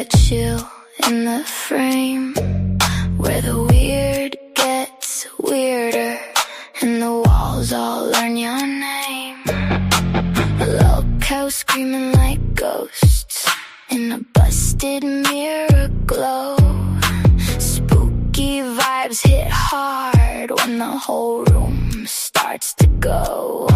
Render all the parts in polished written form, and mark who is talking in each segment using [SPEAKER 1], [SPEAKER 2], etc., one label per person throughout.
[SPEAKER 1] get you in the frame where the weird gets weirder and the walls all learn your name. Lolcows screaming like ghosts in a busted mirror glow. Spooky vibes hit hard when the whole room starts to go.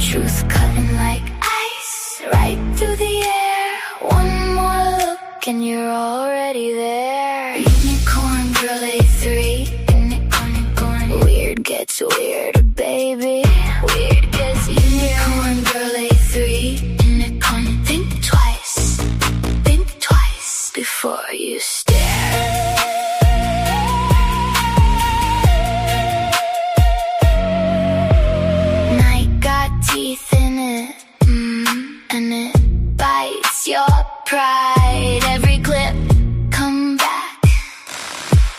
[SPEAKER 1] Truth cutting like ice right through the air. One more look and you're already there. Unicorn girl A3. Unicorn. Weird gets weirder, baby. Weird gets unicorn girl A3. Unicorn. Think twice before you stare. Night got teeth in it, and it bites your pride. Every clip, come back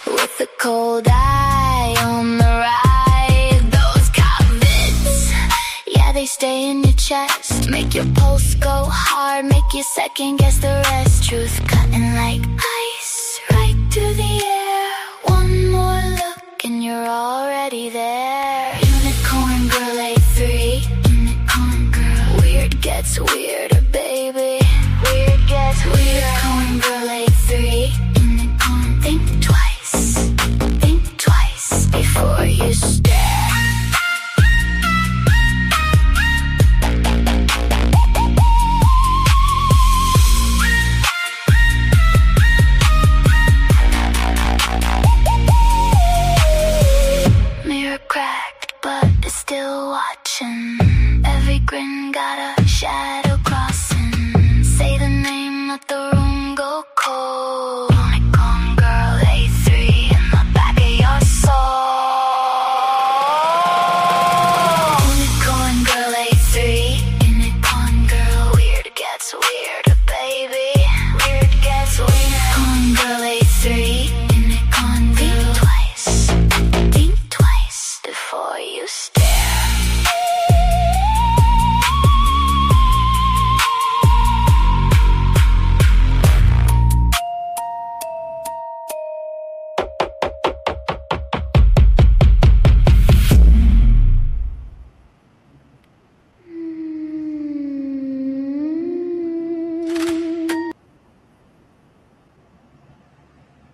[SPEAKER 1] with a cold eye on the ride. Those covetts, yeah, they stay in your chest. Make your pulse go hard, make you second guess the rest. Truth cutting like ice right through the air. One more look and you're already there. Unicorn girl A3. Unicorn girl. Weird gets weirder, baby. Weird gets weirder. Unicorn girl A3. Unicorn. Think twice before you stare. Mirror cracked, but it's still watching. Every grin got a shadow crossing. Say the name, let the room go cold. Unicorn girl A3 in the back of your soul. Unicorn girl A3. Unicorn girl. Weird gets weirder, baby. Weird gets weirder. Unicorn girl A3. Unicorn girl. Think twice before you stare.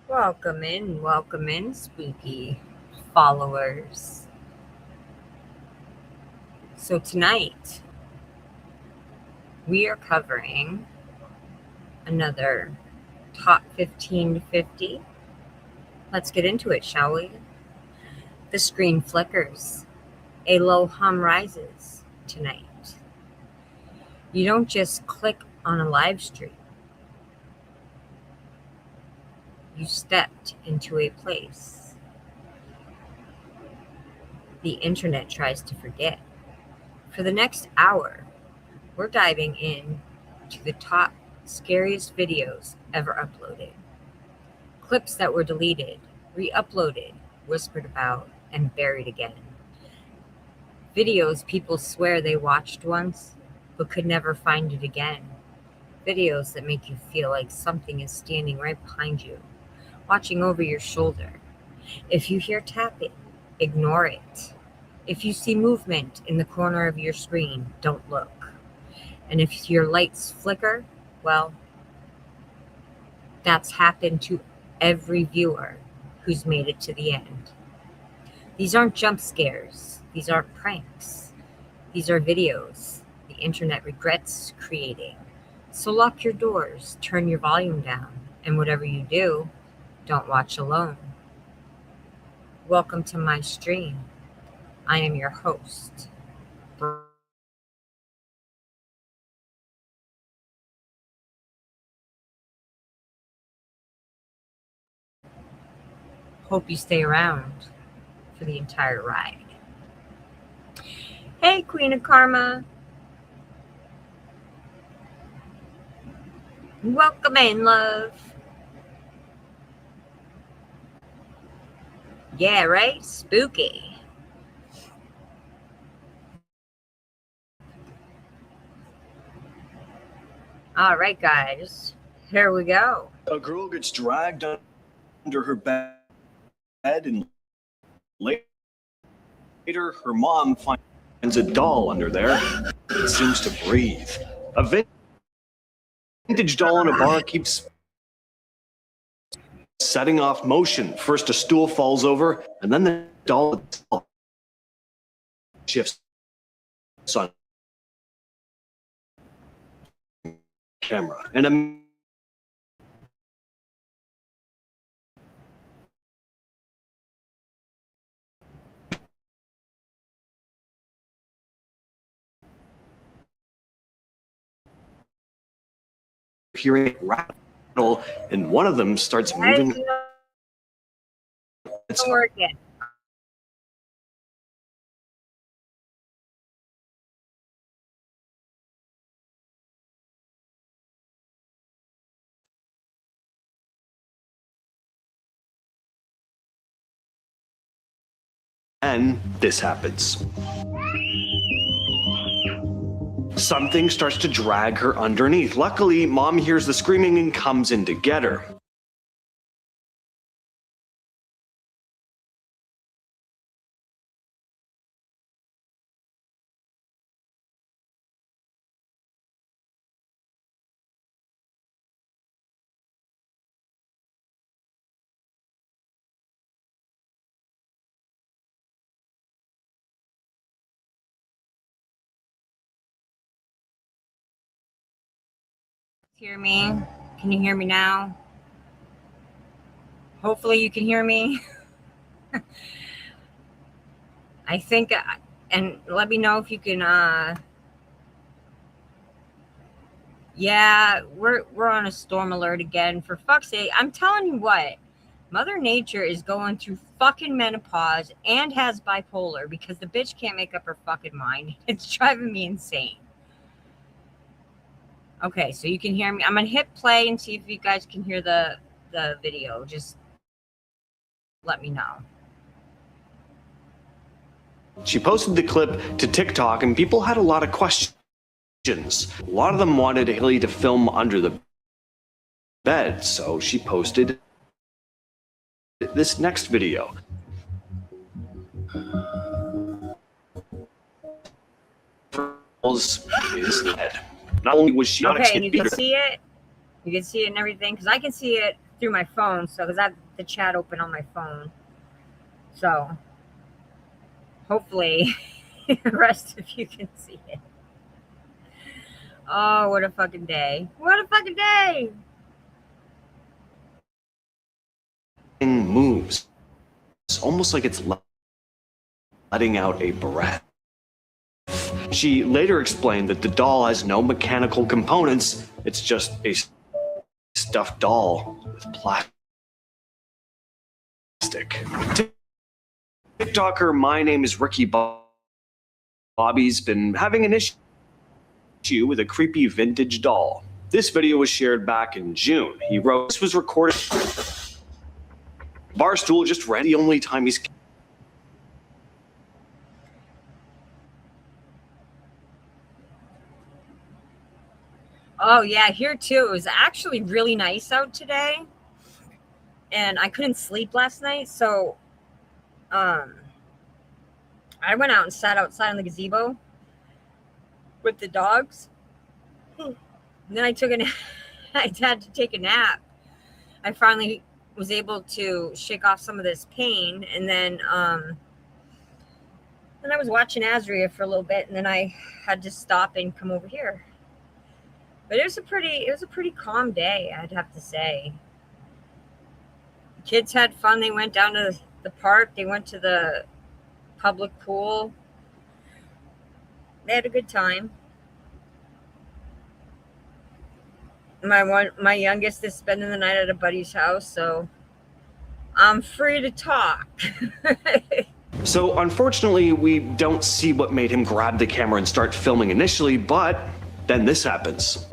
[SPEAKER 2] Welcome in, spooky followers. So tonight, we are covering another top 15 to 50. Let's get into it, shall we? The screen flickers. A low hum rises tonight. You don't just click on a live stream. You stepped into a place the internet tries to forget. For the next hour, we're diving in to the top scariest videos ever uploaded. Clips that were deleted, re-uploaded, whispered about, and buried again. Videos people swear they watched once, but could never find it again. Videos that make you feel like something is standing right behind you, watching over your shoulder. If you hear tapping, ignore it. If you see movement in the corner of your screen, don't look. And if your lights flicker, well, that's happened to every viewer who's made it to the end. These aren't jump scares. These aren't pranks. These are videos the internet regrets creating. So lock your doors, turn your volume down, and whatever you do, don't watch alone. Welcome to my stream. I am your host. Hope you stay around for the entire ride. Hey, Queen of Karma. Welcome in, love. Yeah, right? Spooky. All right, guys. Here we go.
[SPEAKER 3] A girl gets dragged under her bed, and later her mom finds a doll under there. It seems to breathe. A vintage doll in a bar keeps setting off motion. First a stool falls over, and then the doll itself shifts on camera. And hearing it rattle, and one of them starts moving. It's
[SPEAKER 2] working.
[SPEAKER 3] And this happens. Something starts to drag her underneath. Luckily, Mom hears the screaming and comes in to get her.
[SPEAKER 2] Hear me? Can you hear me now? Hopefully you can hear me. I think, and let me know if you can, yeah, we're on a storm alert again. For fuck's sake, I'm telling you what, Mother Nature is going through fucking menopause and has bipolar because the bitch can't make up her fucking mind. It's driving me insane. Okay, so you can hear me. I'm going to hit play and see if you guys can hear the video. Just let me know.
[SPEAKER 3] She posted the clip to TikTok, and people had a lot of questions. A lot of them wanted Haley to film under the bed, so she posted this next video. Is dead. Not only was she
[SPEAKER 2] okay, and you can see it. You can see it and everything because I can see it through my phone. So because I have the chat open on my phone. So hopefully the rest of you can see it. Oh, what a fucking day! What a fucking day!
[SPEAKER 3] Moves. It's almost like it's letting out a breath. She later explained that the doll has no mechanical components. It's just a stuffed doll with plastic. TikToker My Name is Ricky Bobby's been having an issue with a creepy vintage doll. This video was shared back in June. He wrote, "This was recorded. Barstool just read the only time he's..."
[SPEAKER 2] Oh yeah, here too. It was actually really nice out today. And I couldn't sleep last night, so I went out and sat outside on the gazebo with the dogs. And then I took a nap. I had to take a nap. I finally was able to shake off some of this pain, and then I was watching Azria for a little bit, and then I had to stop and come over here. But it was a pretty calm day, I'd have to say. The kids had fun. They went down to the park. They went to the public pool. They had a good time. My youngest is spending the night at a buddy's house, so I'm free to talk.
[SPEAKER 3] So unfortunately, we don't see what made him grab the camera and start filming initially, but then this happens.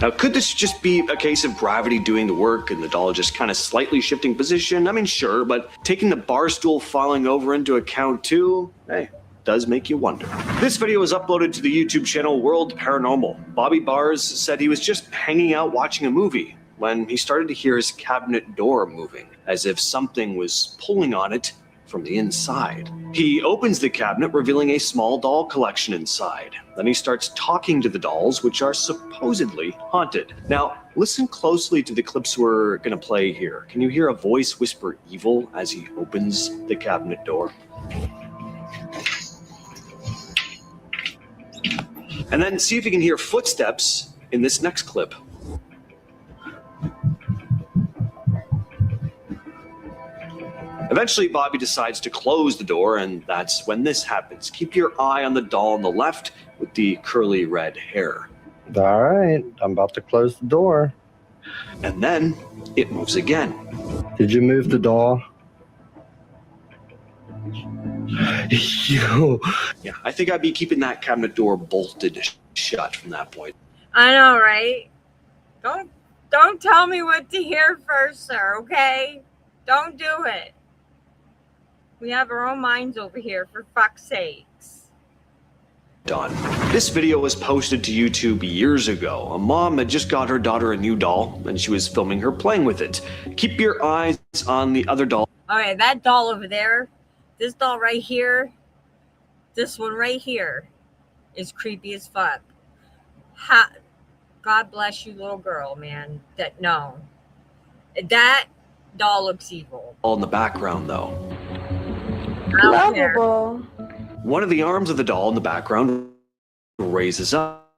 [SPEAKER 3] Now, could this just be a case of gravity doing the work and the doll just kind of slightly shifting position? I mean, sure, but taking the bar stool falling over into account too, hey, does make you wonder. This video was uploaded to the YouTube channel World Paranormal. Bobby Bars said he was just hanging out watching a movie when he started to hear his cabinet door moving, as if something was pulling on it from the inside. He opens the cabinet, revealing a small doll collection inside. Then he starts talking to the dolls, which are supposedly haunted. Now, listen closely to the clips we're gonna play here. Can you hear a voice whisper evil as he opens the cabinet door? And then see if you can hear footsteps in this next clip. Eventually, Bobby decides to close the door, and that's when this happens. Keep your eye on the doll on the left with the curly red hair.
[SPEAKER 4] All right, I'm about to close the door.
[SPEAKER 3] And then it moves again.
[SPEAKER 4] Did you move the doll? Yo.
[SPEAKER 3] Yeah, I think I'd be keeping that cabinet door bolted shut from that point.
[SPEAKER 2] I know, right? Don't tell me what to hear first, sir, okay? Don't do it. We have our own minds over here, for fuck's sakes.
[SPEAKER 3] Done. This video was posted to YouTube years ago. A mom had just got her daughter a new doll, and she was filming her playing with it. Keep your eyes on the other doll.
[SPEAKER 2] Okay, that doll over there, this doll right here, this one right here is creepy as fuck. God bless you, little girl, man. That doll looks evil.
[SPEAKER 3] All in the background, though.
[SPEAKER 5] Lovable.
[SPEAKER 3] One of the arms of the doll in the background raises up,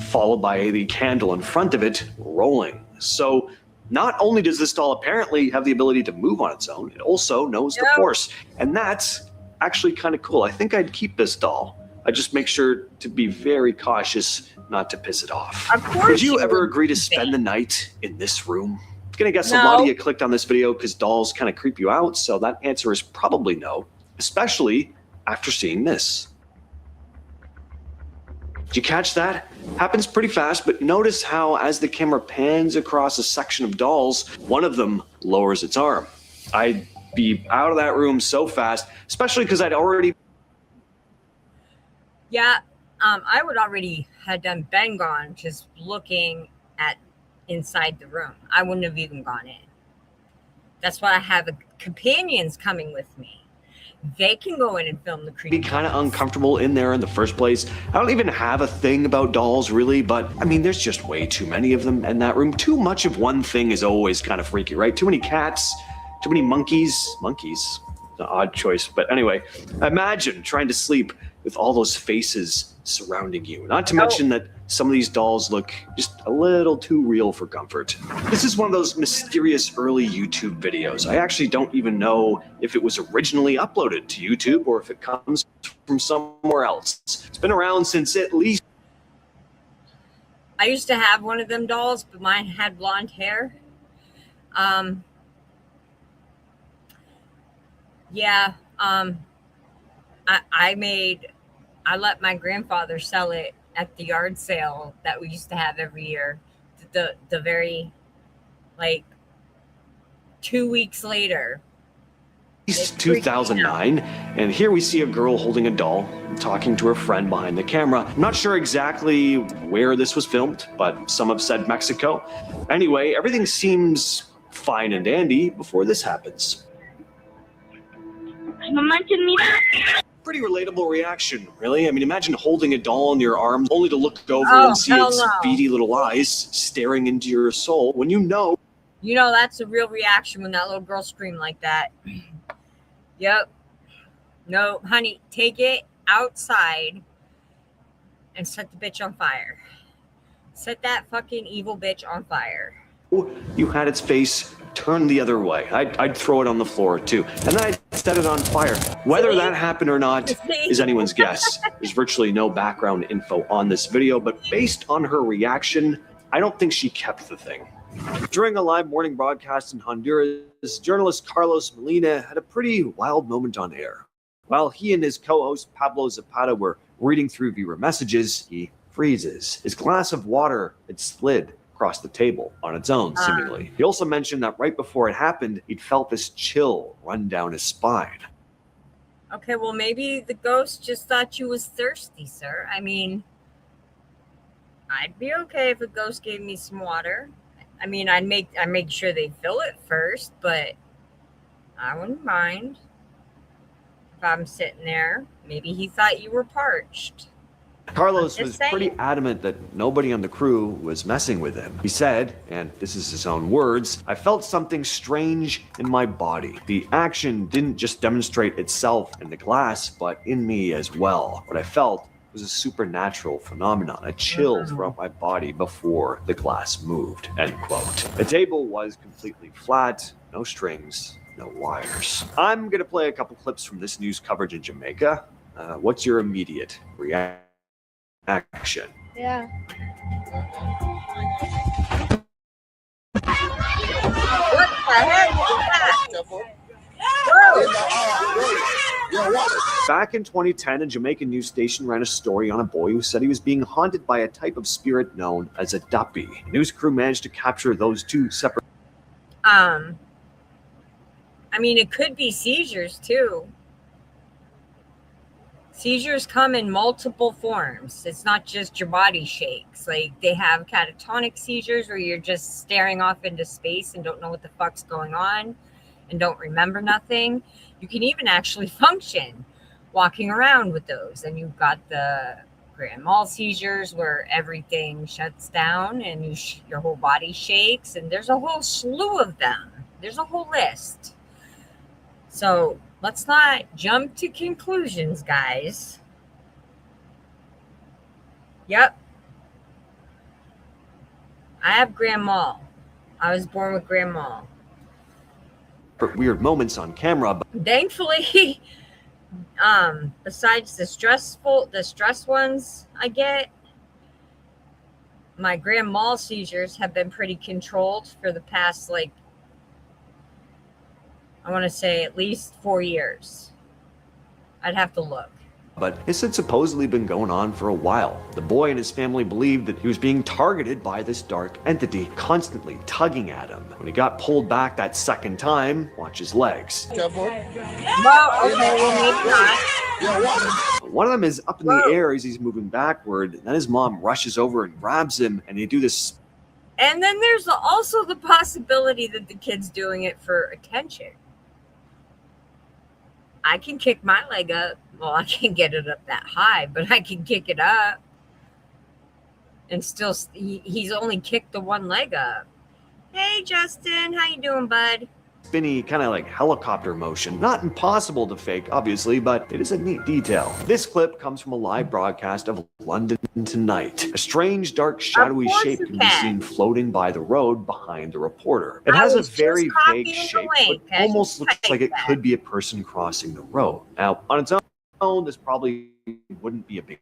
[SPEAKER 3] followed by the candle in front of it rolling. So not only does this doll apparently have the ability to move on its own, it also knows the force. And that's actually kind of cool. I think I'd keep this doll. I just make sure to be very cautious not to piss it off.
[SPEAKER 2] Of course.
[SPEAKER 3] Would you ever agree to spend the night in this room? I'm gonna guess a lot of you clicked on this video because dolls kind of creep you out, so that answer is probably no, especially after seeing this. Did you catch that? Happens pretty fast, but notice how as the camera pans across a section of dolls, one of them lowers its arm. I'd be out of that room so fast, especially because I'd already...
[SPEAKER 2] Yeah, I would already had been gone just looking at inside the room. I wouldn't have even gone in. That's why I have companions coming with me. They can go in and film the creepy.
[SPEAKER 3] Be kind of uncomfortable in there in the first place. I don't even have a thing about dolls really, but I mean, there's just way too many of them in that room. Too much of one thing is always kind of freaky, right? Too many cats, too many monkeys. Monkeys, an odd choice, but anyway, imagine trying to sleep with all those faces surrounding you. Not to mention that some of these dolls look just a little too real for comfort. This is one of those mysterious early YouTube videos. I actually don't even know if it was originally uploaded to YouTube or if it comes from somewhere else. It's been around since at least...
[SPEAKER 2] I used to have one of them dolls, but mine had blonde hair. I let my grandfather sell it at the yard sale that we used to have every year. The very, 2 weeks later.
[SPEAKER 3] 2009, and here we see a girl holding a doll, talking to her friend behind the camera. I'm not sure exactly where this was filmed, but some have said Mexico. Anyway, everything seems fine and dandy before this happens. Pretty relatable reaction, really. I mean, imagine holding a doll in your arms only to look over and see its beady little eyes staring into your soul when you know.
[SPEAKER 2] You know, that's a real reaction when that little girl screamed like that. Yep. No, honey, take it outside and set the bitch on fire. Set that fucking evil bitch on fire.
[SPEAKER 3] You had its face turned the other way. I'd throw it on the floor too. And then I'd set it on fire. Whether that happened or not is anyone's guess. There's virtually no background info on this video, but based on her reaction, I don't think she kept the thing. During a live morning broadcast in Honduras, journalist Carlos Molina had a pretty wild moment on air. While he and his co-host Pablo Zapata were reading through viewer messages, he freezes. His glass of water had slid across the table on its own, seemingly. He also mentioned that right before it happened, he'd felt this chill run down his spine.
[SPEAKER 2] Okay, well, maybe the ghost just thought you was thirsty, sir. I mean, I'd be okay if a ghost gave me some water. I mean, I'd make sure they fill it first, but I wouldn't mind if I'm sitting there. Maybe he thought you were parched.
[SPEAKER 5] Carlos
[SPEAKER 2] I'm
[SPEAKER 5] was
[SPEAKER 2] just saying.
[SPEAKER 5] pretty adamant that nobody on the crew was messing with him. He said, and this is his own words, "I felt something strange in my body. The action didn't just demonstrate itself in the glass, but in me as well. What I felt was a supernatural phenomenon, a chill throughout my body before the glass moved," end quote. The table was completely flat, no strings, no wires. I'm gonna play a couple clips from this news coverage in Jamaica. What's your immediate reaction?
[SPEAKER 2] Yeah. What the heck was that?
[SPEAKER 5] Back in 2010, a Jamaican news station ran a story on a boy who said he was being haunted by a type of spirit known as a duppy. The news crew managed to capture those two separate.
[SPEAKER 2] I mean, it could be seizures too. Seizures come in multiple forms. It's not just your body shakes. Like, they have catatonic seizures where you're just staring off into space and don't know what the fuck's going on and don't remember nothing. You can even actually function walking around with those. And you've got the grand mal seizures where everything shuts down and your whole body shakes. And there's a whole slew of them. There's a whole list. So let's not jump to conclusions, guys. Yep. I have grand mal. I was born with grand mal.
[SPEAKER 5] Weird moments on camera, but
[SPEAKER 2] Thankfully, besides the stress ones I get, my grand mal seizures have been pretty controlled for the past, like, I want to say at least 4 years. I'd have to look.
[SPEAKER 5] this had supposedly been going on for a while. The boy and his family believed that he was being targeted by this dark entity, constantly tugging at him. When he got pulled back that second time, watch his legs.
[SPEAKER 2] Well, okay, well, maybe not.
[SPEAKER 5] One of them is up in the air as he's moving backward. Then his mom rushes over and grabs him, and they do this.
[SPEAKER 2] And then there's also the possibility that the kid's doing it for attention. I can kick my leg up. Well, I can't get it up that high, but I can kick it up. And still, he's only kicked the one leg up. Hey, Justin, how you doing, bud?
[SPEAKER 5] Spinny, kind of like helicopter motion. Not impossible to fake, obviously, but it is a neat detail. This clip comes from a live broadcast of London Tonight. A strange, dark, shadowy shape can be seen floating by the road behind the reporter. It has a very vague shape, but almost looks like it could be a person crossing the road. Now, on its own, this probably wouldn't be a big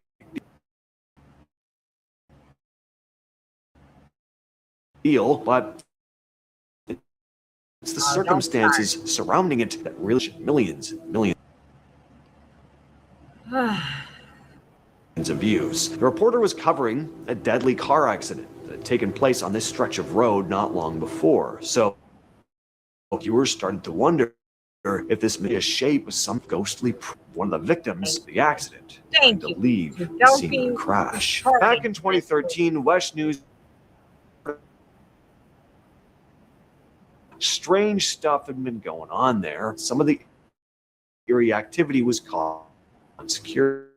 [SPEAKER 5] deal, but it's the circumstances surrounding it that really millions of views. The reporter was covering a deadly car accident that had taken place on this stretch of road not long before. So viewers started to wonder if this may be a shape was some ghostly one of the victims of the accident trying to leave the scene of the crash. Back in 2013, West News. Strange stuff had been going on there. Some of the eerie activity was caught on security.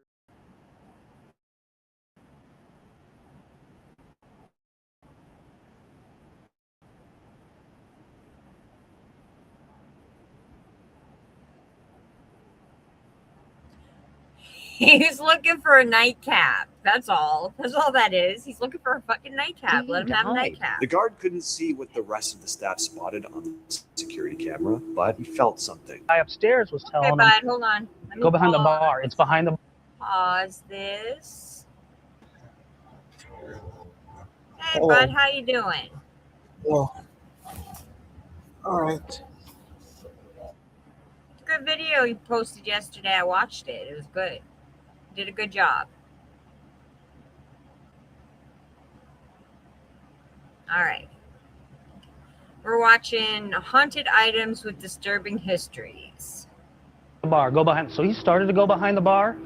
[SPEAKER 2] He's looking for a nightcap. That's all. That's all that is. He's looking for a fucking nightcap. Let him have a nightcap.
[SPEAKER 5] The guard couldn't see what the rest of the staff spotted on the security camera, but he felt something.
[SPEAKER 6] Guy upstairs was telling him,
[SPEAKER 2] bud, hold on. Let me
[SPEAKER 6] go behind the
[SPEAKER 2] pause.
[SPEAKER 6] bar. It's behind the.
[SPEAKER 2] Pause this. Hey,
[SPEAKER 7] Hello.
[SPEAKER 2] bud, how you doing?
[SPEAKER 7] Well, all right.
[SPEAKER 2] Good video you posted yesterday. I watched it. It was good. You did a good job. All right. We're watching Haunted Items with Disturbing Histories.
[SPEAKER 6] the bar. Go behind. So he started to go behind the bar,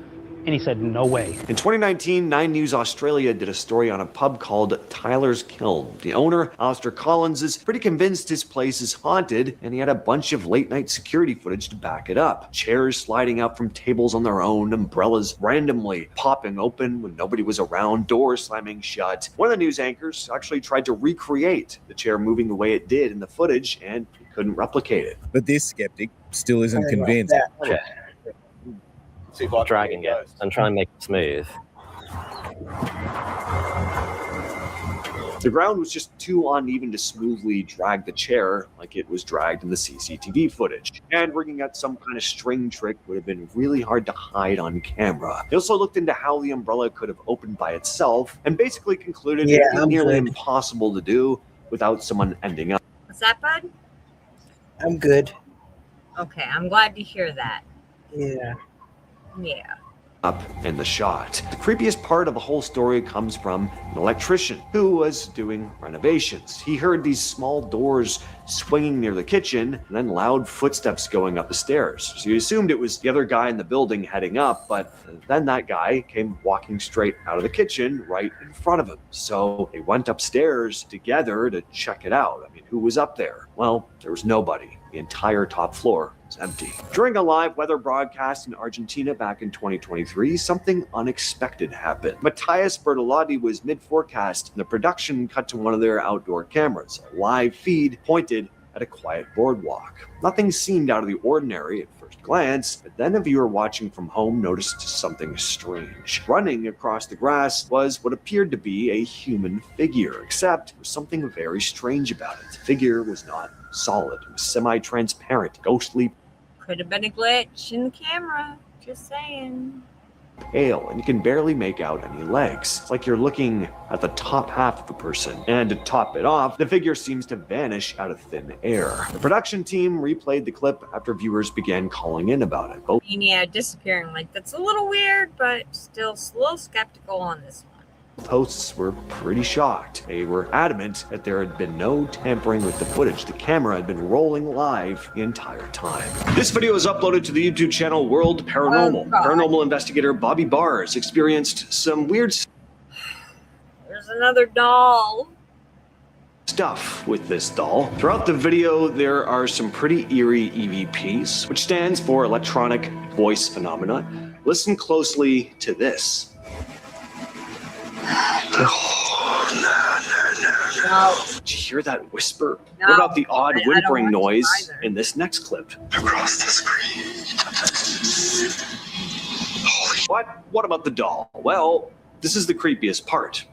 [SPEAKER 6] and he said, no way.
[SPEAKER 5] In 2019, 9 News Australia did a story on a pub called Tyler's Kiln. The owner, Alistair Collins, is pretty convinced his place is haunted, and he had a bunch of late-night security footage to back it up. Chairs sliding out from tables on their own, umbrellas randomly popping open when nobody was around, doors slamming shut. One of the news anchors actually tried to recreate the chair moving the way it did in the footage, and he couldn't replicate it.
[SPEAKER 8] But this skeptic still isn't
[SPEAKER 7] Sorry about
[SPEAKER 8] convinced.
[SPEAKER 7] that.
[SPEAKER 9] Okay.
[SPEAKER 3] See if I can
[SPEAKER 9] Dragging
[SPEAKER 3] get
[SPEAKER 9] it and try and make it smooth.
[SPEAKER 5] The ground was just too uneven to smoothly drag the chair like it was dragged in the CCTV footage. And rigging out some kind of string trick would have been really hard to hide on camera. They also looked into how the umbrella could have opened by itself and basically concluded it would be nearly impossible to do without someone ending up.
[SPEAKER 2] What's that, bud?
[SPEAKER 7] I'm good.
[SPEAKER 2] Okay, I'm glad to hear that.
[SPEAKER 7] Yeah.
[SPEAKER 2] Yeah.
[SPEAKER 5] Up in the shot. The creepiest part of the whole story comes from an electrician who was doing renovations. He heard these small doors swinging near the kitchen and then loud footsteps going up the stairs. So he assumed it was the other guy in the building heading up, but then that guy came walking straight out of the kitchen right in front of him. So they went upstairs together to check it out. I mean, who was up there? Well, there was nobody. The entire top floor was empty. During a live weather broadcast in Argentina back in 2023, something unexpected happened. Matthias Bertolotti was mid-forecast, and the production cut to one of their outdoor cameras. A live feed pointed at a quiet boardwalk. Nothing seemed out of the ordinary at first glance, but then a viewer watching from home noticed something strange. Running across the grass was what appeared to be a human figure, except there was something very strange about it. The figure was not solid. It was semi-transparent, ghostly,
[SPEAKER 2] Could have been a glitch in the camera. Just saying.
[SPEAKER 5] pale, and you can barely make out any legs. It's like you're looking at the top half of the person. And to top it off, the figure seems to vanish out of thin air. The production team replayed the clip after viewers began calling in about it. Both
[SPEAKER 2] Yeah, disappearing. Like, that's a little weird, but still a little skeptical on this one.
[SPEAKER 5] hosts were pretty shocked. They were adamant that there had been no tampering with the footage. The camera had been rolling live the entire time. This video is uploaded to the YouTube channel World Paranormal.
[SPEAKER 2] Oh, God.
[SPEAKER 5] Paranormal investigator Bobby Bars experienced some weird
[SPEAKER 2] There's another doll.
[SPEAKER 5] stuff with this doll. Throughout the video, there are some pretty eerie EVPs, which stands for electronic voice phenomena. Listen closely to this.
[SPEAKER 2] No.
[SPEAKER 5] Did you hear that whisper?
[SPEAKER 2] No.
[SPEAKER 5] What about the odd
[SPEAKER 2] I don't
[SPEAKER 5] whimpering
[SPEAKER 2] want to
[SPEAKER 5] noise
[SPEAKER 2] either.
[SPEAKER 5] in this next clip?
[SPEAKER 3] Across the screen.
[SPEAKER 5] What about the doll? Well, this is the creepiest part.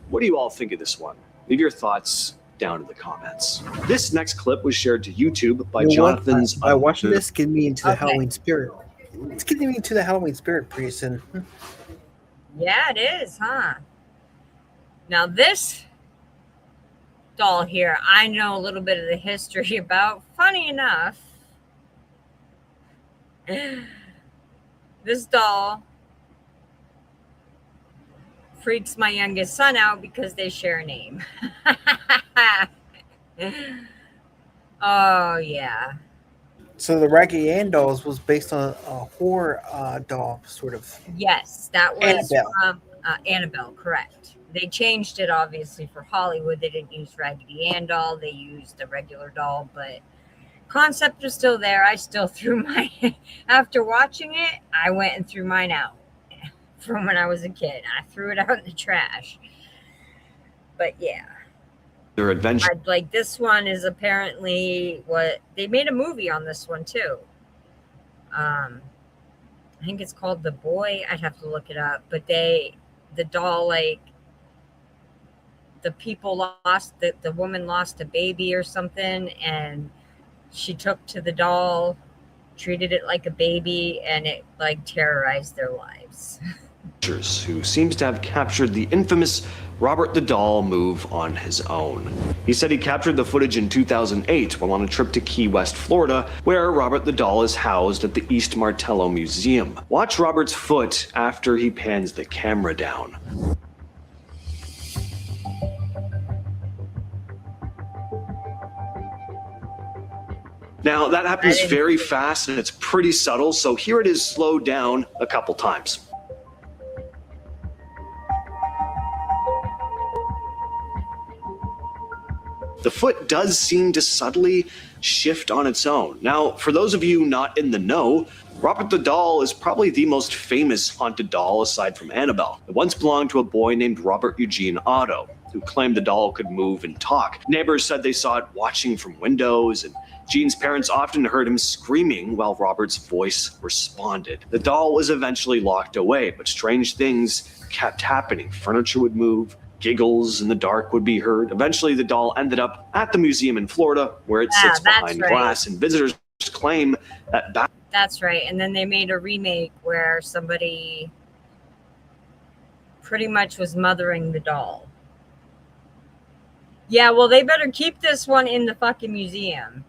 [SPEAKER 5] What do you all think of this one? Leave your thoughts down in the comments. This next clip was shared to YouTube by Jonathan's.
[SPEAKER 7] By watching this, get me into the
[SPEAKER 2] Okay.
[SPEAKER 7] Halloween spirit. It's getting me into the Halloween spirit pretty soon.
[SPEAKER 2] Yeah, it is, huh? Now this doll here, I know a little bit of the history about. Funny enough, this doll freaks my youngest son out because they share a name. Oh, yeah.
[SPEAKER 7] So the Raggedy Ann dolls was based on a horror doll, sort of.
[SPEAKER 2] Yes, that was
[SPEAKER 7] Annabelle.
[SPEAKER 2] from Annabelle, correct. They changed it, obviously, for Hollywood. They didn't use Raggedy Ann doll. They used a regular doll, but concept was still there. I still threw my... After watching it, I went and threw mine out from when I was a kid. I threw it out in the trash. But, yeah.
[SPEAKER 5] Their adventure.
[SPEAKER 2] Like, this one is apparently what... They made a movie on this one, too. I think it's called The Boy. I'd have to look it up. But the doll, like, the people lost, the woman lost a baby or something, and she took to the doll, treated it like a baby, and it, like, terrorized their lives.
[SPEAKER 5] Who seems to have captured the infamous Robert the Doll move on his own. He said he captured the footage in 2008 while on a trip to Key West, Florida, where Robert the Doll is housed at the East Martello Museum. Watch Robert's foot after he pans the camera down. Now, that happens
[SPEAKER 2] didn't
[SPEAKER 5] very
[SPEAKER 2] see it.
[SPEAKER 5] fast and it's pretty subtle, so here it is slowed down a couple times. The foot does seem to subtly shift on its own. Now, for those of you not in the know, Robert the doll is probably the most famous haunted doll aside from Annabelle. It once belonged to a boy named Robert Eugene Otto, who claimed the doll could move and talk. Neighbors said they saw it watching from windows, and Gene's parents often heard him screaming while Robert's voice responded. The doll was eventually locked away, but strange things kept happening. Furniture would move, giggles in the dark would be heard. Eventually, the doll ended up at the museum in Florida, where it sits behind glass, and visitors claim that
[SPEAKER 2] That's right. And then they made a remake where somebody pretty much was mothering the doll. Yeah, well, they better keep this one in the fucking museum.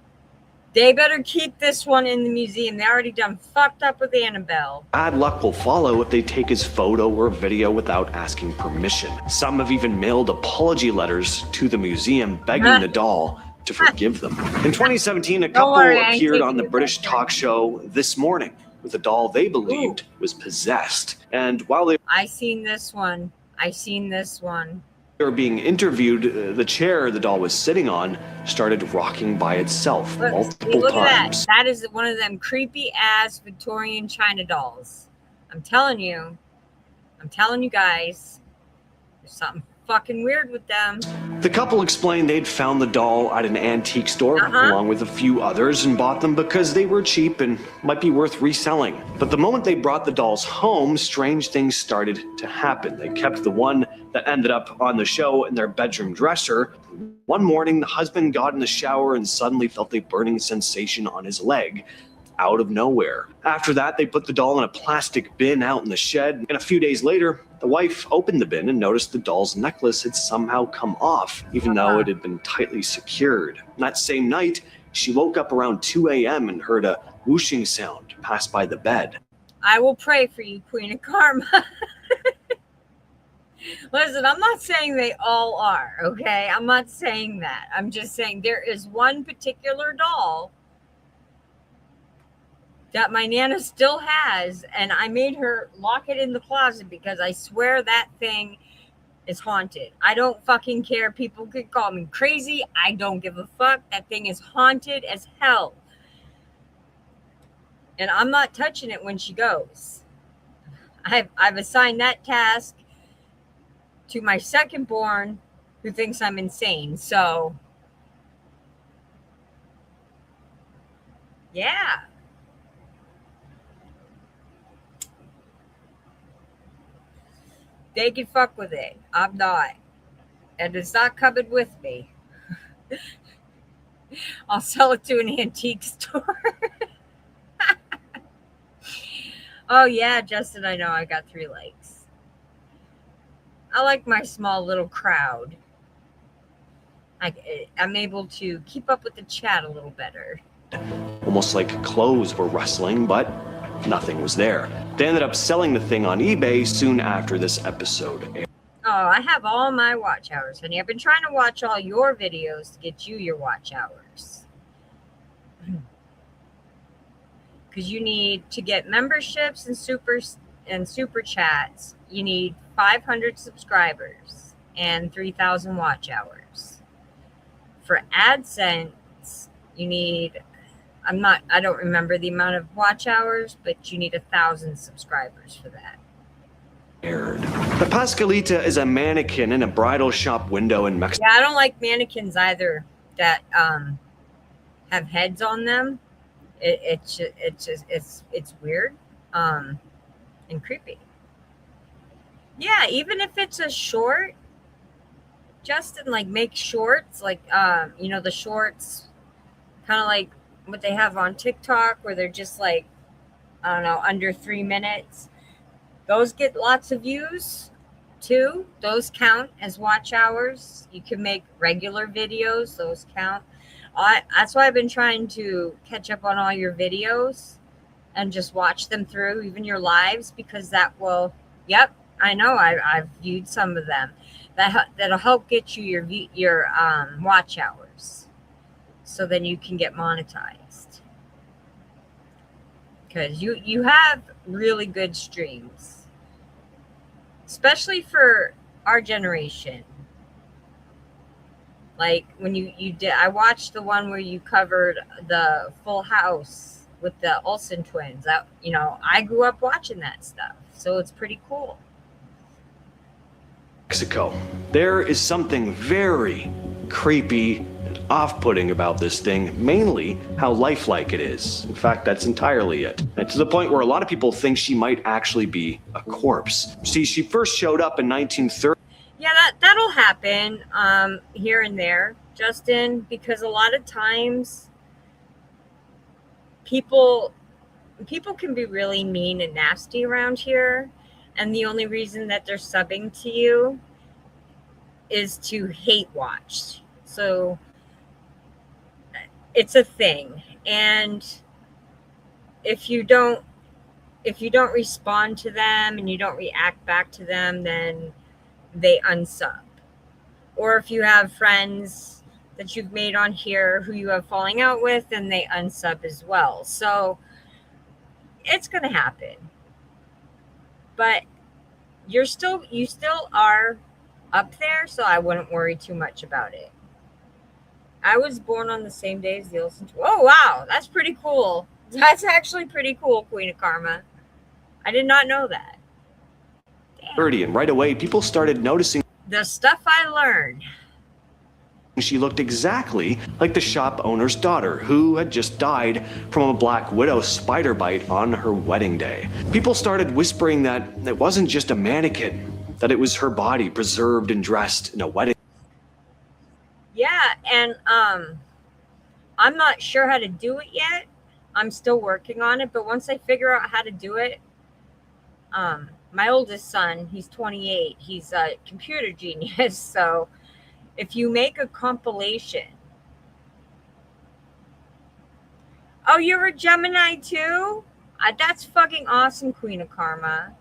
[SPEAKER 2] They better keep this one in the museum. They already done fucked up with Annabelle.
[SPEAKER 5] bad luck will follow if they take his photo or video without asking permission. Some have even mailed apology letters to the museum begging the doll to forgive them. In 2017, a couple appeared on the British talk show This Morning with a doll they believed was possessed. And while they
[SPEAKER 2] I seen this one.
[SPEAKER 5] were being interviewed, the chair the doll was sitting on started rocking by itself multiple
[SPEAKER 2] Look at
[SPEAKER 5] times.
[SPEAKER 2] that. That is one of them creepy ass Victorian China dolls. I'm telling you guys, there's something fucking weird with them.
[SPEAKER 5] The couple explained they'd found the doll at an antique store along with a few others and bought them because they were cheap and might be worth reselling. But the moment they brought the dolls home, strange things started to happen. They kept the one that ended up on the show in their bedroom dresser. One morning, the husband got in the shower and suddenly felt a burning sensation on his leg out of nowhere. After that, they put the doll in a plastic bin out in the shed, and a few days later, the wife opened the bin and noticed the doll's necklace had somehow come off, even though it had been tightly secured. And that same night, she woke up around 2 a.m. and heard a whooshing sound pass by the bed.
[SPEAKER 2] I will pray for you, Queen of Karma. Listen, I'm not saying they all are, okay? I'm not saying that. I'm just saying there is one particular doll that my Nana still has, and I made her lock it in the closet because I swear that thing is haunted. I don't fucking care. People could call me crazy. I don't give a fuck. That thing is haunted as hell. And I'm not touching it when she goes. I've assigned that task to my second born, who thinks I'm insane. So, yeah. They can fuck with it. I'm not. And it's not coming with me. I'll sell it to an antique store. Oh, yeah, Justin, I know. I got 3 likes. I like my small little crowd. I'm able to keep up with the chat a little better.
[SPEAKER 5] Almost like clothes were rustling, but nothing was there. They ended up selling the thing on eBay soon after this episode aired.
[SPEAKER 2] Oh, I have all my watch hours, honey. I've been trying to watch all your videos to get you your watch hours. Because you need to get memberships and super chats. You need 500 subscribers and 3,000 watch hours. For AdSense, you need, I don't remember the amount of watch hours, but you need 1,000 subscribers for that.
[SPEAKER 5] The Pascalita is a mannequin in a bridal shop window in Mexico.
[SPEAKER 2] Yeah, I don't like mannequins either that have heads on them. It's weird and creepy. Yeah, even if it's a short, Justin, like make shorts, like the shorts, kind of like what they have on TikTok, where they're just like, I don't know, under 3 minutes. Those get lots of views too. Those count as watch hours. You can make regular videos. Those count. That's why I've been trying to catch up on all your videos and just watch them through, even your lives, because that will, yep, I know. I've viewed some of them. That'll help get you your watch hours. so then you can get monetized. Because you have really good streams, especially for our generation. Like when you did, I watched the one where you covered the Full House with the Olsen twins. I grew up watching that stuff, so it's pretty cool.
[SPEAKER 5] Mexico. There is something very creepy and off-putting about this thing, mainly how lifelike it is. In fact, that's entirely it. And to the point where a lot of people think she might actually be a corpse. See, she first showed up in 1930.
[SPEAKER 2] Yeah, that'll happen here and there, Justin, because a lot of times people can be really mean and nasty around here, and the only reason that they're subbing to you is to hate watch. So it's a thing, and if you don't respond to them and you don't react back to them, then they unsub. Or if you have friends that you've made on here who you have falling out with, then they unsub as well. So it's going to happen. But you still are up there, so I wouldn't worry too much about it. I was born on the same day as the Olsen. Oh, wow. That's pretty cool. That's actually pretty cool, Queen of Karma. I did not know that. Damn.
[SPEAKER 5] And right away, people started noticing
[SPEAKER 2] The stuff I learned.
[SPEAKER 5] she looked exactly like the shop owner's daughter, who had just died from a black widow spider bite on her wedding day. People started whispering that it wasn't just a mannequin, that it was her body preserved and dressed in a wedding.
[SPEAKER 2] Yeah, and I'm not sure how to do it yet. I'm still working on it, but once I figure out how to do it, my oldest son, he's 28, he's a computer genius, so if you make a compilation. Oh, you're a Gemini too? That's fucking awesome, Queen of Karma.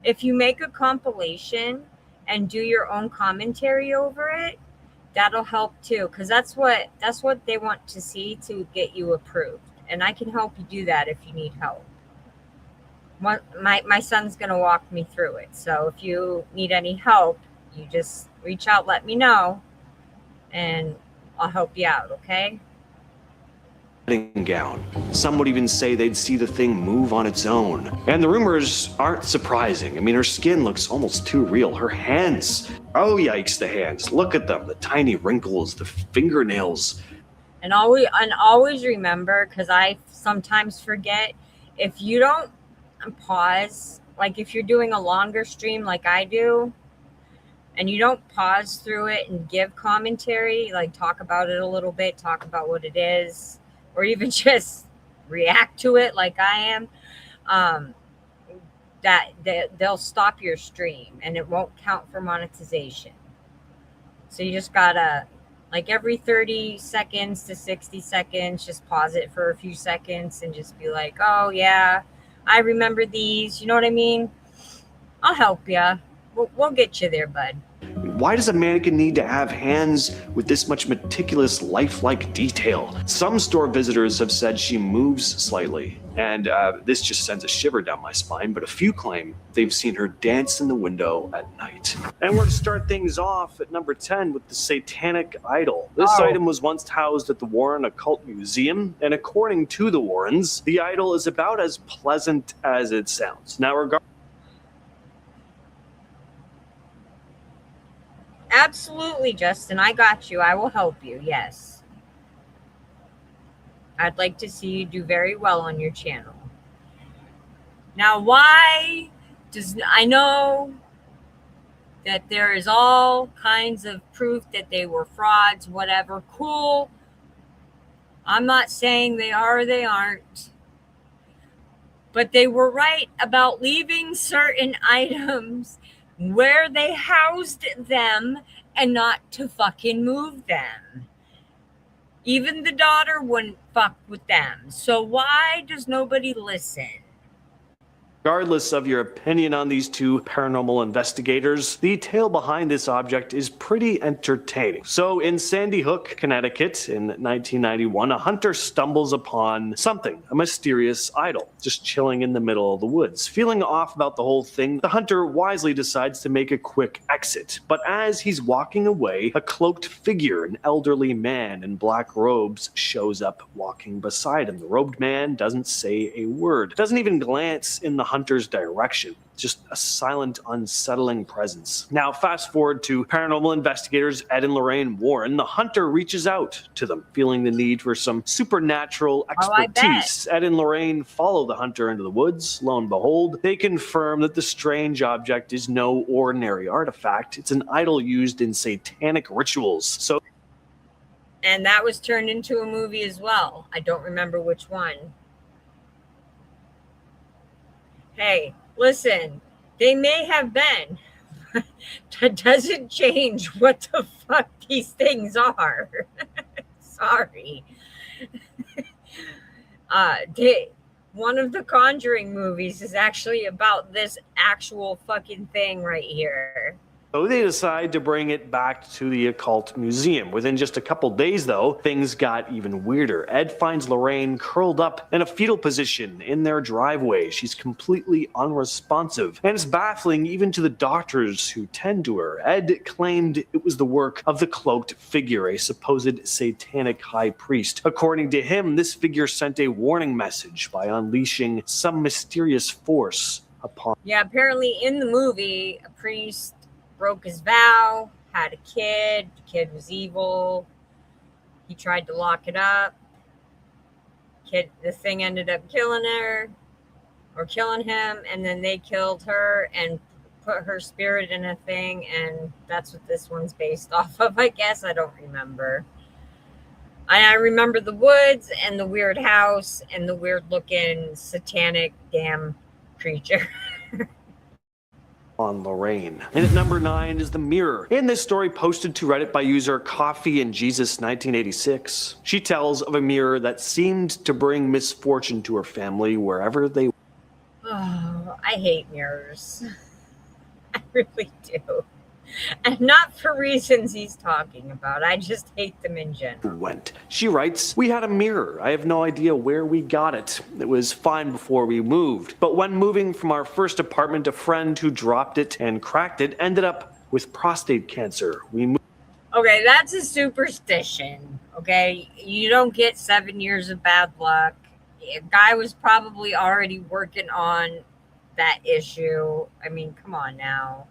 [SPEAKER 2] If you make a compilation and do your own commentary over it, that'll help too, because that's what they want to see to get you approved. And I can help you do that if you need help. My son's going to walk me through it. So if you need any help, you just reach out, let me know, and I'll help you out, okay?
[SPEAKER 5] Gown. Some would even say they'd see the thing move on its own. And the rumors aren't surprising. I mean, her skin looks almost too real. Her hands, oh yikes, the hands. Look at them, the tiny wrinkles, the fingernails.
[SPEAKER 2] And always remember, because I sometimes forget, if you don't pause, like if you're doing a longer stream like I do, and you don't pause through it and give commentary, like talk about it a little bit, talk about what it is, or even just react to it like I am, that they'll stop your stream and it won't count for monetization. So you just gotta, like every 30 seconds to 60 seconds, just pause it for a few seconds and just be like, oh yeah, I remember these. You know what I mean? I'll help you. We'll get you there, bud.
[SPEAKER 5] Why does a mannequin need to have hands with this much meticulous, lifelike detail? Some store visitors have said she moves slightly, and this just sends a shiver down my spine, but a few claim they've seen her dance in the window at night. And we're to start things off at number 10 with the Satanic Idol. This item was once housed at the Warren Occult Museum, and according to the Warrens, the idol is about as pleasant as it sounds. Now,
[SPEAKER 2] Absolutely, Justin. I got you. I will help you. Yes. I'd like to see you do very well on your channel. Now, why does... I know that there is all kinds of proof that they were frauds, whatever. Cool. I'm not saying they are or they aren't. But they were right about leaving certain items where they housed them and not to fucking move them. Even the daughter wouldn't fuck with them. So why does nobody listen?
[SPEAKER 5] Regardless of your opinion on these two paranormal investigators, the tale behind this object is pretty entertaining. So in Sandy Hook, Connecticut in 1991, a hunter stumbles upon something, a mysterious idol, just chilling in the middle of the woods. Feeling off about the whole thing, the hunter wisely decides to make a quick exit. But as he's walking away, a cloaked figure, an elderly man in black robes, shows up walking beside him. The robed man doesn't say a word, doesn't even glance in the hunter's direction. Just a silent, unsettling presence. Now, fast forward to paranormal investigators Ed and Lorraine Warren. The hunter reaches out to them, feeling the need for some supernatural expertise. Ed and Lorraine follow the hunter into the woods. Lo and behold, they confirm that the strange object is no ordinary artifact. It's an idol used in satanic rituals.
[SPEAKER 2] And that was turned into a movie as well. I don't remember which one. Hey, listen, they may have been. That doesn't change what the fuck these things are. Sorry. One of the Conjuring movies is actually about this actual fucking thing right here.
[SPEAKER 5] So they decide to bring it back to the occult museum. Within just a couple days, though, things got even weirder. Ed finds Lorraine curled up in a fetal position in their driveway. She's completely unresponsive, and it's baffling even to the doctors who tend to her. Ed claimed it was the work of the cloaked figure, a supposed satanic high priest. According to him, this figure sent a warning message by unleashing some mysterious force upon.
[SPEAKER 2] Yeah, apparently in the movie, a priest broke his vow, had a kid, the kid was evil, he tried to lock it up, the thing ended up killing her, or killing him, and then they killed her and put her spirit in a thing, and that's what this one's based off of, I guess. I don't remember. I remember the woods, and the weird house, and the weird looking satanic damn creature.
[SPEAKER 5] On Lorraine. And at number 9 is the mirror. In this story posted to Reddit by user Coffee and Jesus 1986, she tells of a mirror that seemed to bring misfortune to her family wherever they.
[SPEAKER 2] Oh, I hate mirrors. I really do. And not for reasons he's talking about. I just hate them in general.
[SPEAKER 5] Went. She writes, "We had a mirror. I have no idea where we got it. It was fine before we moved. But when moving from our first apartment, a friend who dropped it and cracked it ended up with prostate cancer. We moved."
[SPEAKER 2] Okay, that's a superstition. Okay, you don't get 7 years of bad luck. A guy was probably already working on that issue. I mean, come on now.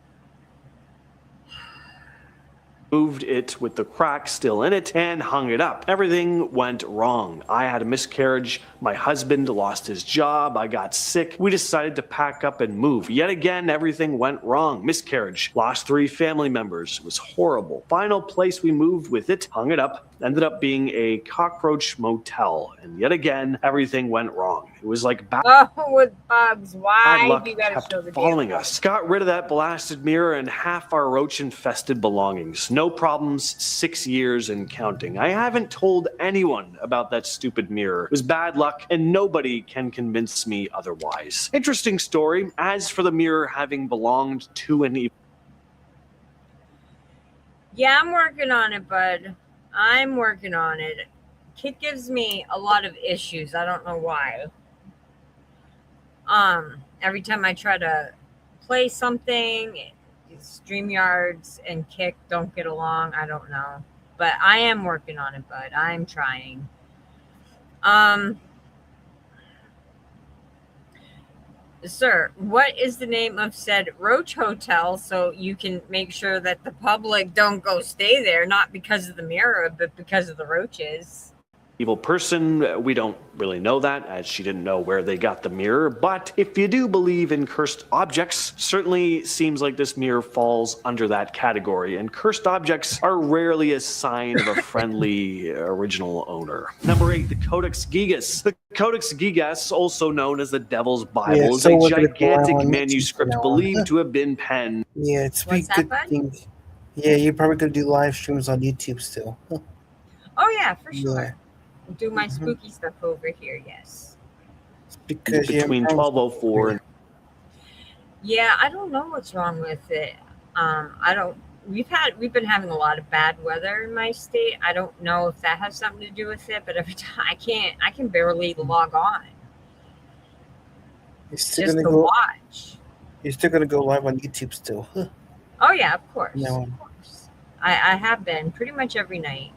[SPEAKER 5] Moved it with the crack still in it and hung it up. Everything went wrong. I had a miscarriage. My husband lost his job. I got sick. We decided to pack up and move. Yet again, everything went wrong. Miscarriage. Lost 3 family members. It was horrible. Final place we moved with it, hung it up, ended up being a cockroach motel. And yet again, everything went wrong. It was like bad
[SPEAKER 2] with bugs. Why
[SPEAKER 5] luck
[SPEAKER 2] you gotta
[SPEAKER 5] kept
[SPEAKER 2] show the
[SPEAKER 5] following
[SPEAKER 2] damn
[SPEAKER 5] us. Got rid of that blasted mirror and half our roach-infested belongings. No problems, 6 years and counting. I haven't told anyone about that stupid mirror. It was bad luck, and nobody can convince me otherwise. Interesting story. As for the mirror having belonged to an evil.
[SPEAKER 2] Yeah, I'm working on it, bud. I'm working on it. Kid gives me a lot of issues. I don't know why. Every time I try to play something, StreamYards and Kick don't get along. I don't know. But I am working on it, bud. I'm trying. Sir, what is the name of said roach hotel so you can make sure that the public don't go stay there, not because of the mirror, but because of the roaches?
[SPEAKER 5] Evil person, we don't really know that, as she didn't know where they got the mirror, but if you do believe in cursed objects, certainly seems like this mirror falls under that category, and cursed objects are rarely a sign of a friendly original owner. Number 8, the Codex Gigas. The Codex Gigas, also known as the Devil's Bible, is a gigantic manuscript believed to have been penned.
[SPEAKER 7] Yeah, it's pretty good thing. Yeah, you're probably going to do live streams on YouTube still.
[SPEAKER 2] Oh yeah, for sure.
[SPEAKER 7] Yeah.
[SPEAKER 2] Do my spooky stuff over here, yes.
[SPEAKER 7] Because
[SPEAKER 5] between 1204 and
[SPEAKER 2] Yeah, I don't know what's wrong with it. I don't. We've been having a lot of bad weather in my state. I don't know if that has something to do with it, but every time I can barely log on
[SPEAKER 7] You're still
[SPEAKER 2] just
[SPEAKER 7] gonna
[SPEAKER 2] to
[SPEAKER 7] go.
[SPEAKER 2] watch.
[SPEAKER 7] You're still gonna go live on YouTube still. Huh.
[SPEAKER 2] Oh yeah, of course,
[SPEAKER 7] No.
[SPEAKER 2] of course. I have been pretty much every night.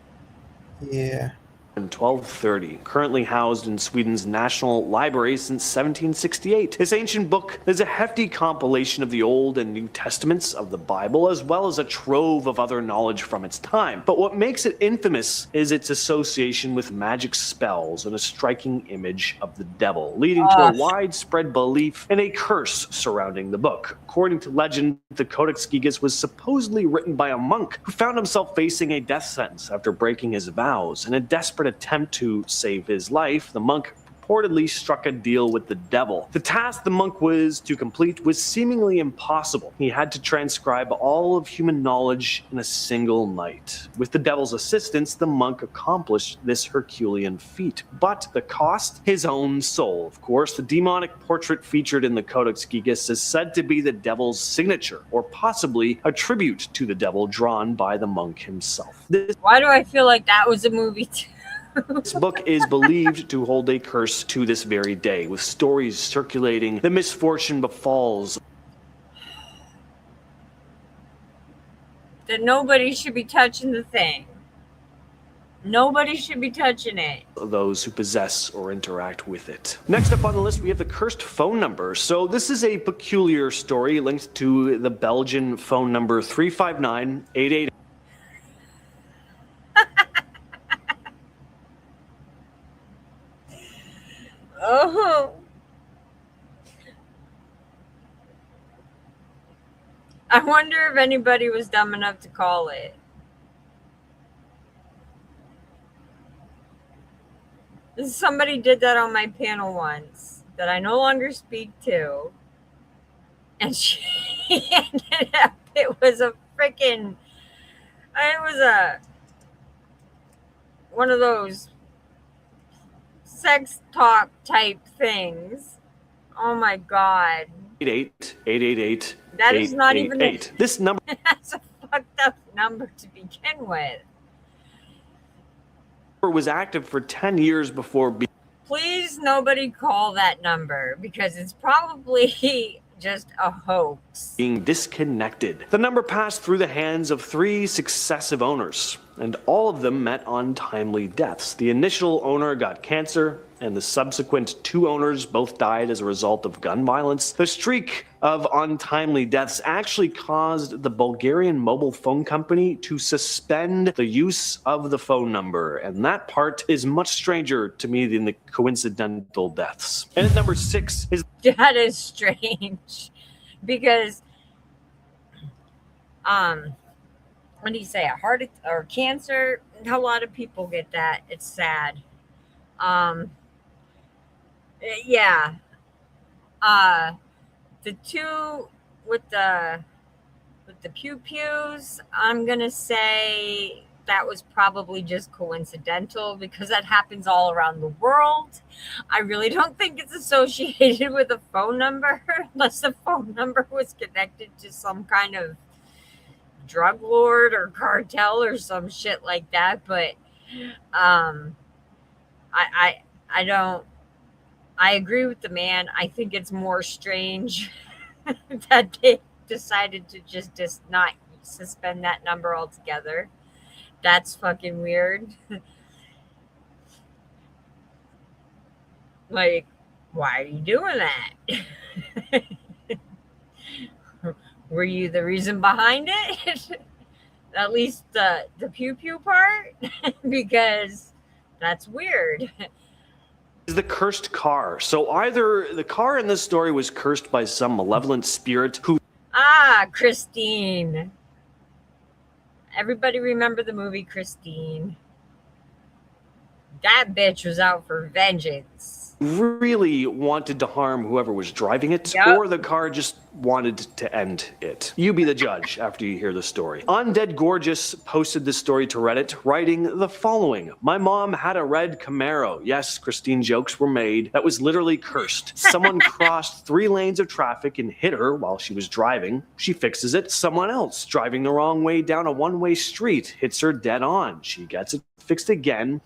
[SPEAKER 7] Yeah.
[SPEAKER 5] In 1230, currently housed in Sweden's National Library since 1768. This ancient book is a hefty compilation of the Old and New Testaments of the Bible, as well as a trove of other knowledge from its time. But what makes it infamous is its association with magic spells and a striking image of the devil, leading to a widespread belief in a curse surrounding the book. According to legend, the Codex Gigas was supposedly written by a monk who found himself facing a death sentence after breaking his vows. In a desperate attempt to save his life, the monk purportedly struck a deal with the devil. The task the monk was to complete was seemingly impossible. He had to transcribe all of human knowledge in a single night. With the devil's assistance, the monk accomplished this Herculean feat. But the cost? His own soul, of course. The demonic portrait featured in the Codex Gigas is said to be the devil's signature, or possibly a tribute to the devil drawn by the monk himself.
[SPEAKER 2] Why do I feel like that was a movie too?
[SPEAKER 5] This book is believed to hold a curse to this very day, with stories circulating the misfortune befalls
[SPEAKER 2] That nobody should be touching the thing. Nobody should be touching it.
[SPEAKER 5] those who possess or interact with it. Next up on the list, we have the cursed phone number. So this is a peculiar story linked to the Belgian phone number 359-88.
[SPEAKER 2] Oh. I wonder if anybody was dumb enough to call it. Somebody did that on my panel once that I no longer speak to. And she ended up, it was one of those sex talk type things. Oh my God.
[SPEAKER 5] 888.
[SPEAKER 2] That is not even
[SPEAKER 5] This number
[SPEAKER 2] that's a fucked up number to begin with.
[SPEAKER 5] was active for 10 years before
[SPEAKER 2] Please nobody call that number because it's probably just a hoax.
[SPEAKER 5] being disconnected. The number passed through the hands of 3 successive owners, and all of them met untimely deaths. The initial owner got cancer, and the subsequent 2 owners both died as a result of gun violence. The streak of untimely deaths actually caused the Bulgarian mobile phone company to suspend the use of the phone number, and that part is much stranger to me than the coincidental deaths. And at number 6 is
[SPEAKER 2] That is strange because what do you say, a heart or cancer? A lot of people get that. It's sad. Yeah. The 2 with the pew pews, I'm gonna say that was probably just coincidental because that happens all around the world. I really don't think it's associated with a phone number unless the phone number was connected to some kind of drug lord or cartel or some shit like that. But I don't. I agree with the man. I think it's more strange that they decided to just not suspend that number altogether. That's fucking weird. Like, why are you doing that? Were you the reason behind it? At least the pew pew part? Because that's weird.
[SPEAKER 5] the cursed car. So either the car in this story was cursed by some malevolent spirit who
[SPEAKER 2] Christine. Everybody remember the movie Christine. That bitch was out for vengeance.
[SPEAKER 5] really wanted to harm whoever was driving it,
[SPEAKER 2] Yep.
[SPEAKER 5] or the car just wanted to end it. You be the judge after you hear the story. Undead Gorgeous posted this story to Reddit, writing the following. My mom had a red Camaro. Yes, Christine, jokes were made. That was literally cursed. Someone crossed 3 lanes of traffic and hit her while she was driving. She fixes it. Someone else driving the wrong way down a one-way street hits her dead on. She gets it fixed again.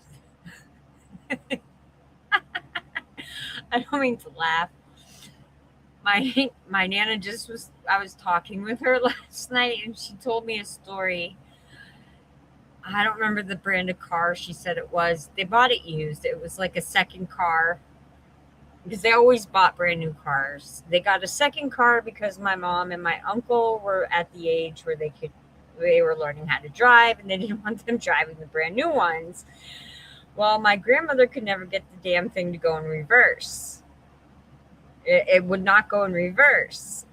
[SPEAKER 2] I don't mean to laugh. My Nana I was talking with her last night and she told me a story. I don't remember the brand of car she said it was. They bought it used. It was like a second car because they always bought brand new cars. They got a second car because my mom and my uncle were at the age where they were learning how to drive and they didn't want them driving the brand new ones. Well, my grandmother could never get the damn thing to go in reverse. It would not go in reverse.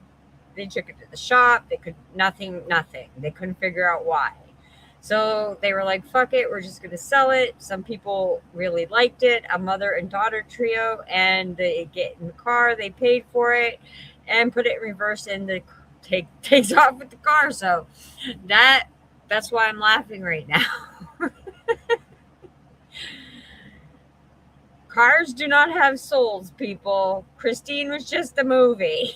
[SPEAKER 2] They took it to the shop. They could, nothing. They couldn't figure out why. So they were like, fuck it, we're just going to sell it. Some people really liked it, a mother and daughter trio, and they get in the car, they paid for it, and put it in reverse, and the takes off with the car. So that's why I'm laughing right now. Cars do not have souls, people. Christine was just a movie.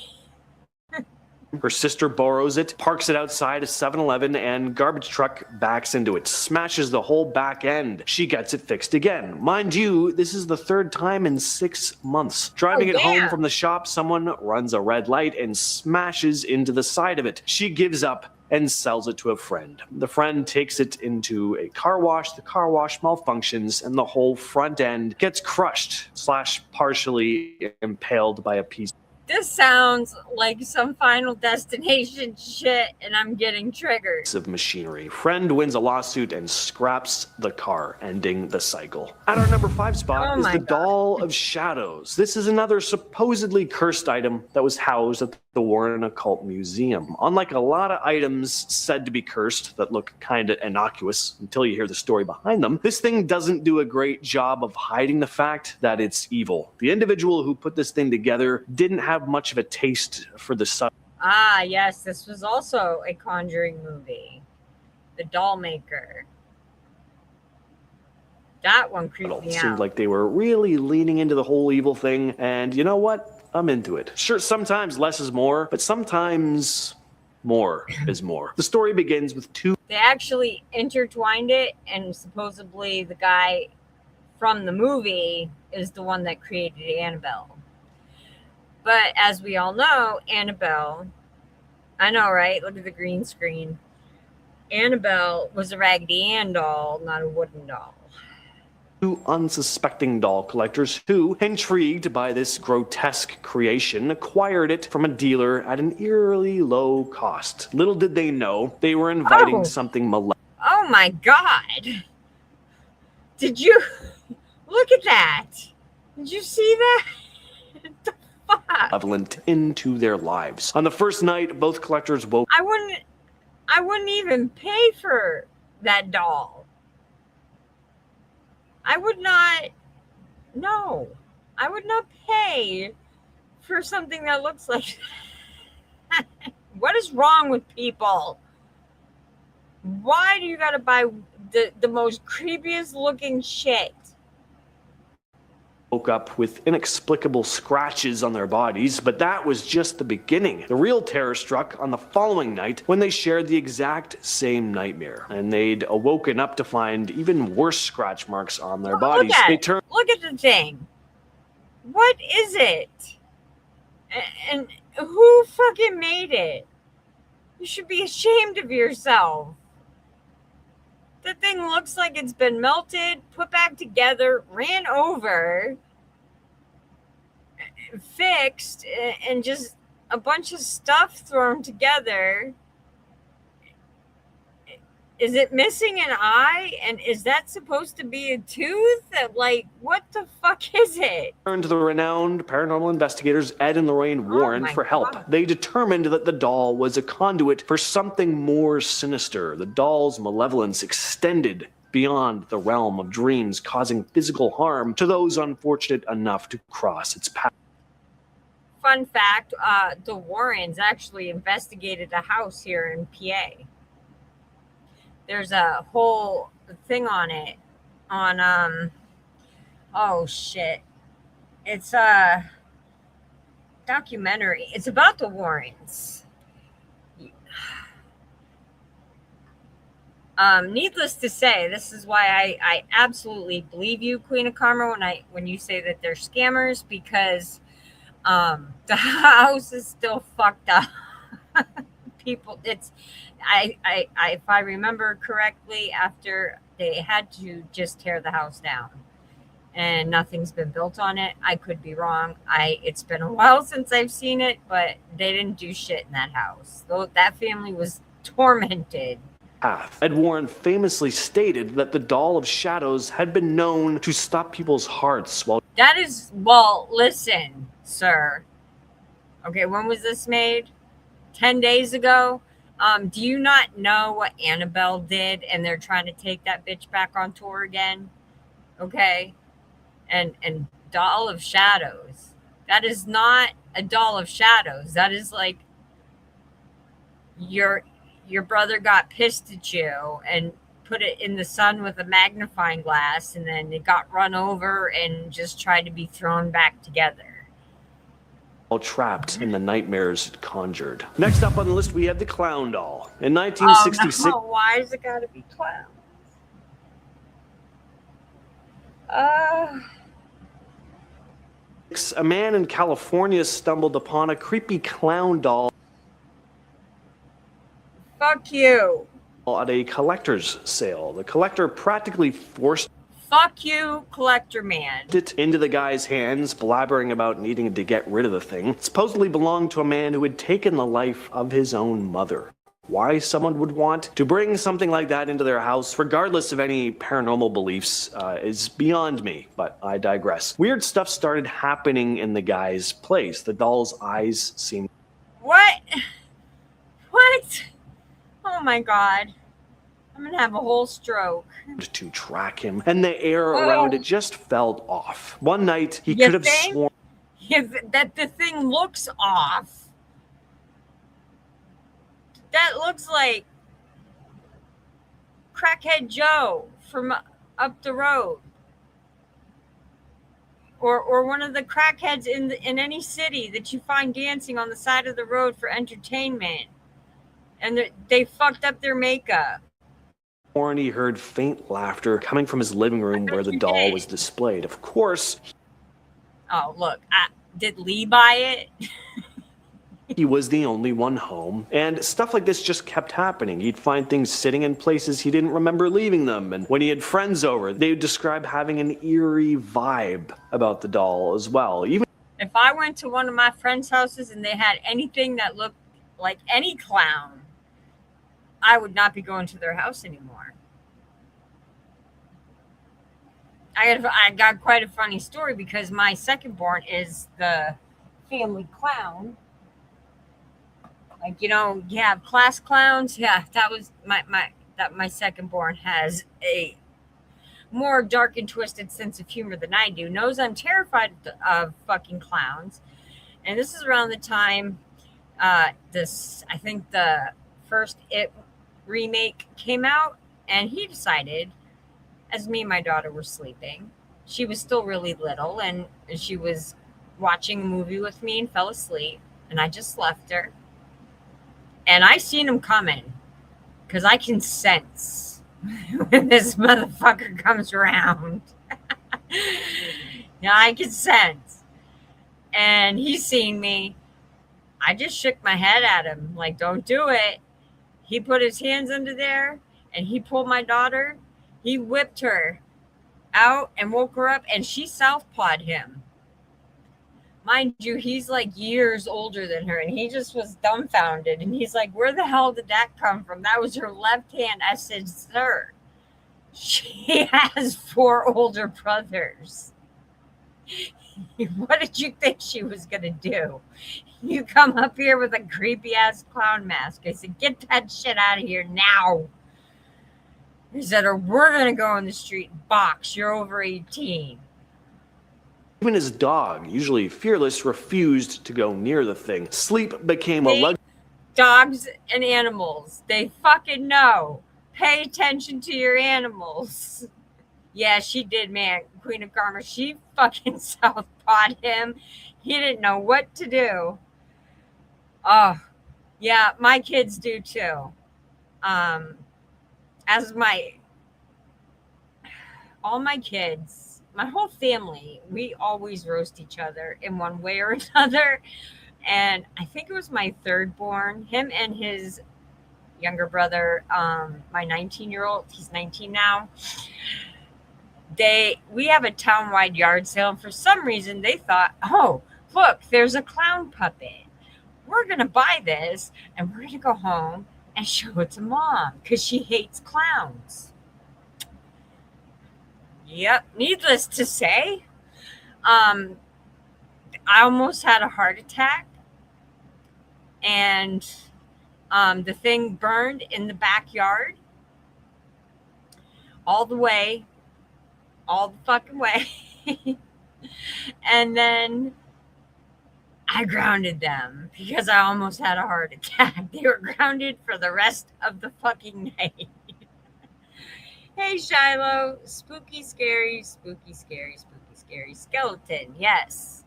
[SPEAKER 5] Her sister borrows it, parks it outside a 7-Eleven, and garbage truck backs into it, smashes the whole back end. She gets it fixed again. Mind you, this is the 3rd time in 6 months. Driving it home from the shop, someone runs a red light and smashes into the side of it. She gives up and sells it to a friend. The friend takes it into a car wash. The car wash malfunctions, and the whole front end gets crushed / partially impaled by a piece.
[SPEAKER 2] This sounds like some Final Destination shit, and I'm getting triggered.
[SPEAKER 5] Of machinery. Friend wins a lawsuit and scraps the car, ending the cycle. At our number 5 spot is the Doll of Shadows. This is another supposedly cursed item that was housed at the Warren Occult Museum. Unlike a lot of items said to be cursed that look kind of innocuous until you hear the story behind them, this thing doesn't do a great job of hiding the fact that it's evil. The individual who put this thing together didn't have much of a taste for the subject.
[SPEAKER 2] Ah, yes, this was also a Conjuring movie. The Doll Maker. That one creeped me out.
[SPEAKER 5] Seemed like they were really leaning into the whole evil thing, and you know what? I'm into it. Sure, sometimes less is more, but sometimes more is more. The story begins with 2.
[SPEAKER 2] They actually intertwined it, and supposedly the guy from the movie is the one that created Annabelle. But as we all know, Annabelle, I know, right? Look at the green screen. Annabelle was a Raggedy Ann doll, not a wooden doll.
[SPEAKER 5] 2 unsuspecting doll collectors who, intrigued by this grotesque creation, acquired it from a dealer at an eerily low cost. Little did they know they were inviting something malevolent.
[SPEAKER 2] Oh my God. Did you look at that? Did you see that? The fuck?
[SPEAKER 5] Malevolent into their lives. On the first night, both collectors woke.
[SPEAKER 2] I wouldn't even pay for that doll. I would not pay for something that looks like that. What is wrong with people? Why do you gotta buy the most creepiest looking shit?
[SPEAKER 5] Woke up with inexplicable scratches on their bodies, but that was just the beginning. The real terror struck on the following night when they shared the exact same nightmare, and they'd awoken up to find even worse scratch marks on their bodies.
[SPEAKER 2] Look at the thing. What is it? And who fucking made it? You should be ashamed of yourself. The thing looks like it's been melted, put back together, ran over, fixed, and just a bunch of stuff thrown together. Is it missing an eye? And is that supposed to be a tooth? Like, what the fuck is it?
[SPEAKER 5] Turned to the renowned paranormal investigators Ed and Lorraine Warren for help.
[SPEAKER 2] God.
[SPEAKER 5] They determined that the doll was a conduit for something more sinister. The doll's malevolence extended beyond the realm of dreams, causing physical harm to those unfortunate enough to cross its path.
[SPEAKER 2] Fun fact, the Warrens actually investigated a house here in PA. There's a whole thing on it on oh shit. It's a documentary. It's about the Warrens. Needless to say, this is why I absolutely believe you, Queen of Karma, when you say that they're scammers, because the house is still fucked up. People, it's if I remember correctly, after they had to just tear the house down and nothing's been built on it. I could be wrong. It's been a while since I've seen it, but they didn't do shit in that house. That family was tormented.
[SPEAKER 5] Ed Warren famously stated that the Doll of Shadows had been known to stop people's hearts while...
[SPEAKER 2] Well, listen, sir. Okay, when was this made? 10 days ago? Do you not know what Annabelle did, and they're trying to take that bitch back on tour again? Okay? And Doll of Shadows. That is not a Doll of Shadows. That is like your brother got pissed at you and put it in the sun with a magnifying glass, and then it got run over and just tried to be thrown back together.
[SPEAKER 5] All trapped in the nightmares it conjured. Next up on the list, we have the Clown Doll. In 1966...
[SPEAKER 2] Oh, no. Why is it gotta be clowns?
[SPEAKER 5] A man in California stumbled upon a creepy clown doll
[SPEAKER 2] Fuck you.
[SPEAKER 5] at a collector's sale. The collector practically forced
[SPEAKER 2] Fuck you, collector man.
[SPEAKER 5] it into the guy's hands, blabbering about needing to get rid of the thing. It supposedly belonged to a man who had taken the life of his own mother. Why someone would want to bring something like that into their house, regardless of any paranormal beliefs, is beyond me, but I digress. Weird stuff started happening in the guy's place. The doll's eyes seemed...
[SPEAKER 2] What? What? Oh my god. I'm gonna have a whole stroke.
[SPEAKER 5] to track him, and the air around it just felt off. One night, he could have sworn...
[SPEAKER 2] that the thing looks off. That looks like Crackhead Joe from up the road. Or one of the crackheads in any city that you find dancing on the side of the road for entertainment. And they fucked up their makeup.
[SPEAKER 5] He heard faint laughter coming from his living room where the doll was displayed. Of course...
[SPEAKER 2] Oh, look. Did Lee buy it?
[SPEAKER 5] He was the only one home, and stuff like this just kept happening. He'd find things sitting in places he didn't remember leaving them, and when he had friends over, they would describe having an eerie vibe about the doll as well. Even
[SPEAKER 2] if I went to one of my friends' houses and they had anything that looked like any clown, I would not be going to their house anymore. I got quite a funny story because my second born is the family clown. Like, you know, you have class clowns. Yeah, that was my second born has a more dark and twisted sense of humor than I do. Knows I'm terrified of fucking clowns. And this is around the time I think the first It remake came out, and he decided, as me and my daughter were sleeping, she was still really little, and she was watching a movie with me and fell asleep, and I just left her. And I seen him coming, because I can sense when this motherfucker comes around. Yeah, I can sense. And he seen me. I just shook my head at him, like, don't do it. He put his hands under there, and he pulled my daughter. He whipped her out and woke her up, and she southpawed him. Mind you, he's like years older than her, and he just was dumbfounded. And he's like, where the hell did that come from? That was her left hand. I said, sir, she has 4 older brothers. What did you think she was going to do? You come up here with a creepy-ass clown mask. I said, get that shit out of here now. He said, or we're going to go in the street and box. You're over 18.
[SPEAKER 5] Even his dog, usually fearless, refused to go near the thing. Sleep became a luxury.
[SPEAKER 2] Dogs and animals, they fucking know. Pay attention to your animals. Yeah, she did, man. Queen of Karma, she fucking southpawed him. He didn't know what to do. Oh, yeah, my kids do too. As all my kids, my whole family, we always roast each other in one way or another. And I think it was my third born, him and his younger brother, my 19-year-old, he's 19 now. We have a town-wide yard sale, and for some reason they thought, oh, look, there's a clown puppet. We're going to buy this, and we're going to go home and show it to mom, because she hates clowns. Yep, needless to say, I almost had a heart attack, and the thing burned in the backyard all the fucking way. And then I grounded them because I almost had a heart attack. They were grounded for the rest of the fucking night. Hey, Shiloh. Spooky, scary, spooky, scary, spooky, scary skeleton. Yes.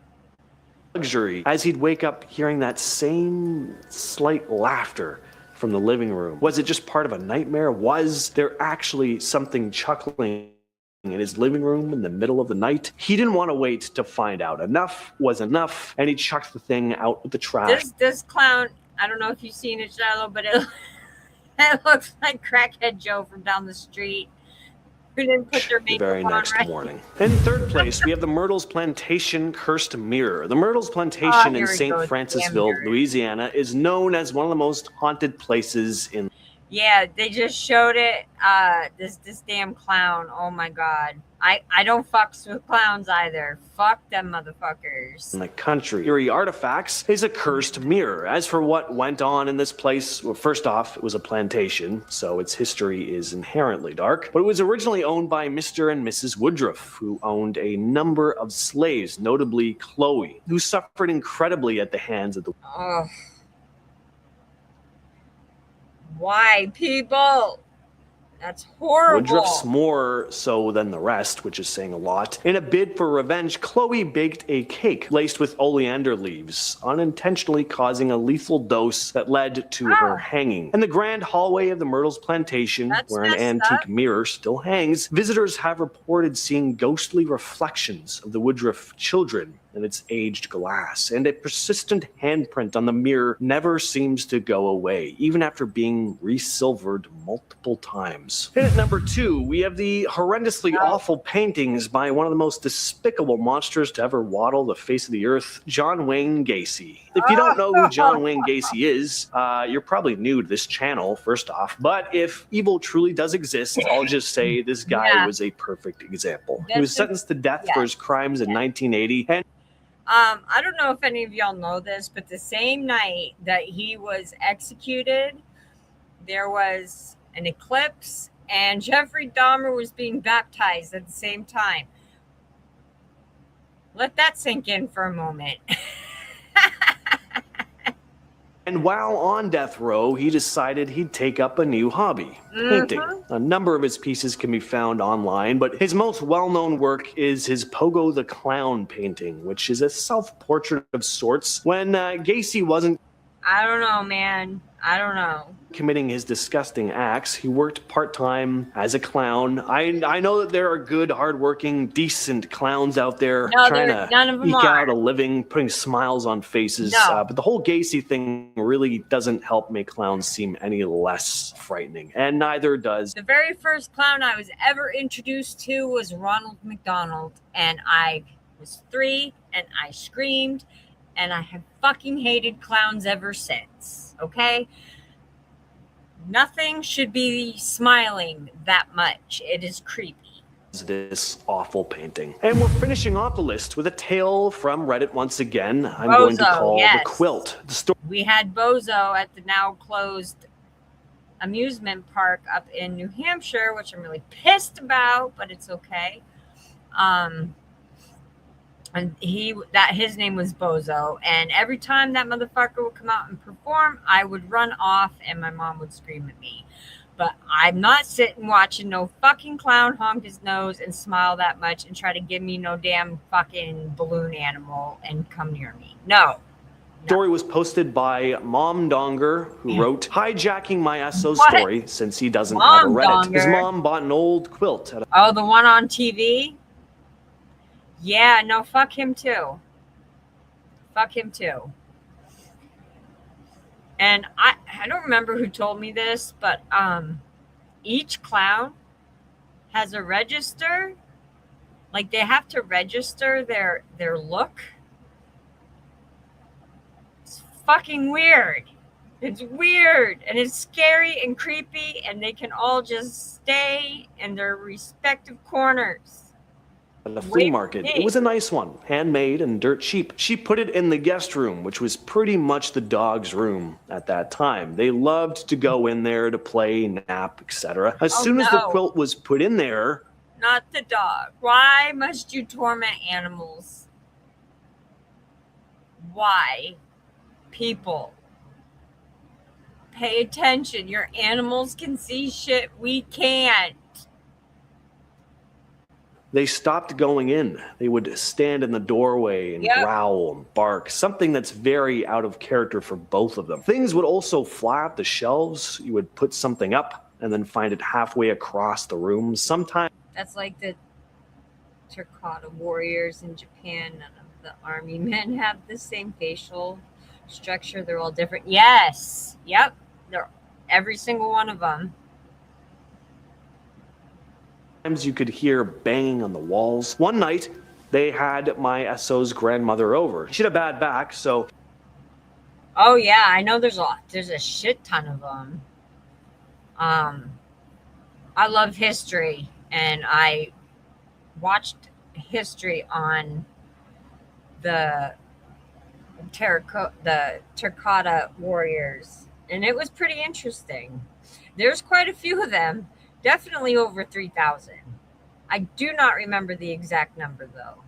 [SPEAKER 5] Luxury, as he'd wake up hearing that same slight laughter from the living room. Was it just part of a nightmare? Was there actually something chuckling in his living room in the middle of the night? He didn't want to wait to find out. Enough was enough, and he chucked the thing out with the trash.
[SPEAKER 2] This clown, I don't know if you've seen it, Shiloh, but it looks like Crackhead Joe from down the street. Who didn't put their makeup
[SPEAKER 5] The very
[SPEAKER 2] on,
[SPEAKER 5] next
[SPEAKER 2] right?
[SPEAKER 5] morning. In third place, we have the Myrtles Plantation Cursed Mirror. The Myrtles Plantation in St. Francisville, Louisiana, is known as one of the most haunted places in.
[SPEAKER 2] Yeah, they just showed it. This damn clown. Oh my god. I don't fucks with clowns either. Fuck them motherfuckers.
[SPEAKER 5] In the country. Eerie artifacts is a cursed mirror. As for what went on in this place, well, first off, it was a plantation, so its history is inherently dark. But it was originally owned by Mr. and Mrs. Woodruff, who owned a number of slaves, notably Chloe, who suffered incredibly at the hands of the.
[SPEAKER 2] Oh. Why, people? That's horrible.
[SPEAKER 5] Woodruff's more so than the rest, which is saying a lot. In a bid for revenge, Chloe baked a cake laced with oleander leaves, unintentionally causing a lethal dose that led to her hanging. In the grand hallway of the Myrtles Plantation, where an antique mirror still hangs, visitors have reported seeing ghostly reflections of the Woodruff children in its aged glass, and a persistent handprint on the mirror never seems to go away, even after being resilvered multiple times. And at number 2, we have the horrendously awful paintings by one of the most despicable monsters to ever waddle the face of the earth, John Wayne Gacy. If you don't know who John Wayne Gacy is, you're probably new to this channel, first off, but if evil truly does exist, I'll just say this guy was a perfect example. He was sentenced to death for his crimes in 1980, and
[SPEAKER 2] I don't know if any of y'all know this, but the same night that he was executed, there was an eclipse and Jeffrey Dahmer was being baptized at the same time. Let that sink in for a moment.
[SPEAKER 5] And while on death row, he decided he'd take up a new hobby, painting. A number of his pieces can be found online, but his most well-known work is his Pogo the Clown painting, which is a self-portrait of sorts when Gacy wasn't
[SPEAKER 2] I don't know, man. I don't know.
[SPEAKER 5] Committing his disgusting acts. He worked part-time as a clown. I know that there are good, hardworking, decent clowns out there trying to eke out a living, putting smiles on faces. But the whole Gacy thing really doesn't help make clowns seem any less frightening. And neither does.
[SPEAKER 2] The very first clown I was ever introduced to was Ronald McDonald. And I was 3 and I screamed. And I have fucking hated clowns ever since, okay? Nothing should be smiling that much. It is creepy.
[SPEAKER 5] This awful painting. And we're finishing off the list with a tale from Reddit once again. I'm going to call The Quilt. The story.
[SPEAKER 2] We had Bozo at the now closed amusement park up in New Hampshire, which I'm really pissed about, but it's okay. And his name was Bozo, and every time that motherfucker would come out and perform, I would run off and my mom would scream at me. But I'm not sitting watching no fucking clown honk his nose and smile that much and try to give me no damn fucking balloon animal and come near me. No.
[SPEAKER 5] Story was posted by Mom Donger, who wrote, hijacking my SO
[SPEAKER 2] What?
[SPEAKER 5] story since he doesn't have a Reddit. His
[SPEAKER 2] Donger?
[SPEAKER 5] mom bought an old quilt at a
[SPEAKER 2] Oh, the one on TV? Yeah, no, fuck him too. Fuck him too. And I don't remember who told me this, but each clown has a register. Like they have to register their look. It's fucking weird. It's weird and it's scary and creepy, and they can all just stay in their respective corners.
[SPEAKER 5] a flea market. It was a nice one, handmade and dirt cheap. She put it in the guest room, which was pretty much the dog's room at that time. They loved to go in there to play, nap, etc. As soon as the quilt was put in there...
[SPEAKER 2] Not the dog. Why must you torment animals? Why? People, pay attention. Your animals can see shit we can't.
[SPEAKER 5] They stopped going in. They would stand in the doorway and growl and bark, something that's very out of character for both of them. Things would also fly off the shelves. You would put something up and then find it halfway across the room. Sometimes...
[SPEAKER 2] That's like the terracotta warriors in Japan. None of the army men have the same facial structure. They're all different. Yes. Yep. They're every single one of them.
[SPEAKER 5] Sometimes you could hear banging on the walls. One night, they had my SO's grandmother over. She had a bad back, so...
[SPEAKER 2] Oh, yeah. I know there's a shit ton of them. I love history, and I watched history on the terracotta warriors, and it was pretty interesting. There's quite a few of them. Definitely over 3,000. I do not remember the exact number, though.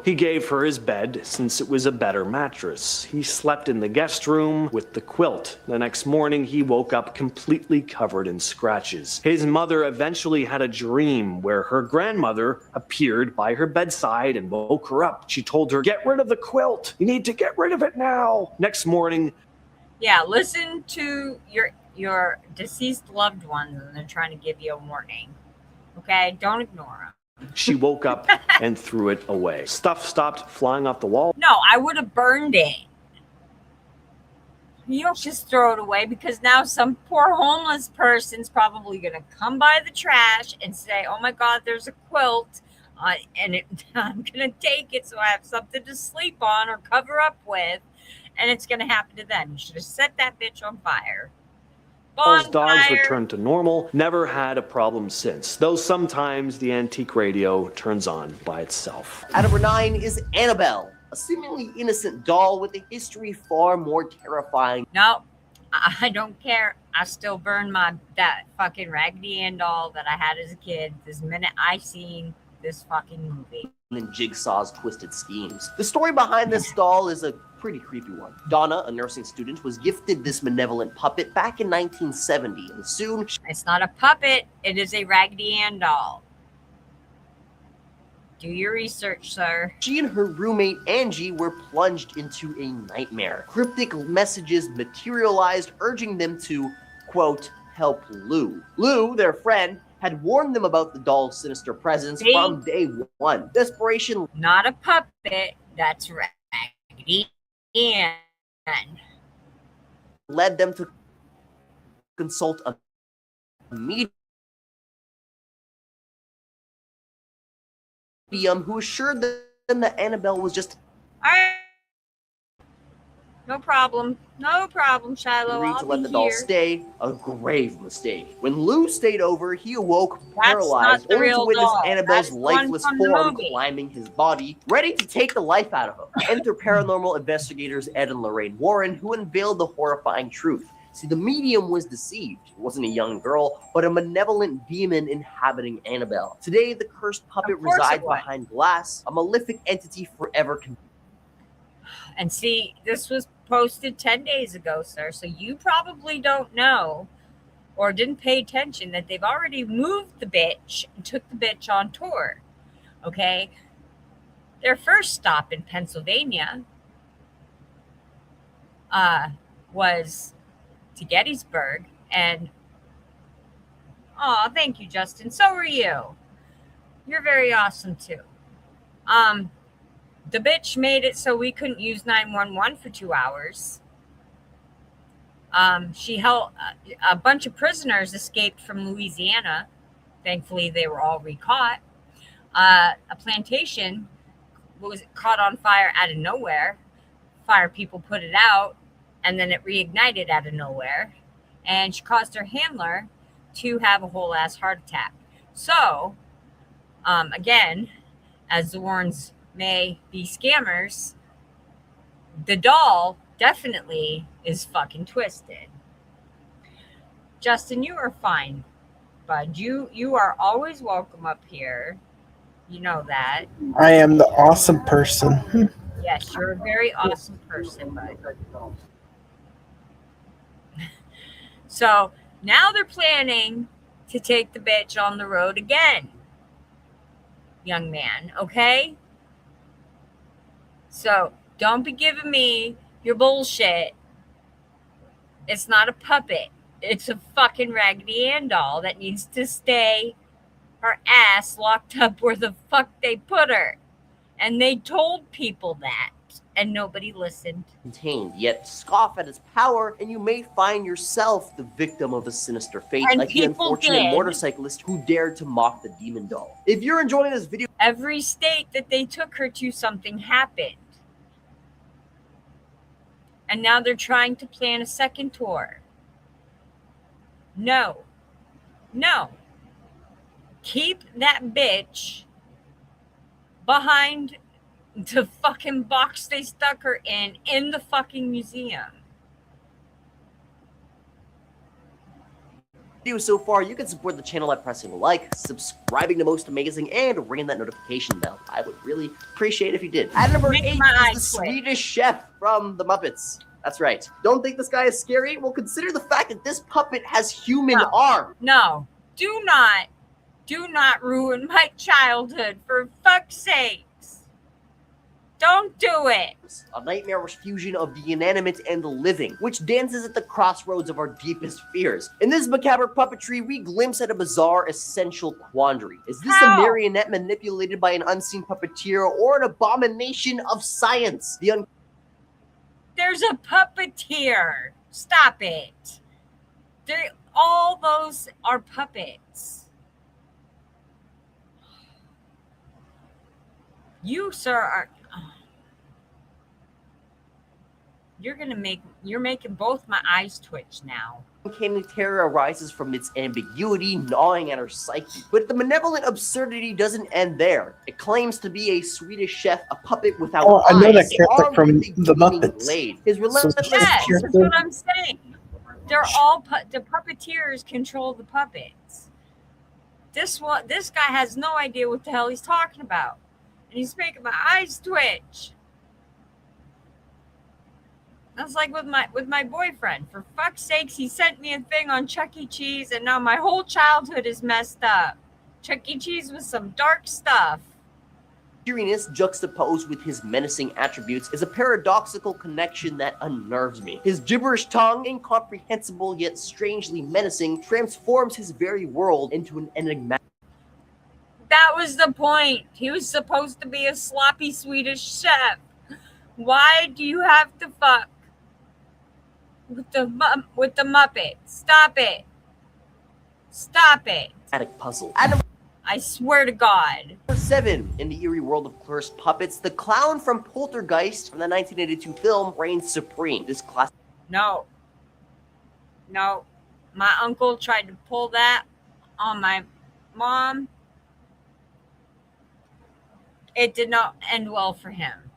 [SPEAKER 5] He gave her his bed since it was a better mattress. He slept in the guest room with the quilt. The next morning, he woke up completely covered in scratches. His mother eventually had a dream where her grandmother appeared by her bedside and woke her up. She told her, "Get rid of the quilt. You need to get rid of it now." Next morning...
[SPEAKER 2] Yeah, listen to your deceased loved ones, and they're trying to give you a warning. Okay? Don't ignore them.
[SPEAKER 5] She woke up and threw it away. Stuff stopped flying off the wall.
[SPEAKER 2] No, I would have burned it. You don't just throw it away, because now some poor homeless person's probably going to come by the trash and say, "Oh my God, there's a quilt, and I'm going to take it so I have something to sleep on or cover up with," and it's going to happen to them. You should have set that bitch on fire.
[SPEAKER 5] Paul's dogs returned to normal, never had a problem since, though sometimes the antique radio turns on by itself.
[SPEAKER 9] At number 9 is Annabelle, a seemingly innocent doll with a history far more terrifying.
[SPEAKER 2] No, I don't care. I still burn that fucking Raggedy Ann doll that I had as a kid this minute I seen this fucking movie.
[SPEAKER 9] And Jigsaw's twisted schemes. The story behind this doll is a pretty creepy one. Donna, a nursing student, was gifted this malevolent puppet back in 1970, and soon...
[SPEAKER 2] It's not a puppet, it is a Raggedy Ann doll. Do your research, sir.
[SPEAKER 9] She and her roommate, Angie, were plunged into a nightmare. Cryptic messages materialized, urging them to, quote, help Lou. Lou, their friend, had warned them about the doll's sinister presence from day one. Desperation...
[SPEAKER 2] Not a puppet, that's Raggedy Ann.
[SPEAKER 9] Led them to consult a medium who assured them that Annabelle was just...
[SPEAKER 2] All right. No problem. No problem, Shiloh.
[SPEAKER 9] Agreed to let the doll stay. A grave mistake. When Lou stayed over, he awoke paralyzed, only to witness Annabelle's lifeless form climbing his body, ready to take the life out of him. Enter paranormal investigators Ed and Lorraine Warren, who unveiled the horrifying truth. See, the medium was deceived. It wasn't a young girl, but a malevolent demon inhabiting Annabelle. Today, the cursed puppet resides behind glass, a malefic entity forever.
[SPEAKER 2] And see, this was posted 10 days ago, sir, so you probably don't know or didn't pay attention that they've already moved the bitch and took the bitch on tour, okay? Their first stop in Pennsylvania was to Gettysburg, and oh, thank you, Justin. So are you. You're very awesome too. The bitch made it so we couldn't use 911 for 2 hours. She held a bunch of prisoners escaped from Louisiana. Thankfully, they were all recaught. A plantation was caught on fire out of nowhere. Fire people put it out, and then it reignited out of nowhere. And she caused her handler to have a whole ass heart attack. So, again, as the Warrens may be scammers, the doll definitely is fucking twisted. Justin, you are fine, bud. You are always welcome up here. You know that.
[SPEAKER 7] I am the awesome person.
[SPEAKER 2] Yes, you're a very awesome person, bud. So now they're planning to take the bitch on the road again, young man, okay? So don't be giving me your bullshit. It's not a puppet. It's a fucking Raggedy Ann doll that needs to stay her ass locked up where the fuck they put her. And they told people that, and nobody listened.
[SPEAKER 9] Contained, yet scoff at its power, and you may find yourself the victim of a sinister fate,
[SPEAKER 2] And
[SPEAKER 9] like the unfortunate
[SPEAKER 2] did.
[SPEAKER 9] motorcyclist who dared to mock the demon doll. If you're enjoying this video,
[SPEAKER 2] Every state that they took her to, something happened. And now they're trying to plan a second tour. No. Keep that bitch behind the fucking box they stuck her in the fucking museum.
[SPEAKER 9] so far, you can support the channel by pressing like, subscribing to Most Amazing, and ringing that notification bell. I would really appreciate it if you did. At number 8 is the Swedish chef from the Muppets. That's right. Don't think this guy is scary? Well, consider the fact that this puppet has human arms.
[SPEAKER 2] No. Do not ruin my childhood, for fuck's sakes. Don't do it.
[SPEAKER 9] A nightmarish fusion of the inanimate and the living, which dances at the crossroads of our deepest fears. In this macabre puppetry, we glimpse at a bizarre, essential quandary. Is this a marionette manipulated by an unseen puppeteer or an abomination of science?
[SPEAKER 2] There's a puppeteer. Stop it. All those are puppets. You, sir, are... You're making both my eyes twitch now.
[SPEAKER 9] Uncanny terror arises from its ambiguity, gnawing at her psyche. But the malevolent absurdity doesn't end there. It claims to be a Swedish chef, a puppet without eyes.
[SPEAKER 7] I know that character from the Muppets.
[SPEAKER 9] Blade. His relentless
[SPEAKER 2] Yes, that's what I'm saying. They're all the puppeteers control the puppets. This guy has no idea what the hell he's talking about, and he's making my eyes twitch. That's like with my boyfriend. For fuck's sakes, he sent me a thing on Chuck E. Cheese, and now my whole childhood is messed up. Chuck E. Cheese was some dark stuff.
[SPEAKER 9] Eeriness juxtaposed with his menacing attributes is a paradoxical connection that unnerves me. His gibberish tongue, incomprehensible yet strangely menacing, transforms his very world into an enigmatic.
[SPEAKER 2] That was the point. He was supposed to be a sloppy Swedish chef. Why do you have to fuck with the Muppets? Stop it.
[SPEAKER 9] Puzzle.
[SPEAKER 2] I swear to God.
[SPEAKER 9] Number 7 in the eerie world of cursed puppets, the clown from Poltergeist from the 1982 film reigns supreme. This classic.
[SPEAKER 2] No. My uncle tried to pull that on my mom. It did not end well for him.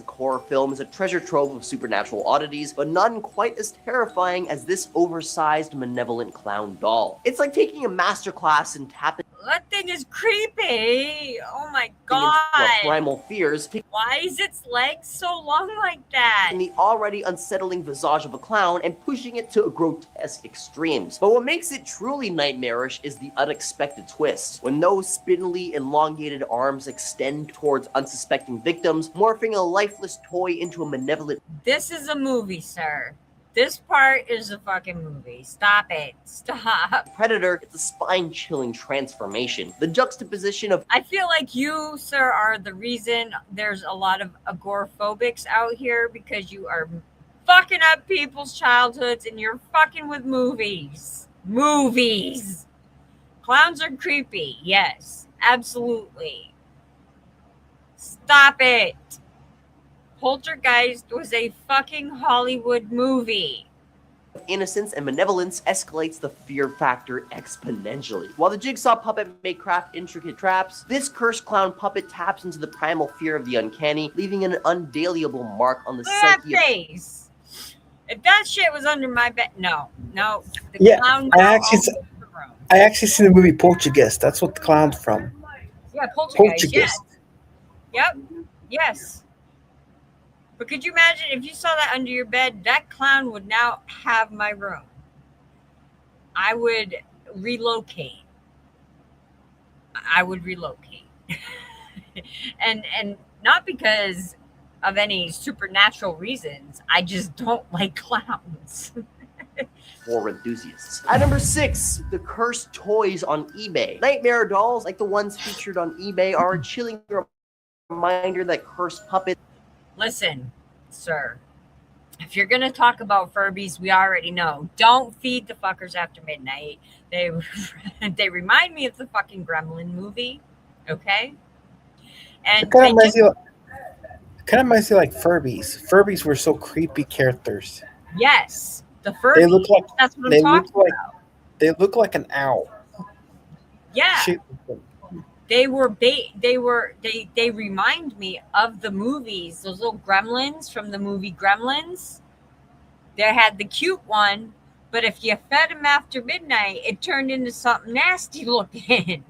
[SPEAKER 9] horror film is a treasure trove of supernatural oddities, but none quite as terrifying as this oversized, malevolent clown doll. It's like taking a masterclass in tapping
[SPEAKER 2] That thing is creepy. Oh my
[SPEAKER 9] into
[SPEAKER 2] god.
[SPEAKER 9] our primal fears,
[SPEAKER 2] Why is its legs so long like that?
[SPEAKER 9] the already unsettling visage of a clown and pushing it to grotesque extremes. But what makes it truly nightmarish is the unexpected twist. When those spindly, elongated arms extend towards unsuspecting victims, morphing a lifeless toy into a malevolent
[SPEAKER 2] This is a movie, sir. This part is a fucking movie. Stop it. Stop.
[SPEAKER 9] predator, it's a spine-chilling transformation. The juxtaposition of
[SPEAKER 2] I feel like you, sir, are the reason there's a lot of agoraphobics out here because you are fucking up people's childhoods and you're fucking with movies. Movies. Clowns are creepy. Yes, absolutely. Stop it. Poltergeist was a fucking Hollywood movie.
[SPEAKER 9] innocence and benevolence escalates the fear factor exponentially. While the jigsaw puppet may craft intricate traps, this cursed clown puppet taps into the primal fear of the uncanny, leaving an undaliable mark on the
[SPEAKER 2] Look at that
[SPEAKER 9] psyche of
[SPEAKER 2] face. If that shit was under my bed, no. The
[SPEAKER 7] Yeah,
[SPEAKER 2] clown
[SPEAKER 7] I
[SPEAKER 2] got
[SPEAKER 7] actually
[SPEAKER 2] all over the room.
[SPEAKER 7] I actually seen the movie Poltergeist. That's what the clown's from.
[SPEAKER 2] Yeah, Poltergeist. Yes.
[SPEAKER 7] Poltergeist.
[SPEAKER 2] Yep. Yes. But could you imagine if you saw that under your bed? That clown would now have my room. I would relocate. and not because of any supernatural reasons. I just don't like clowns.
[SPEAKER 9] horror enthusiasts. At number 6, the cursed toys on eBay. Nightmare dolls, like the ones featured on eBay, are a chilling reminder that cursed puppets.
[SPEAKER 2] Listen, sir, if you're going to talk about Furbies, we already know. Don't feed the fuckers after midnight. They remind me of the fucking Gremlin movie, okay? And
[SPEAKER 7] It kind of reminds me like Furbies. Furbies were so creepy characters.
[SPEAKER 2] yes, the Furbies, that's what I'm talking about.
[SPEAKER 7] They look like an owl.
[SPEAKER 2] Yeah.
[SPEAKER 7] Shoot.
[SPEAKER 2] They remind me of the movies, those little gremlins from the movie Gremlins. They had the cute one, but if you fed them after midnight, it turned into something nasty looking.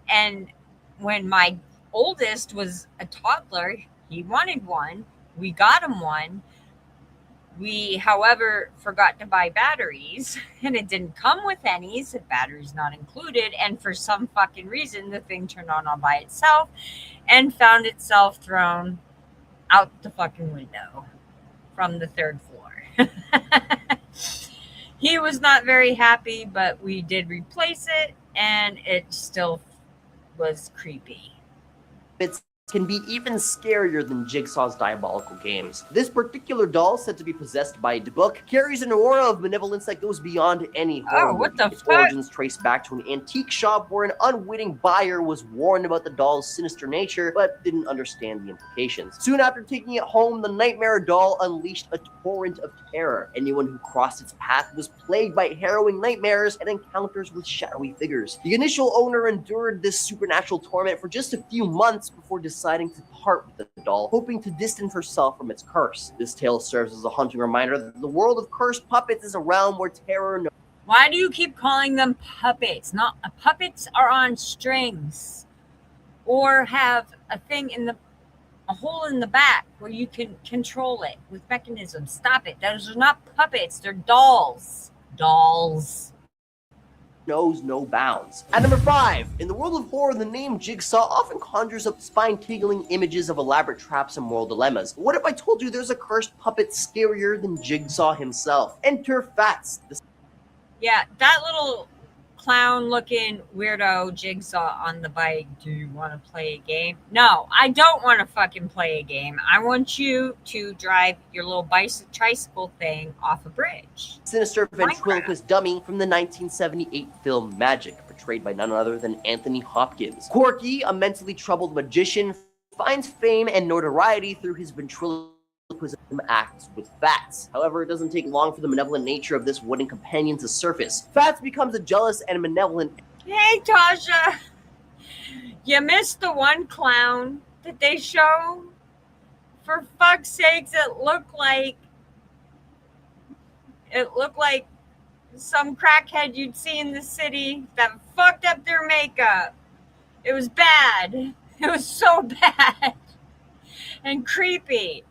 [SPEAKER 2] And when my oldest was a toddler, he wanted one. We got him one. We, however, forgot to buy batteries, and it didn't come with any, so batteries not included. And for some fucking reason, the thing turned on all by itself and found itself thrown out the fucking window from the 3rd floor. He was not very happy, but we did replace it, and it still was creepy.
[SPEAKER 9] It's can be even scarier than Jigsaw's diabolical games. This particular doll, said to be possessed by a book, carries an aura of benevolence that goes beyond any horror
[SPEAKER 2] what
[SPEAKER 9] movie.
[SPEAKER 2] the
[SPEAKER 9] Its
[SPEAKER 2] fuck?
[SPEAKER 9] origins trace back to an antique shop where an unwitting buyer was warned about the doll's sinister nature, but didn't understand the implications. Soon after taking it home, the nightmare doll unleashed a torrent of terror. Anyone who crossed its path was plagued by harrowing nightmares and encounters with shadowy figures. The initial owner endured this supernatural torment for just a few months before deciding to part with the doll, hoping to distance herself from its curse. This tale serves as a haunting reminder that the world of cursed puppets is a realm where terror
[SPEAKER 2] Why do you keep calling them puppets? Not puppets are on strings, or have a thing a hole in the back where you can control it with mechanisms. Stop it. Those are not puppets. They're dolls. Dolls.
[SPEAKER 9] knows no bounds. At number 5, in the world of horror, the name Jigsaw often conjures up spine-tingling images of elaborate traps and moral dilemmas. What if I told you there's a cursed puppet scarier than Jigsaw himself? Enter Fats, the
[SPEAKER 2] Yeah, that little clown-looking weirdo Jigsaw on the bike. Do you want to play a game? No, I don't want to fucking play a game. I want you to drive your little tricycle thing off a bridge.
[SPEAKER 9] sinister ventriloquist dummy from the 1978 film Magic, portrayed by none other than Anthony Hopkins. Quirky, a mentally troubled magician, finds fame and notoriety through his ventriloquism acts with Fats. However, it doesn't take long for the malevolent nature of this wooden companion to surface. Fats becomes a jealous and malevolent.
[SPEAKER 2] Hey, Tasha. You missed the one clown that they show. For fuck's sakes, it looked like some crackhead you'd see in the city that fucked up their makeup. It was bad. It was so bad and creepy.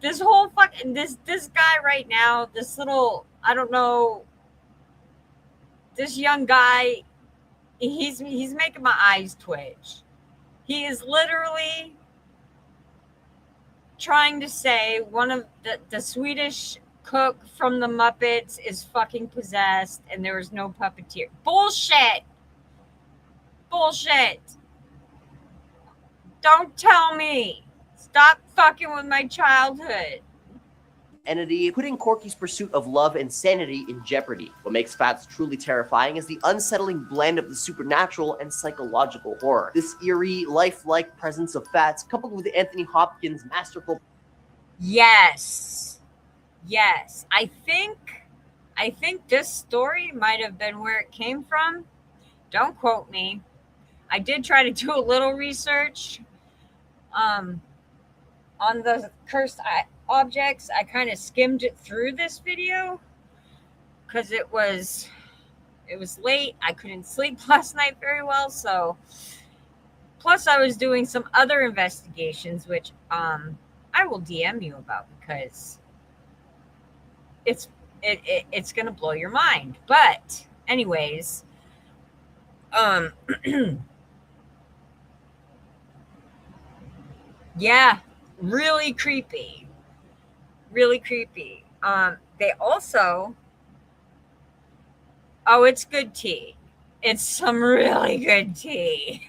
[SPEAKER 2] This whole fucking this guy right now, this little, I don't know, this young guy, he's making my eyes twitch. He is literally trying to say one of the Swedish cook from the Muppets is fucking possessed and there was no puppeteer. Bullshit. Don't tell me. Stop fucking with my childhood.
[SPEAKER 9] Entity, putting Corky's pursuit of love and sanity in jeopardy. What makes Fats truly terrifying is the unsettling blend of the supernatural and psychological horror. This eerie, lifelike presence of Fats, coupled with Anthony Hopkins' masterful...
[SPEAKER 2] Yes. I think this story might have been where it came from. Don't quote me. I did try to do a little research on the cursed objects. I kind of skimmed it through this video because it was late. I couldn't sleep last night very well, so plus I was doing some other investigations, which I will DM you about because it's gonna blow your mind. But anyways, yeah, really creepy. They also, oh, it's good tea. It's some really good tea.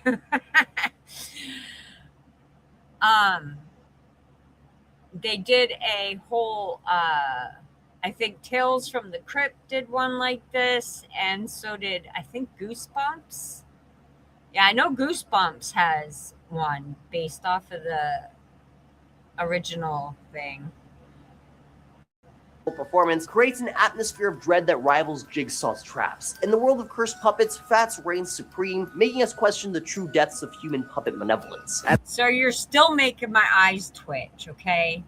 [SPEAKER 2] They did a whole, I think Tales from the Crypt did one like this, and so did, I think, Goosebumps. Yeah, I know Goosebumps has one based off of the original thing.
[SPEAKER 9] Performance creates an atmosphere of dread that rivals Jigsaw's traps. In the world of cursed puppets, Fats reigns supreme, making us question the true depths of human puppet malevolence.
[SPEAKER 2] So you're still making my eyes twitch, okay?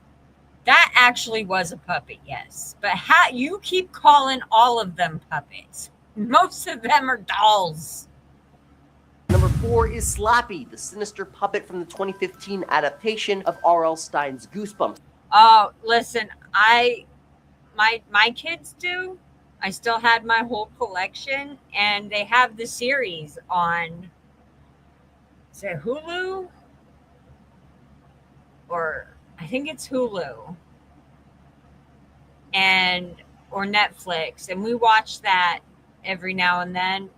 [SPEAKER 2] That actually was a puppet, yes. But how you keep calling all of them puppets? Most of them are dolls.
[SPEAKER 9] Number 4 is Slappy, the sinister puppet from the 2015 adaptation of R.L. Stine's Goosebumps.
[SPEAKER 2] Oh, listen, my kids do. I still had my whole collection, and they have the series on, is it Hulu? Or I think it's Hulu or Netflix, and we watch that every now and then,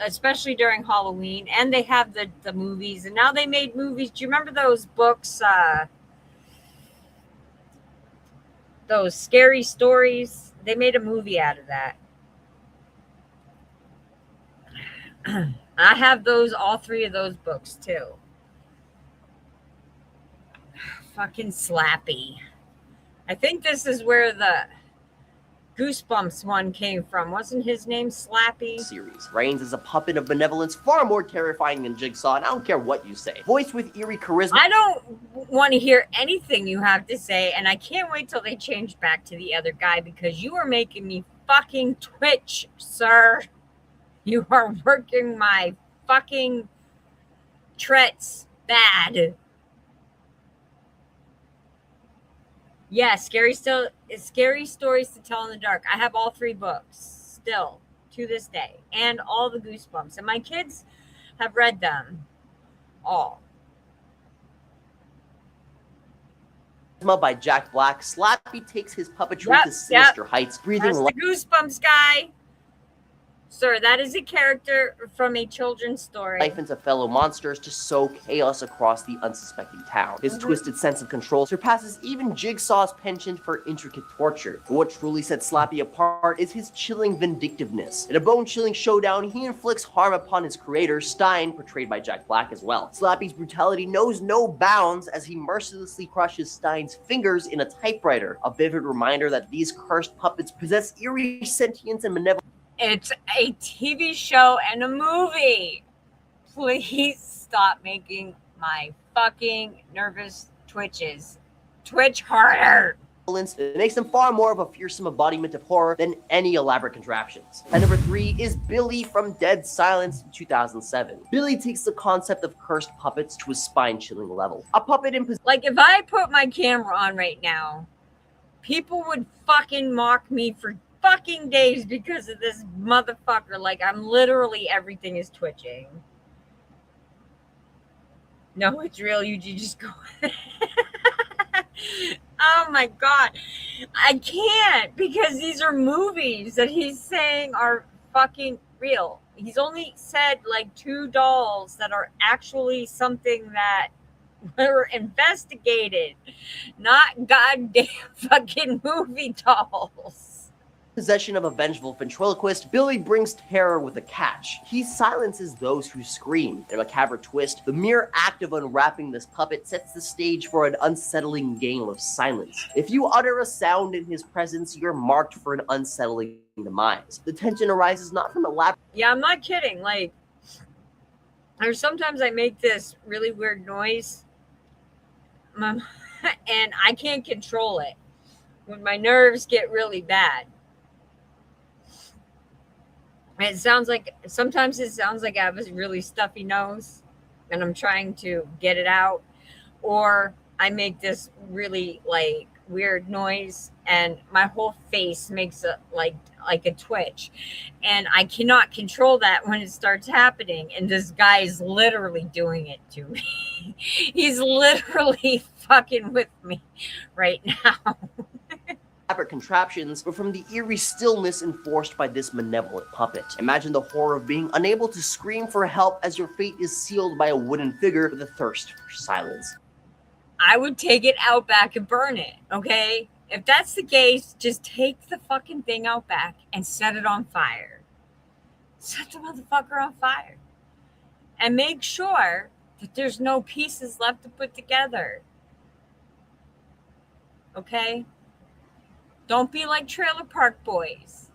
[SPEAKER 2] especially during Halloween. And they have the movies, and now they made movies. Do you remember those books, those scary stories? They made a movie out of that. I have those, all 3 of those books too. Fucking Slappy. I think this is where the Goosebumps one came from. Wasn't his name Slappy?
[SPEAKER 9] Series reigns as a puppet of benevolence far more terrifying than Jigsaw, and I don't care what you say. Voiced with eerie charisma.
[SPEAKER 2] I don't want to hear anything you have to say, and I can't wait till they change back to the other guy because you are making me fucking twitch, sir. You are working my fucking trets bad. Yeah, scary stories to tell in the dark. I have all 3 books still to this day, and all the Goosebumps, and my kids have read them all.
[SPEAKER 9] By Jack Black, Slappy takes his puppetry to sinister heights, breathing
[SPEAKER 2] That's the Goosebumps guy. Sir, that is a character from a children's story.
[SPEAKER 9] Life into fellow monsters to sow chaos across the unsuspecting town. His twisted sense of control surpasses even Jigsaw's penchant for intricate torture. But what truly sets Slappy apart is his chilling vindictiveness. In a bone-chilling showdown, he inflicts harm upon his creator, Stein, portrayed by Jack Black as well. Slappy's brutality knows no bounds as he mercilessly crushes Stein's fingers in a typewriter, a vivid reminder that these cursed puppets possess eerie sentience and malevolence.
[SPEAKER 2] It's a TV show and a movie. Please stop making my fucking nervous twitches. twitch harder.
[SPEAKER 9] It makes them far more of a fearsome embodiment of horror than any elaborate contraptions. And number 3 is Billy from Dead Silence in 2007. Billy takes the concept of cursed puppets to a spine-chilling level. A puppet in
[SPEAKER 2] Like, if I put my camera on right now, people would fucking mock me for fucking days because of this motherfucker. Like, I'm literally, everything is twitching. No, it's real. You just go. Oh my God. I can't, because these are movies that he's saying are fucking real. He's only said like 2 dolls that are actually something that were investigated, not goddamn fucking movie dolls.
[SPEAKER 9] Possession of a vengeful ventriloquist, Billy brings terror with a catch. He silences those who scream. In a macabre twist, the mere act of unwrapping this puppet sets the stage for an unsettling game of silence. If you utter a sound in his presence, you're marked for an unsettling demise. The tension arises not from elaborate...
[SPEAKER 2] Yeah, I'm not kidding. Like, there's sometimes I make this really weird noise, and I can't control it when my nerves get really bad. It sounds like, sometimes it sounds like I have a really stuffy nose and I'm trying to get it out, or I make this really like weird noise and my whole face makes a like a twitch, and I cannot control that when it starts happening. And this guy is literally doing it to me. He's literally fucking with me right now.
[SPEAKER 9] elaborate contraptions, but from the eerie stillness enforced by this malevolent puppet. Imagine the horror of being unable to scream for help as your fate is sealed by a wooden figure with a thirst for silence.
[SPEAKER 2] I would take it out back and burn it, okay? If that's the case, just take the fucking thing out back and set it on fire. Set the motherfucker on fire. And make sure that there's no pieces left to put together. Okay? Don't be like Trailer Park Boys.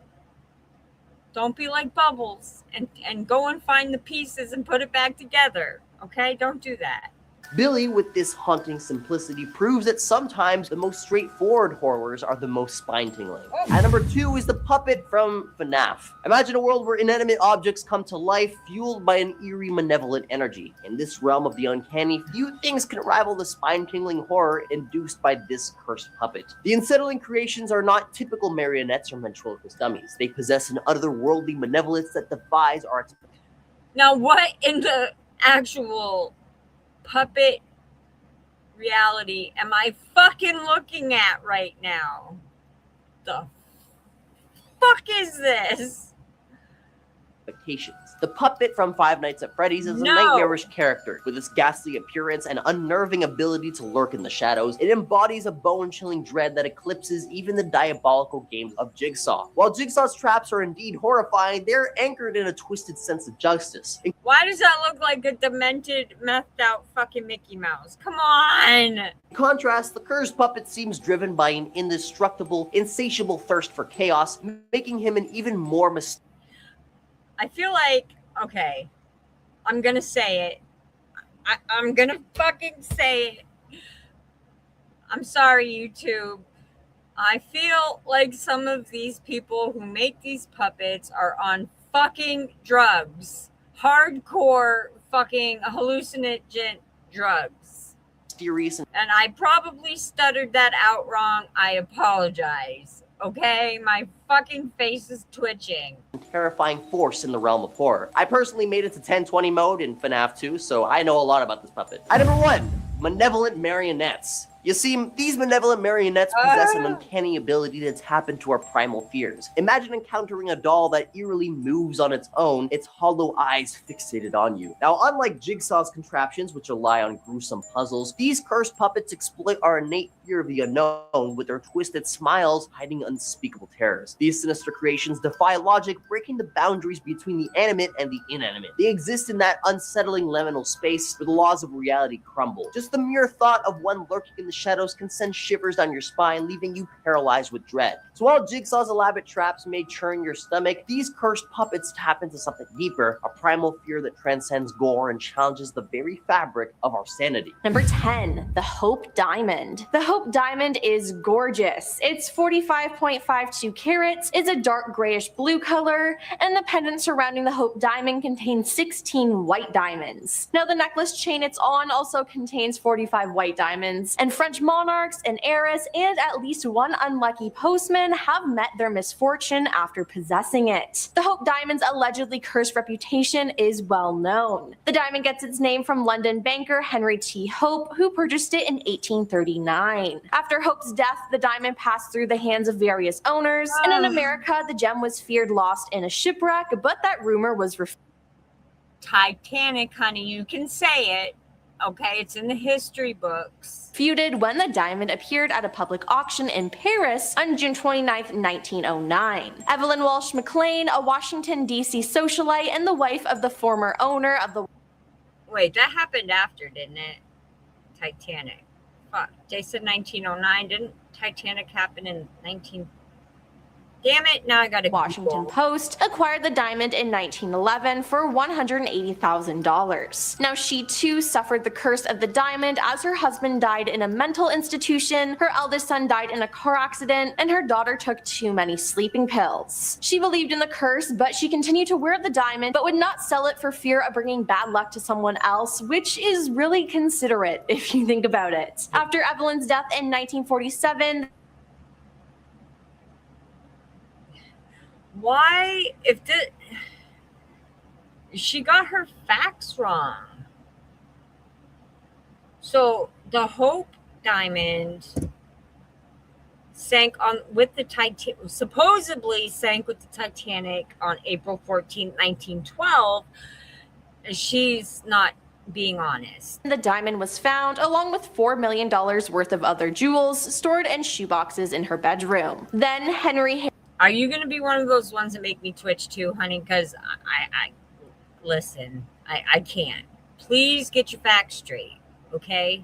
[SPEAKER 2] Don't be like Bubbles and go and find the pieces and put it back together. Okay? Don't do that.
[SPEAKER 9] Billy, with this haunting simplicity, proves that sometimes the most straightforward horrors are the most spine-tingling. At number 2 is the puppet from FNAF. Imagine a world where inanimate objects come to life, fueled by an eerie, malevolent energy. In this realm of the uncanny, few things can rival the spine-tingling horror induced by this cursed puppet. The unsettling creations are not typical marionettes or ventriloquist dummies. They possess an otherworldly malevolence that defies our...
[SPEAKER 2] Now, what in the actual puppet reality am I fucking looking at right now? The fuck is this?
[SPEAKER 9] The puppet from Five Nights at Freddy's is a nightmarish character. With its ghastly appearance and unnerving ability to lurk in the shadows, it embodies a bone-chilling dread that eclipses even the diabolical games of Jigsaw. While Jigsaw's traps are indeed horrifying, they're anchored in a twisted sense of justice.
[SPEAKER 2] Why does that look like a demented, methed out fucking Mickey Mouse? Come on!
[SPEAKER 9] In contrast, the cursed puppet seems driven by an indestructible, insatiable thirst for chaos, making him an even more mysterious...
[SPEAKER 2] I feel like, okay, I'm gonna say it. I'm gonna fucking say it. I'm sorry, YouTube. I feel like some of these people who make these puppets are on fucking drugs. Hardcore fucking hallucinogen drugs. And I probably stuttered that out wrong. I apologize. Okay, my fucking face is twitching.
[SPEAKER 9] Terrifying force in the realm of horror. I personally made it to 1020 mode in FNAF 2, so I know a lot about this puppet. At number 1, malevolent marionettes. You see, these malevolent marionettes possess an uncanny ability to tap into our primal fears. Imagine encountering a doll that eerily moves on its own, its hollow eyes fixated on you. Now, unlike Jigsaw's contraptions, which rely on gruesome puzzles, these cursed puppets exploit our innate fear of the unknown, with their twisted smiles hiding unspeakable terrors. These sinister creations defy logic, breaking the boundaries between the animate and the inanimate. They exist in that unsettling liminal space where the laws of reality crumble. Just the mere thought of one lurking in the the shadows can send shivers down your spine, leaving you paralyzed with dread. So while Jigsaw's elaborate traps may churn your stomach, these cursed puppets tap into something deeper, a primal fear that transcends gore and challenges the very fabric of our sanity.
[SPEAKER 10] Number 10, the Hope Diamond. The Hope Diamond is gorgeous. It's 45.52 carats, is a dark grayish blue color, and the pendant surrounding the Hope Diamond contains 16 white diamonds. Now the necklace chain it's on also contains 45 white diamonds, and French monarchs, an heiress, and at least one unlucky postman have met their misfortune after possessing it. The Hope Diamond's allegedly cursed reputation is well known. The diamond gets its name from London banker Henry T. Hope, who purchased it in 1839. After Hope's death, the diamond passed through the hands of various owners, and in America, the gem was feared lost in a shipwreck, but that rumor was refuted.
[SPEAKER 2] Titanic, honey, you can say it. Okay, it's in the history books.
[SPEAKER 10] Feuded when the diamond appeared at a public auction in Paris on June 29, 1909. Evelyn Walsh McLean, a Washington, D.C. socialite and the wife of the former owner of the...
[SPEAKER 2] Wait, that happened after, didn't it? Titanic. Fuck, they said 1909. Didn't Titanic happen in 19... Damn it, now I gotta
[SPEAKER 10] Washington Post acquired the diamond in 1911 for $180,000. Now she too suffered the curse of the diamond as her husband died in a mental institution, her eldest son died in a car accident, and her daughter took too many sleeping pills. She believed in the curse, but she continued to wear the diamond but would not sell it for fear of bringing bad luck to someone else, which is really considerate if you think about it. After Evelyn's death in 1947,
[SPEAKER 2] why, if the, she got her facts wrong. So the Hope Diamond sank on with the Titanic, supposedly sank with the Titanic on April 14, 1912. She's not being honest.
[SPEAKER 10] The diamond was found along with $4 million worth of other jewels stored in shoeboxes in her bedroom. Then Henry...
[SPEAKER 2] Are you going to be one of those ones that make me twitch too, honey? Because I listen, I can't. Please get your facts straight, okay?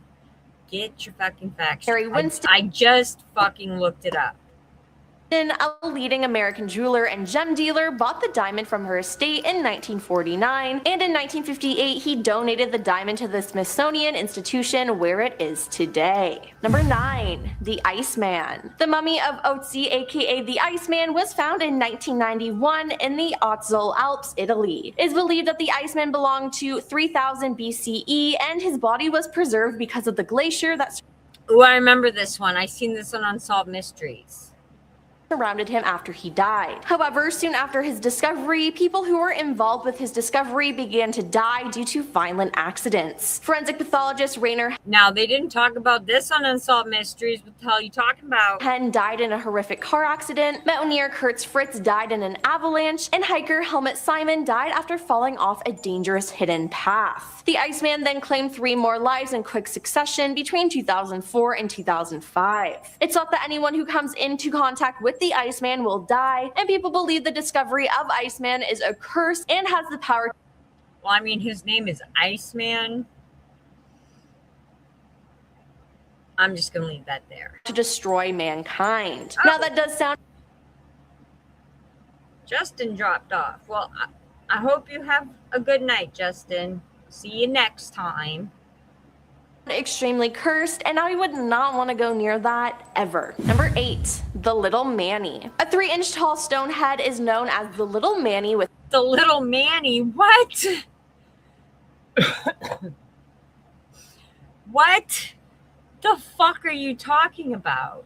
[SPEAKER 2] Get your fucking facts straight.
[SPEAKER 10] Harry Winston.
[SPEAKER 2] I just fucking looked it up.
[SPEAKER 10] A leading American jeweler and gem dealer, bought the diamond from her estate in 1949, and in 1958 he donated the diamond to the Smithsonian Institution where it is today. Number 9. The Iceman. The mummy of Otzi, aka the Iceman, was found in 1991 in the Otzol Alps, Italy. It is believed that the Iceman belonged to 3000 BCE and his body was preserved because of the glacier that...
[SPEAKER 2] Oh, I remember this one. I seen this on Unsolved Mysteries.
[SPEAKER 10] Surrounded him after he died. However, soon after his discovery, people who were involved with his discovery began to die due to violent accidents. Forensic pathologist Rainer...
[SPEAKER 2] Now, they didn't talk about this on Unsolved Mysteries. What the hell are you talking about?
[SPEAKER 10] Henn died in a horrific car accident, mountaineer Kurtz Fritz died in an avalanche, and hiker Helmut Simon died after falling off a dangerous hidden path. The Iceman then claimed 3 more lives in quick succession between 2004 and 2005. It's thought that anyone who comes into contact with the Iceman will die, and people believe the discovery of Iceman is a curse and has the power...
[SPEAKER 2] Well, I mean, his name is Iceman. I'm just gonna leave that there.
[SPEAKER 10] ...to destroy mankind. Now that does sound...
[SPEAKER 2] Justin dropped off. Well, I hope you have a good night, Justin. See you next time.
[SPEAKER 10] Extremely cursed, and I would not want to go near that ever. Number 8. The Little Manny. A 3-inch tall stone head is known as the Little Manny with...
[SPEAKER 2] The Little Manny? What? What the fuck are you talking about?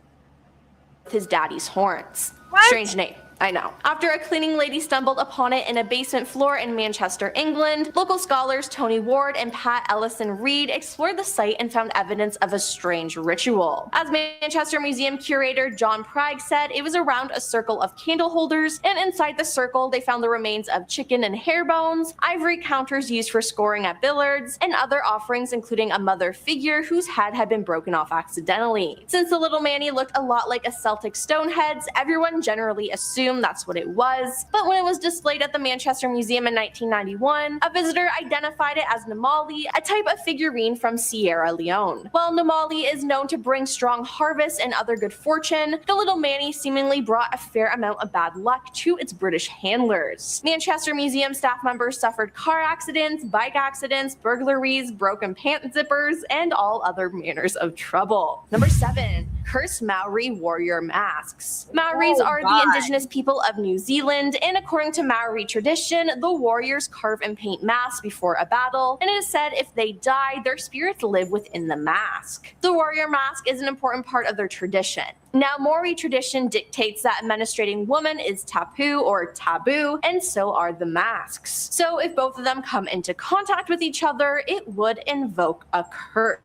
[SPEAKER 10] ...his daddy's horns.
[SPEAKER 2] What?
[SPEAKER 10] Strange name. I know. After a cleaning lady stumbled upon it in a basement floor in Manchester, England, local scholars Tony Ward and Pat Ellison Reed explored the site and found evidence of a strange ritual. As Manchester Museum curator John Pragg said, it was around a circle of candle holders, and inside the circle they found the remains of chicken and hair bones, ivory counters used for scoring at billiards, and other offerings including a mother figure whose head had been broken off accidentally. Since the Little Manny looked a lot like a Celtic Stoneheads, everyone generally assumed assume that's what it was, but when it was displayed at the Manchester Museum in 1991, a visitor identified it as Namali, a type of figurine from Sierra Leone. While Namali is known to bring strong harvests and other good fortune, the little Manny seemingly brought a fair amount of bad luck to its British handlers. Manchester Museum staff members suffered car accidents, bike accidents, burglaries, broken pant zippers, and all other manners of trouble. Number 7. Cursed Maori warrior masks. Maoris are the indigenous people of New Zealand, and according to Maori tradition, the warriors carve and paint masks before a battle, and it is said if they die, their spirits live within the mask. The warrior mask is an important part of their tradition. Now, Maori tradition dictates that a menstruating woman is tapu or taboo, and so are the masks. So if both of them come into contact with each other, it would invoke a curse.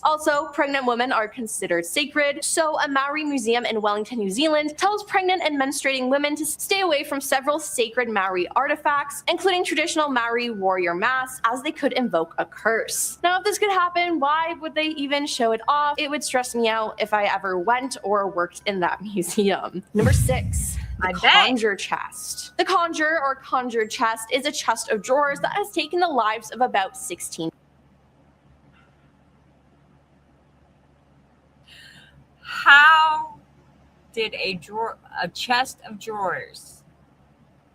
[SPEAKER 10] Also, pregnant women are considered sacred, so a Maori museum in Wellington, New Zealand tells pregnant and menstruating women to stay away from several sacred Maori artifacts, including traditional Maori warrior masks, as they could invoke a curse. Now, if this could happen, why would they even show it off? It would stress me out if I ever went or worked in that museum. Number 6. The conjure chest. The conjure or conjured chest is a chest of drawers that has taken the lives of about 16.
[SPEAKER 2] How did a chest of drawers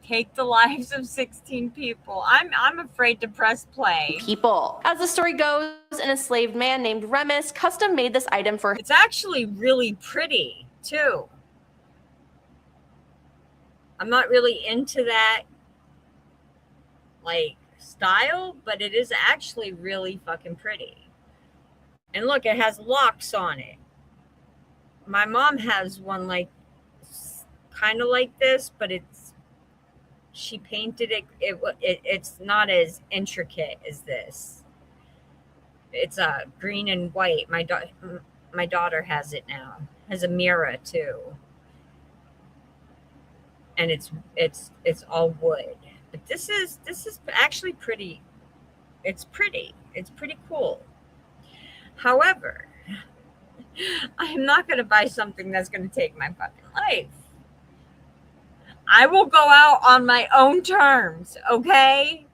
[SPEAKER 2] take the lives of 16 people? I'm afraid to press play.
[SPEAKER 10] People. As the story goes, an enslaved man named Remus custom made this item for.
[SPEAKER 2] It's actually really pretty too. I'm not really into that like style, but it is actually really fucking pretty. And look, it has locks on it. My mom has one like kind of like this, but she painted it. It's not as intricate as this. It's green and white. My daughter has it now. Has a mirror too, and it's all wood. But this is actually pretty. It's pretty. It's pretty cool. However, I'm not going to buy something that's going to take my fucking life. I will go out on my own terms, okay?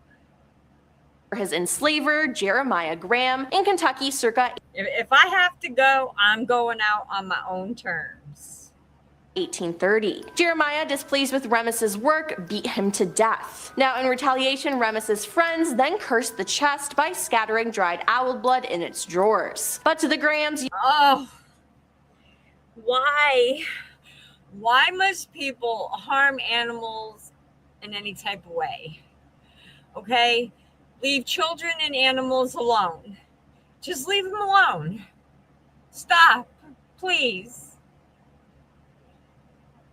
[SPEAKER 10] His enslaver, Jeremiah Graham, in Kentucky circa.
[SPEAKER 2] If I have to go, I'm going out on my own terms.
[SPEAKER 10] 1830. Jeremiah, displeased with Remus's work, beat him to death. Now, in retaliation, Remus's friends then cursed the chest by scattering dried owl blood in its drawers. But to the Grahams,
[SPEAKER 2] oh, why? Why must people harm animals in any type of way? Okay? Leave children and animals alone. Just leave them alone. Stop, please.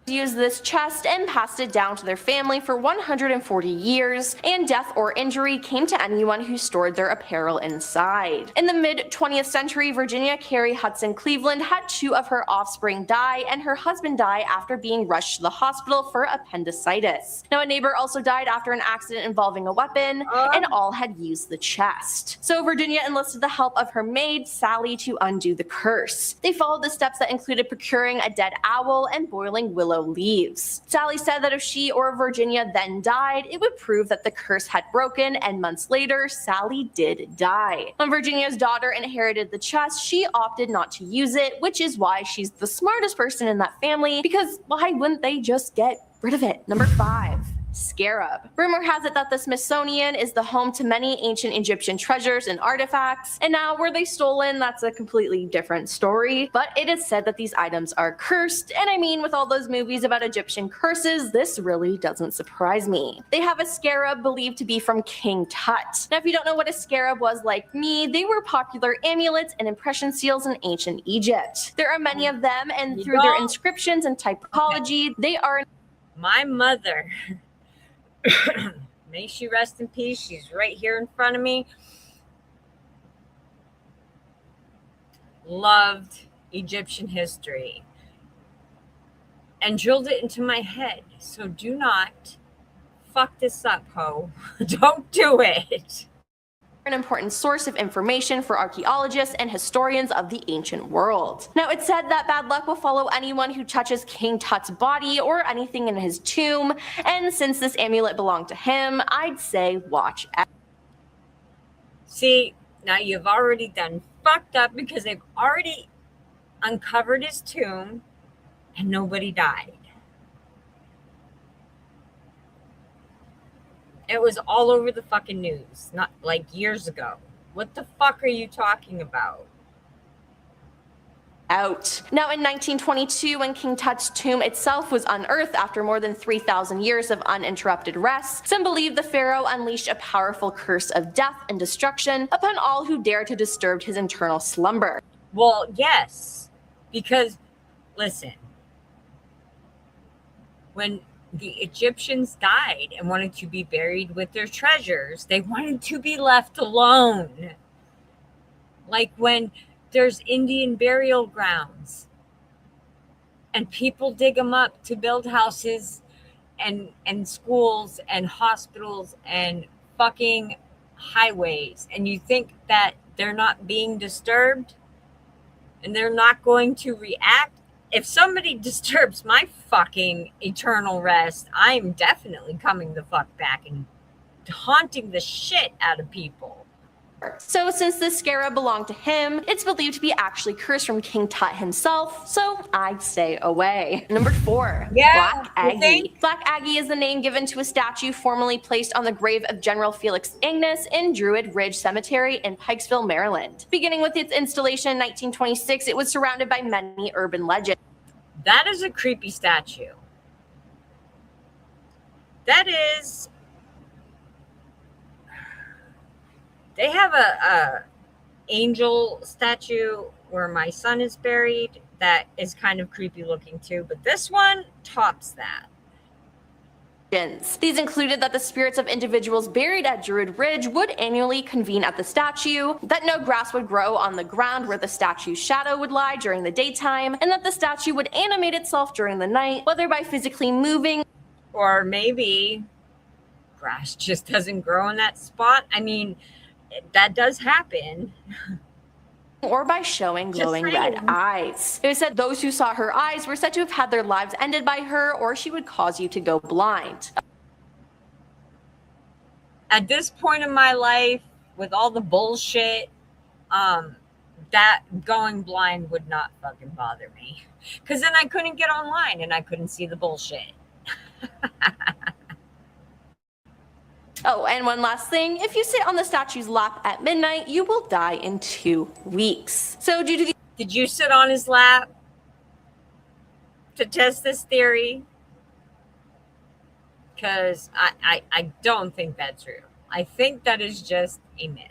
[SPEAKER 10] Used this chest and passed it down to their family for 140 years, and death or injury came to anyone who stored their apparel inside. In the mid-20th century, Virginia Carey Hudson Cleveland had 2 of her offspring die, and her husband die after being rushed to the hospital for appendicitis. Now, a neighbor also died after an accident involving a weapon, and all had used the chest. So Virginia enlisted the help of her maid, Sally, to undo the curse. They followed the steps that included procuring a dead owl and boiling willow leaves. Sally said that if she or Virginia then died, it would prove that the curse had broken, and months later, Sally did die. When Virginia's daughter inherited the chest, she opted not to use it, which is why she's the smartest person in that family, because why wouldn't they just get rid of it? Number 5. Scarab. Rumor has it that the Smithsonian is the home to many ancient Egyptian treasures and artifacts, and now were they stolen, that's a completely different story, but it is said that these items are cursed, and I mean, with all those movies about Egyptian curses, this really doesn't surprise me. They have a scarab believed to be from King Tut. Now, if you don't know what a scarab was like me, they were popular amulets and impression seals in ancient Egypt. There are many of them, and through their inscriptions and typology, they are.
[SPEAKER 2] My mother, may she rest in peace, she's right here in front of me, loved Egyptian history and drilled it into my head. So do not fuck this up, ho. Don't do it.
[SPEAKER 10] an important source of information for archaeologists and historians of the ancient world. Now, it's said that bad luck will follow anyone who touches King Tut's body or anything in his tomb, and since this amulet belonged to him, I'd say watch out.
[SPEAKER 2] See, now you've already done fucked up because they've already uncovered his tomb and nobody died. It was all over the fucking news, not like years ago. What the fuck are you talking about?
[SPEAKER 10] Out. Now, in 1922, when King Tut's tomb itself was unearthed after more than 3,000 years of uninterrupted rest, some believe the pharaoh unleashed a powerful curse of death and destruction upon all who dared to disturb his eternal slumber.
[SPEAKER 2] Well, yes, because, listen, when the Egyptians died and wanted to be buried with their treasures, they wanted to be left alone. Like when there's Indian burial grounds and people dig them up to build houses and schools and hospitals and fucking highways, and you think that they're not being disturbed and they're not going to react. If somebody disturbs my fucking eternal rest, I'm definitely coming the fuck back and haunting the shit out of people.
[SPEAKER 10] So since this scarab belonged to him, it's believed to be actually cursed from King Tut himself, so I'd stay away. Number 4, Black Aggie. Black Aggie is the name given to a statue formerly placed on the grave of General Felix Agnes in Druid Ridge Cemetery in Pikesville, Maryland. Beginning with its installation in 1926, it was surrounded by many urban legends.
[SPEAKER 2] That is a creepy statue. That is... They have a angel statue where my son is buried that is kind of creepy looking too, but this one tops that.
[SPEAKER 10] These included that the spirits of individuals buried at Druid Ridge would annually convene at the statue, that no grass would grow on the ground where the statue's shadow would lie during the daytime, and that the statue would animate itself during the night, whether by physically moving
[SPEAKER 2] or maybe grass just doesn't grow in that spot. I mean, that does happen.
[SPEAKER 10] Or by showing glowing red eyes. It was said those who saw her eyes were said to have had their lives ended by her, or she would cause you to go blind.
[SPEAKER 2] At this point in my life, with all the bullshit, that going blind would not fucking bother me. Because then I couldn't get online and I couldn't see the bullshit.
[SPEAKER 10] Oh, and one last thing, if you sit on the statue's lap at midnight, you will die in 2 weeks. So due to the—
[SPEAKER 2] Did you sit on his lap to test this theory? Because I don't think that's true. I think that is just a myth.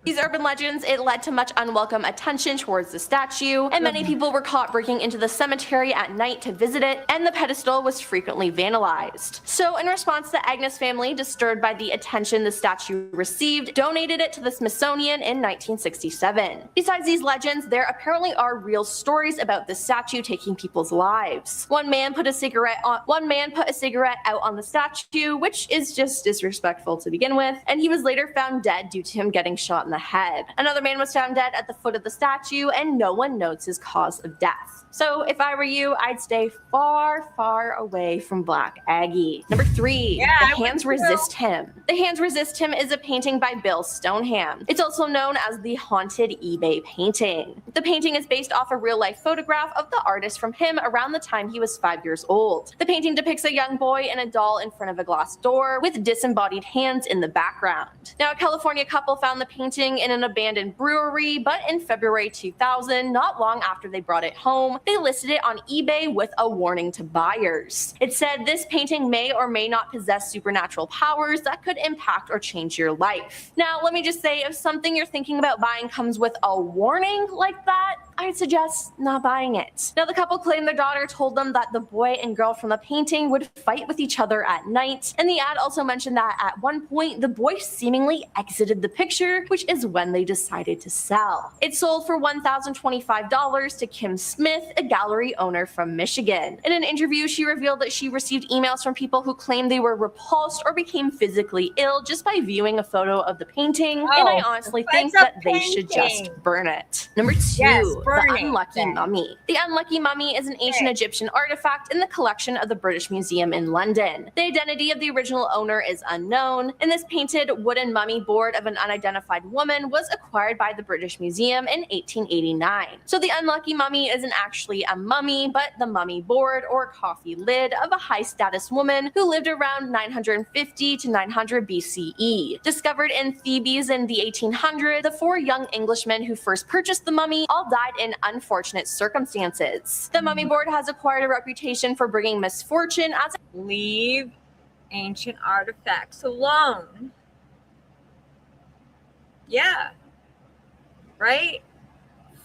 [SPEAKER 10] These urban legends, it led to much unwelcome attention towards the statue, and many people were caught breaking into the cemetery at night to visit it, and the pedestal was frequently vandalized. So in response, the Agnes family, disturbed by the attention the statue received, donated it to the Smithsonian in 1967. Besides these legends, there apparently are real stories about the statue taking people's lives. One man put a cigarette out on the statue, which is just disrespectful to begin with, and he was later found dead due to him getting shot in the head. Another man was found dead at the foot of the statue, and no one knows his cause of death. So if I were you, I'd stay far, far away from Black Aggie. Number 3, The Hands Resist Him. The Hands Resist Him is a painting by Bill Stoneham. It's also known as the Haunted eBay Painting. The painting is based off a real-life photograph of the artist from him around the time he was 5 years old. The painting depicts a young boy and a doll in front of a glass door with disembodied hands in the background. Now, a California couple found the painting in an abandoned brewery, but in February 2000, not long after they brought it home, they listed it on eBay with a warning to buyers. It said this painting may or may not possess supernatural powers that could impact or change your life. Now, let me just say, if something you're thinking about buying comes with a warning like that, I'd suggest not buying it. Now, the couple claimed their daughter told them that the boy and girl from the painting would fight with each other at night, and the ad also mentioned that at one point the boy seemingly exited the picture, which is when they decided to sell. It sold for $1,025 to Kim Smith, a gallery owner from Michigan. In an interview, she revealed that she received emails from people who claimed they were repulsed or became physically ill just by viewing a photo of the painting, and I honestly think that they should just burn it. Number 2, the Unlucky Mummy. The Unlucky Mummy is an ancient Egyptian artifact in the collection of the British Museum in London. The identity of the original owner is unknown, and this painted wooden mummy board of an unidentified woman was acquired by the British Museum in 1889. So the Unlucky Mummy isn't actually a mummy, but the mummy board or coffee lid of a high-status woman who lived around 950 to 900 BCE. Discovered in Thebes in the 1800s, the 4 young Englishmen who first purchased the mummy all died in unfortunate circumstances. The mummy board has acquired a reputation for bringing misfortune as
[SPEAKER 2] Leave ancient artifacts alone. Yeah. Right?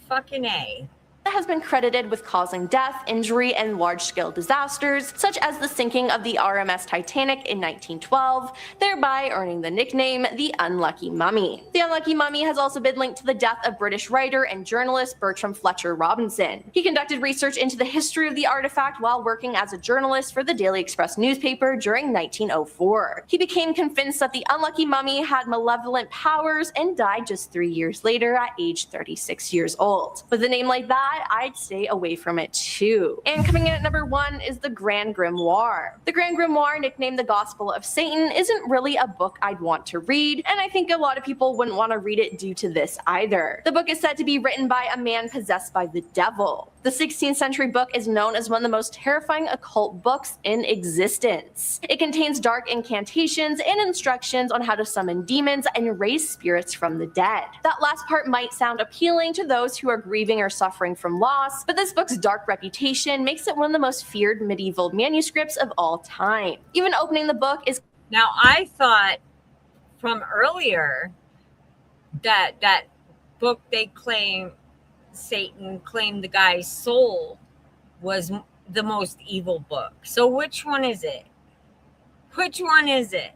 [SPEAKER 2] Fucking A.
[SPEAKER 10] has been credited with causing death, injury, and large-scale disasters, such as the sinking of the RMS Titanic in 1912, thereby earning the nickname the Unlucky Mummy. The Unlucky Mummy has also been linked to the death of British writer and journalist Bertram Fletcher Robinson. He conducted research into the history of the artifact while working as a journalist for the Daily Express newspaper during 1904. He became convinced that the Unlucky Mummy had malevolent powers and died just 3 years later at age 36 years old. With a name like that, I'd stay away from it too. And coming in at number 1 is the Grand Grimoire. The Grand Grimoire, nicknamed the Gospel of Satan, isn't really a book I'd want to read, and I think a lot of people wouldn't want to read it due to this either. The book is said to be written by a man possessed by the devil. The 16th century book is known as one of the most terrifying occult books in existence. It contains dark incantations and instructions on how to summon demons and raise spirits from the dead. That last part might sound appealing to those who are grieving or suffering from loss, but this book's dark reputation makes it one of the most feared medieval manuscripts of all time. Even opening the book is...
[SPEAKER 2] Now, I thought from earlier that that book they claim Satan claimed the guy's soul was the most evil book. So which one is it? Which one is it?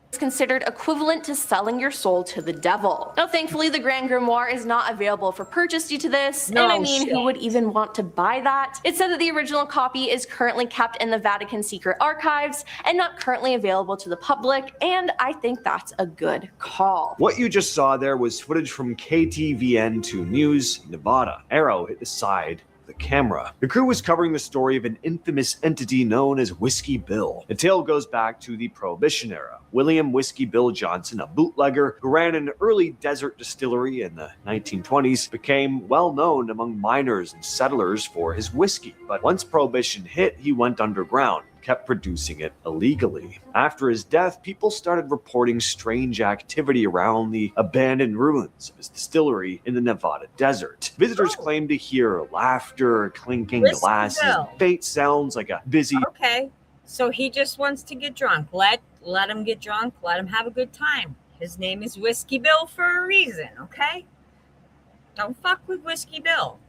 [SPEAKER 10] It's considered equivalent to selling your soul to the devil. Now, thankfully, the Grand Grimoire is not available for purchase due to this, and I mean, who would even want to buy that? It said that the original copy is currently kept in the Vatican secret archives and not currently available to the public, and I think that's a good call.
[SPEAKER 5] What you just saw there was footage from KTVN2 News, Nevada. Arrow hit the side the camera. The crew was covering the story of an infamous entity known as Whiskey Bill. The tale goes back to the Prohibition era. William Whiskey Bill Johnson, a bootlegger who ran an early desert distillery in the 1920s, became well known among miners and settlers for his whiskey. But once Prohibition hit, he went underground, kept producing it illegally. After his death, people started reporting strange activity around the abandoned ruins of his distillery in the Nevada desert. Visitors claimed to hear laughter, clinking glasses, faint sounds like a busy...
[SPEAKER 2] Okay, so he just wants to get drunk. Let him get drunk. Let him have a good time. His name is Whiskey Bill for a reason, okay? Don't fuck with Whiskey Bill.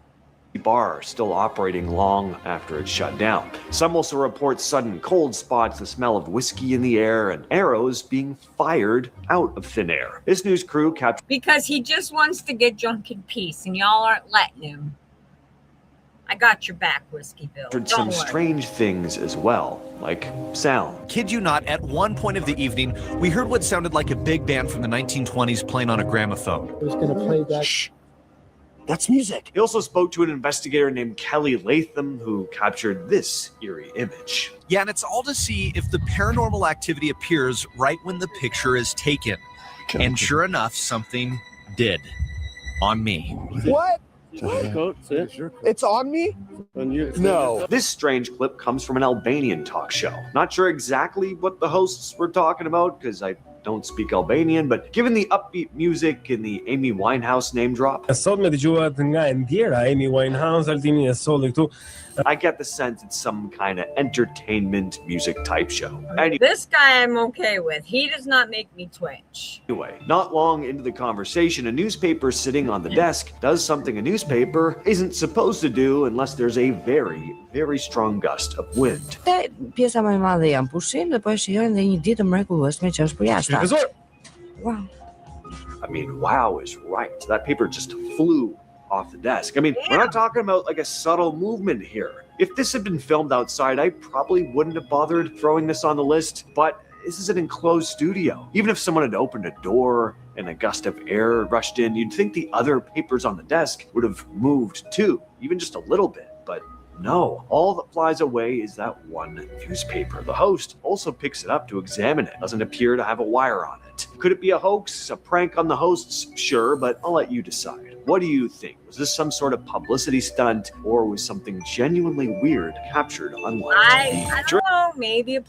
[SPEAKER 5] Bar still operating long after it shut down. Some also report sudden cold spots, the smell of whiskey in the air, and arrows being fired out of thin air. This news crew captured...
[SPEAKER 2] Because he just wants to get drunk in peace, and y'all aren't letting him. I got your back, Whiskey Bill.
[SPEAKER 5] Some strange things as well, like sound.
[SPEAKER 11] Kid you not, at one point of the evening, we heard what sounded like a big band from the 1920s playing on a gramophone.
[SPEAKER 12] Who's going to play that?
[SPEAKER 5] Shh. That's music. He also spoke to an investigator named Kelly Latham, who captured this eerie image.
[SPEAKER 11] Yeah, and it's all to see if the paranormal activity appears right when the picture is taken. And sure enough, something did. On me.
[SPEAKER 12] What? It's on me?
[SPEAKER 5] No. This strange clip comes from an Albanian talk show. Not sure exactly what the hosts were talking about, because I don't speak Albanian, but given the upbeat music and the Amy Winehouse name drop,
[SPEAKER 12] Amy Winehouse, altimi e solli këtu.
[SPEAKER 5] I get the sense it's some kind of entertainment music type show.
[SPEAKER 2] This guy I'm okay with. He does not make me twitch.
[SPEAKER 5] Anyway, not long into the conversation, a newspaper sitting on the desk does something a newspaper isn't supposed to do unless there's a very, very strong gust of wind.
[SPEAKER 13] Pjesa më e madhe janë pushim dhe po e shijojnë dhe një ditë mrekullueshme që është për jashtë. Wow.
[SPEAKER 5] I mean, wow is right. That paper just flew off the desk. I mean, we're not talking about like a subtle movement here. If this had been filmed outside, I probably wouldn't have bothered throwing this on the list, but this is an enclosed studio. Even if someone had opened a door and a gust of air rushed in, you'd think the other papers on the desk would have moved too, even just a little bit, but no, all that flies away is that one newspaper. The host also picks it up to examine it. Doesn't appear to have a wire on it. Could it be a hoax, a prank on the hosts? Sure, but I'll let you decide. What do you think? Was this some sort of publicity stunt, or was something genuinely weird captured on live TV?
[SPEAKER 2] I don't know, maybe a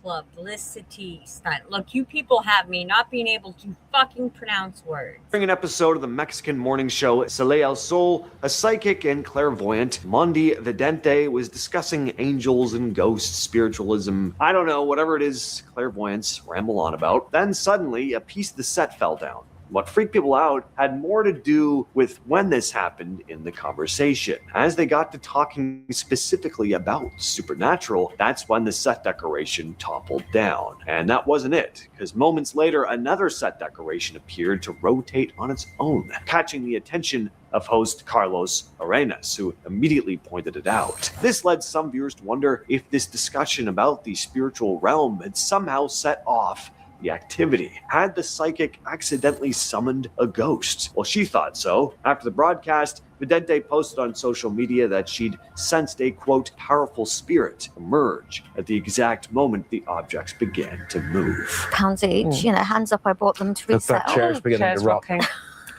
[SPEAKER 2] publicity stunt. Look, you people have me not being able to fucking pronounce words.
[SPEAKER 5] During an episode of the Mexican morning show Sale al Sol, a psychic and clairvoyant, Mondi Vidente, was discussing angels and ghosts, spiritualism, I don't know, whatever it is clairvoyants ramble on about. Then suddenly, a piece of the set fell down. What freaked people out had more to do with when this happened in the conversation. As they got to talking specifically about supernatural, that's when the set decoration toppled down. And that wasn't it, because moments later, another set decoration appeared to rotate on its own, catching the attention of host Carlos Arenas, who immediately pointed it out. This led some viewers to wonder if this discussion about the spiritual realm had somehow set off the activity. Had the psychic accidentally summoned a ghost? Well, she thought so. After the broadcast, Vidente posted on social media that she'd sensed a, quote, powerful spirit emerge at the exact moment the objects began to move.
[SPEAKER 14] Pounds each, you know, hands up, I bought them to resell.
[SPEAKER 4] That chair's beginning to rock.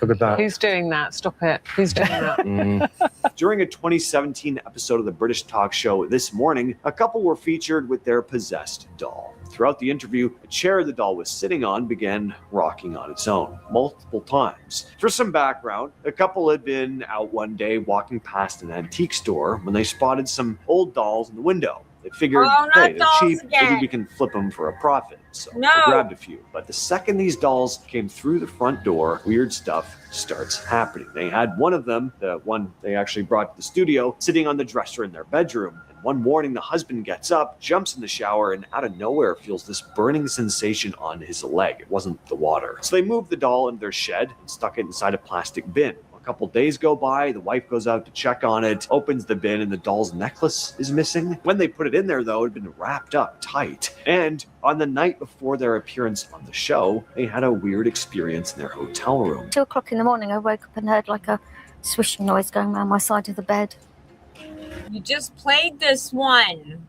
[SPEAKER 4] Look at that.
[SPEAKER 15] Who's doing that? Stop it. Who's doing that?
[SPEAKER 5] During a 2017 episode of the British talk show This Morning, a couple were featured with their possessed doll. Throughout the interview, a chair the doll was sitting on began rocking on its own, multiple times. For some background, a couple had been out one day walking past an antique store when they spotted some old dolls in the window. They figured, hey, they're cheap, maybe we can flip them for a profit. So they grabbed a few. But the second these dolls came through the front door, weird stuff starts happening. They had one of them, the one they actually brought to the studio, sitting on the dresser in their bedroom. And one morning, the husband gets up, jumps in the shower, and out of nowhere feels this burning sensation on his leg. It wasn't the water. So they moved the doll into their shed and stuck it inside a plastic bin. A couple days go by, the wife goes out to check on it, opens the bin, and the doll's necklace is missing. When they put it in there, though, it had been wrapped up tight. And on the night before their appearance on the show, they had a weird experience in their hotel room.
[SPEAKER 14] 2 o'clock in the morning, I woke up and heard like a swishing noise going around my side of the bed.
[SPEAKER 2] You just played this one.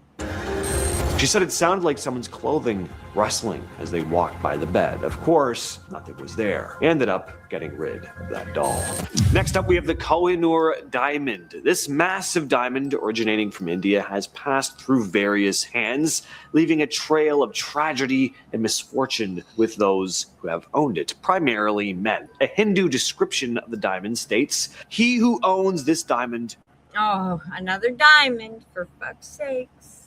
[SPEAKER 5] She said it sounded like someone's clothing rustling as they walked by the bed. Of course, nothing was there. They ended up getting rid of that doll. Next up, we have the Kohinoor diamond. This massive diamond, originating from India, has passed through various hands, leaving a trail of tragedy and misfortune with those who have owned it, primarily men. A Hindu description of the diamond states, "He who owns this diamond..."
[SPEAKER 2] Oh, another diamond, for fuck's sakes.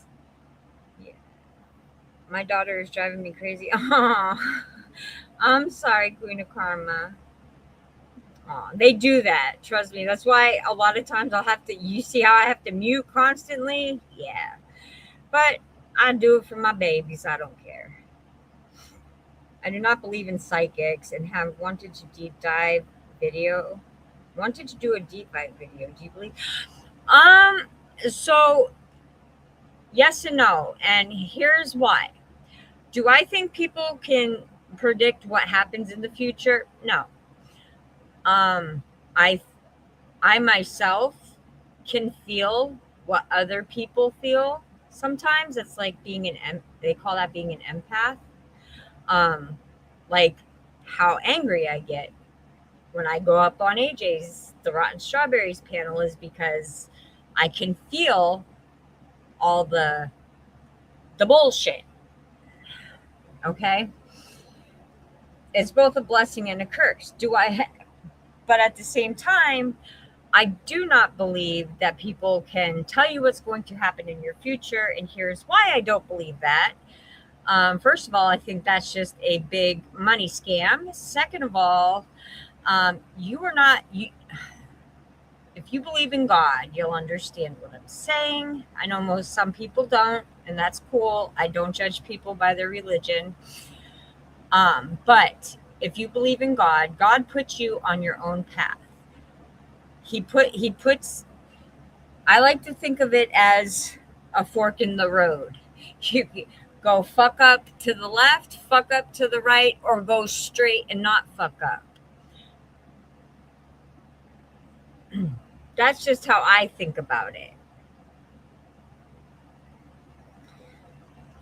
[SPEAKER 2] My daughter is driving me crazy. Oh, I'm sorry, Queen of Karma. Oh, they do that. Trust me. That's why a lot of times I'll have to, you see how I have to mute constantly? Yeah. But I do it for my babies. I don't care. I do not believe in psychics and have wanted to deep dive video. Wanted to do a deep dive video. Do you believe? So yes and no. And here's why. Do I think people can predict what happens in the future? No. I myself can feel what other people feel. Sometimes it's like being they call that being an empath. Like how angry I get when I go up on AJ's The Rotten Strawberries panel is because I can feel all the bullshit. Okay? It's both a blessing and a curse. But at the same time, I do not believe that people can tell you what's going to happen in your future, and here's why I don't believe that. First of all, I think that's just a big money scam. Second of all, if you believe in God, you'll understand what I'm saying. I know some people don't, and that's cool. I don't judge people by their religion. But if you believe in God, God puts you on your own path. I like to think of it as a fork in the road. You go fuck up to the left, fuck up to the right, or go straight and not fuck up. That's just how I think about it.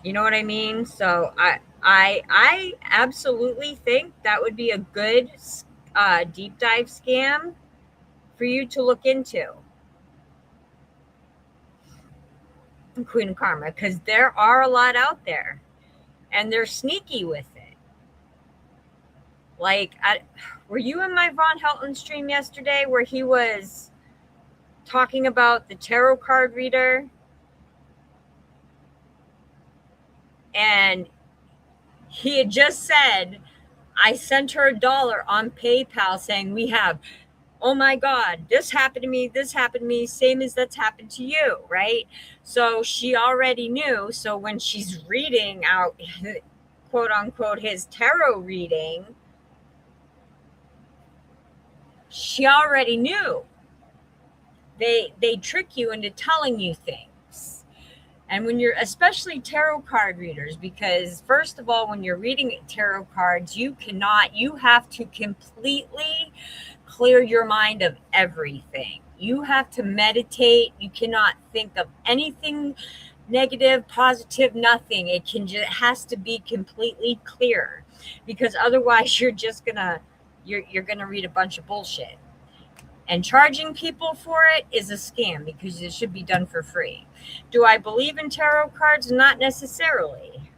[SPEAKER 2] You know what I mean? So I absolutely think that would be a good deep dive scam for you to look into. Queen of Karma, because there are a lot out there, and they're sneaky with it. Like, were you in my Von Helton stream yesterday where he was talking about the tarot card reader? And he had just said, I sent her $1 on PayPal saying we have, oh my God, this happened to me, same as that's happened to you, right? So she already knew. So when she's reading out, quote unquote, his tarot reading, she already knew. They trick you into telling you things. And when you're, especially tarot card readers, because first of all, when you're reading tarot cards, you have to completely clear your mind of everything. You have to meditate. You cannot think of anything negative, positive, nothing. It has to be completely clear, because otherwise you're gonna read a bunch of bullshit. And charging people for it is a scam, because it should be done for free. Do I believe in tarot cards? Not necessarily.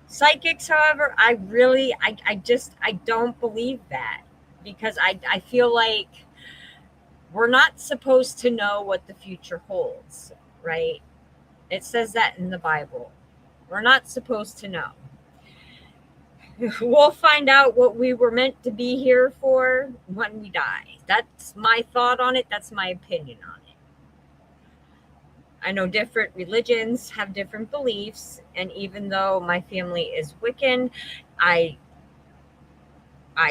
[SPEAKER 2] Psychics, however, I don't believe that, because I feel like we're not supposed to know what the future holds, right? It says that in the Bible. We're not supposed to know. We'll find out what we were meant to be here for when we die. That's my thought on it. That's my opinion on it. I know different religions have different beliefs, and even though my family is Wiccan, I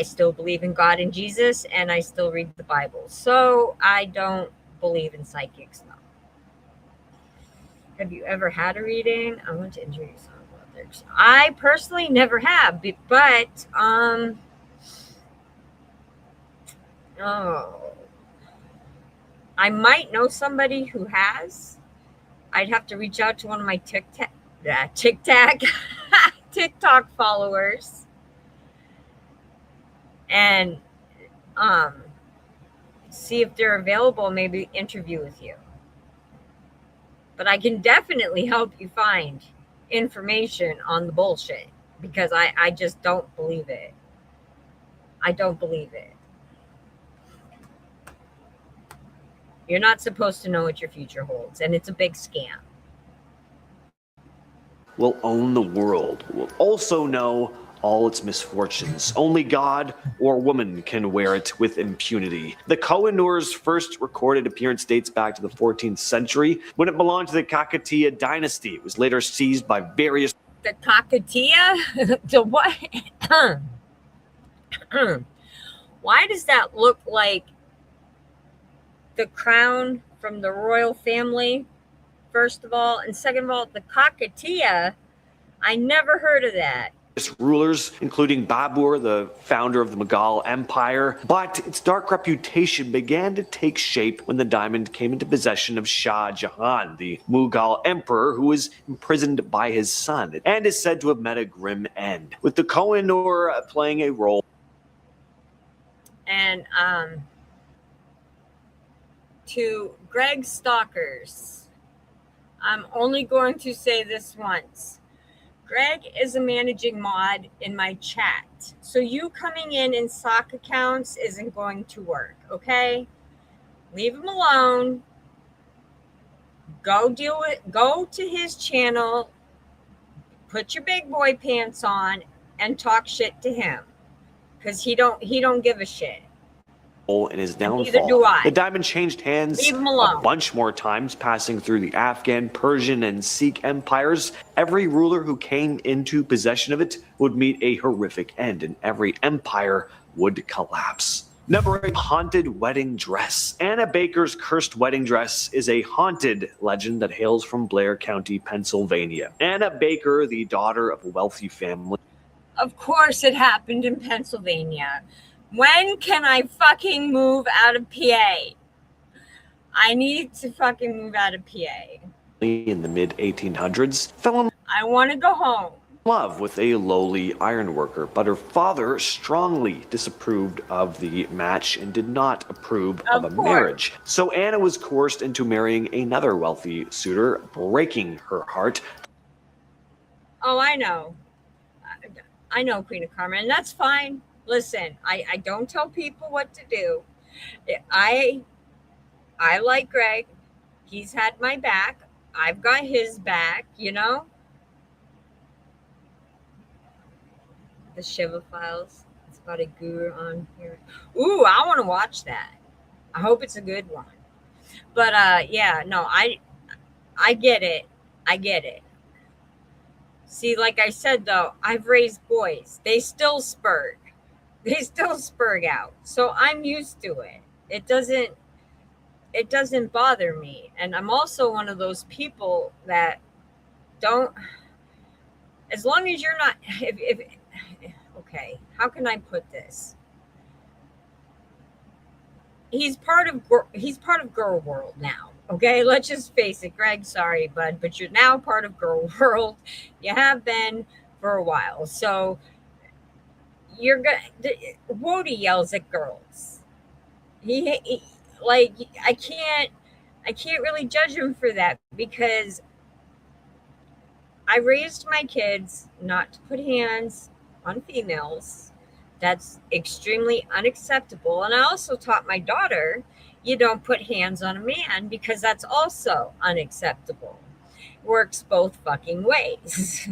[SPEAKER 2] still believe in God and Jesus, and I still read the Bible. So I don't believe in psychics, no. Have you ever had a reading? I want to introduce some others. I personally never have, but I might know somebody who has. I'd have to reach out to one of my TikTok followers and see if they're available, maybe interview with you. But I can definitely help you find information on the bullshit, because I just don't believe it. I don't believe it. You're not supposed to know what your future holds, and it's a big scam.
[SPEAKER 5] Will own the world, will also know all its misfortunes. Only God or woman can wear it with impunity. The Kohinoor's first recorded appearance dates back to the 14th century, when it belonged to the Kakatiya dynasty. It was later seized by various...
[SPEAKER 2] The Kakatiya? The what? Why does that look like the crown from the royal family, first of all? And second of all, the Kakatiya, I never heard of that.
[SPEAKER 5] Rulers, including Babur, the founder of the Mughal Empire, but its dark reputation began to take shape when the diamond came into possession of Shah Jahan, the Mughal emperor, who was imprisoned by his son, and is said to have met a grim end, with the Kohinoor playing a role.
[SPEAKER 2] And to Greg Stalkers, I'm only going to say this once. Greg is a managing mod in my chat. So you coming in sock accounts isn't going to work, okay? Leave him alone. Go to his channel, put your big boy pants on, and talk shit to him. Because he don't give a shit.
[SPEAKER 5] In his downfall.
[SPEAKER 2] Neither do I.
[SPEAKER 5] The diamond changed hands
[SPEAKER 2] Leave him alone.
[SPEAKER 5] a bunch more times, passing through the Afghan, Persian, and Sikh empires. Every ruler who came into possession of it would meet a horrific end, and every empire would collapse. Number 8, haunted wedding dress. Anna Baker's cursed wedding dress is a haunted legend that hails from Blair County, Pennsylvania. Anna Baker, the daughter of a wealthy family.
[SPEAKER 2] Of course it happened in Pennsylvania. When can I fucking move out of PA? I need to fucking move out of PA.
[SPEAKER 5] In the mid-1800s, fell in
[SPEAKER 2] I want to go home.
[SPEAKER 5] love with a lowly ironworker, but her father strongly disapproved of the match and did not approve of a marriage. So Anna was coerced into marrying another wealthy suitor, breaking her heart.
[SPEAKER 2] Oh, I know. I know, Queen of Karma, and that's fine. Listen, I don't tell people what to do. I like Greg. He's had my back. I've got his back, you know? The Shiva Files. It's about a guru on here. Ooh, I want to watch that. I hope it's a good one. But yeah, no, I get it. I get it. See, like I said, though, I've raised boys. They still spurg. They still spurg out. So I'm used to it. It doesn't bother me. And I'm also one of those people that don't, as long as you're not, okay, how can I put this? He's part of Girl World now. Okay, let's just face it, Greg, sorry, bud, but you're now part of Girl World. You have been for a while. So you're gonna, Wody yells at girls. He like, I can't really judge him for that, because I raised my kids not to put hands on females. That's extremely unacceptable. And I also taught my daughter, you don't put hands on a man, because that's also unacceptable. Works both fucking ways.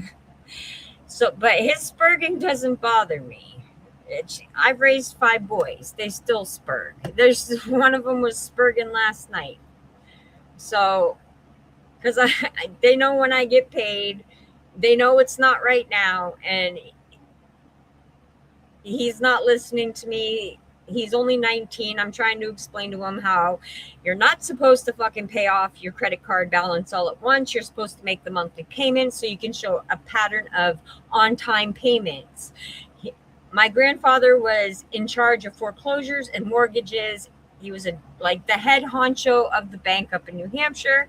[SPEAKER 2] So, but his spurging doesn't bother me. I've raised 5 boys. They still spurg. There's one of them was spurging last night. So, because they know when I get paid, they know it's not right now, and he's not listening to me. He's only 19. I'm trying to explain to him how you're not supposed to fucking pay off your credit card balance all at once. You're supposed to make the monthly payments so you can show a pattern of on-time payments. My grandfather was in charge of foreclosures and mortgages. He was like the head honcho of the bank up in New Hampshire.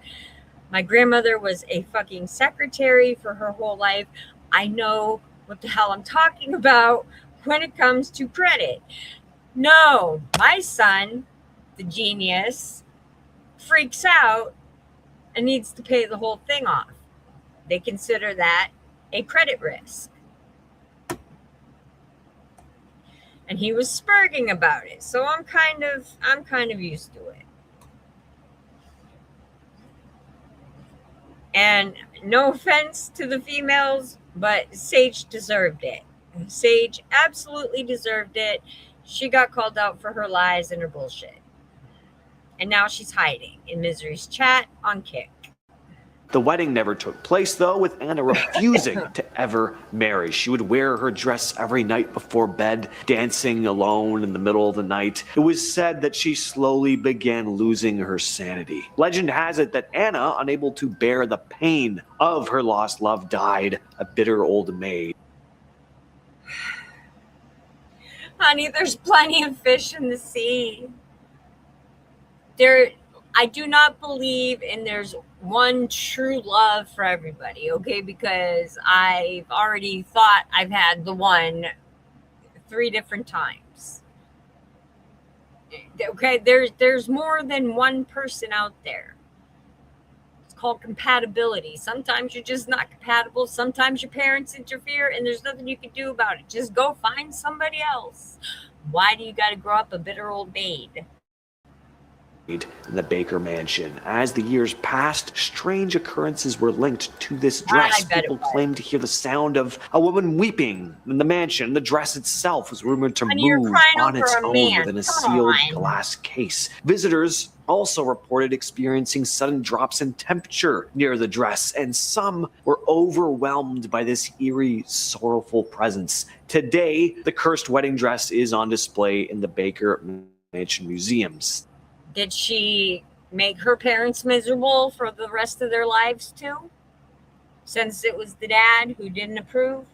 [SPEAKER 2] My grandmother was a fucking secretary for her whole life. I know what the hell I'm talking about when it comes to credit. No, my son, the genius, freaks out and needs to pay the whole thing off. They consider that a credit risk. And he was spurging about it. So I'm kind of used to it. And no offense to the females, but Sage deserved it. Sage absolutely deserved it. She got called out for her lies and her bullshit. And now she's hiding in Misery's chat on Kick.
[SPEAKER 5] The wedding never took place, though, with Anna refusing to ever marry. She would wear her dress every night before bed, dancing alone in the middle of the night. It was said that she slowly began losing her sanity. Legend has it that Anna, unable to bear the pain of her lost love, died a bitter old maid.
[SPEAKER 2] Honey, there's plenty of fish in the sea. I do not believe in there's one true love for everybody, okay? Because I've already thought I've had the one 3 different times. Okay, there's more than one person out there. called compatibility. Sometimes you're just not compatible. Sometimes your parents interfere and there's nothing you can do about it. Just go find somebody else. Why do you got to grow up a bitter old maid?
[SPEAKER 5] In the Baker mansion. As the years passed, strange occurrences were linked to this dress. People claimed to hear the sound of a woman weeping in the mansion. The dress itself was rumored to move on its own within a sealed glass case. Visitors also reported experiencing sudden drops in temperature near the dress, and some were overwhelmed by this eerie, sorrowful presence. Today, the cursed wedding dress is on display in the Baker Mansion museums.
[SPEAKER 2] Did she make her parents miserable for the rest of their lives too? Since it was the dad who didn't approve?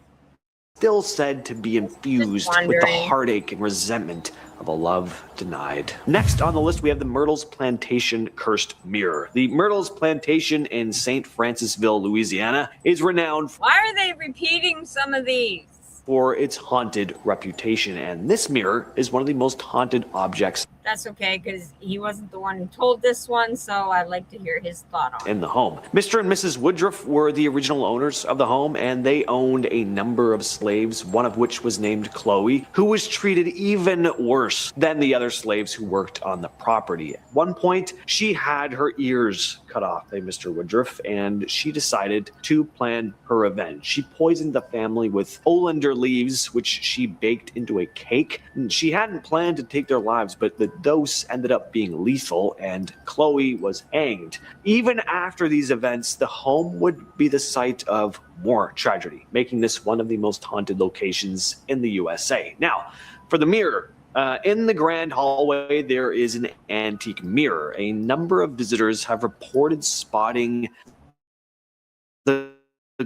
[SPEAKER 5] Still said to be infused with the heartache and resentment of a love denied. Next on the list, we have the Myrtles Plantation Cursed Mirror. The Myrtles Plantation in St. Francisville, Louisiana is renowned
[SPEAKER 2] Why are they repeating some of these?
[SPEAKER 5] For its haunted reputation, and this mirror is one of the most haunted objects
[SPEAKER 2] That's okay, because he wasn't the one who told this one, so I'd like to hear his thought on it.
[SPEAKER 5] in the home. Mr. and Mrs. Woodruff were the original owners of the home, and they owned a number of slaves, one of which was named Chloe, who was treated even worse than the other slaves who worked on the property. At one point, she had her ears cut off by Mr. Woodruff, and she decided to plan her revenge. She poisoned the family with oleander leaves, which she baked into a cake. And she hadn't planned to take their lives, but the dose ended up being lethal, and Chloe was hanged. Even after these events, the home would be the site of more tragedy, making this one of the most haunted locations in the USA. Now, for the mirror, in the grand hallway, there is an antique mirror. A number of visitors have reported spotting the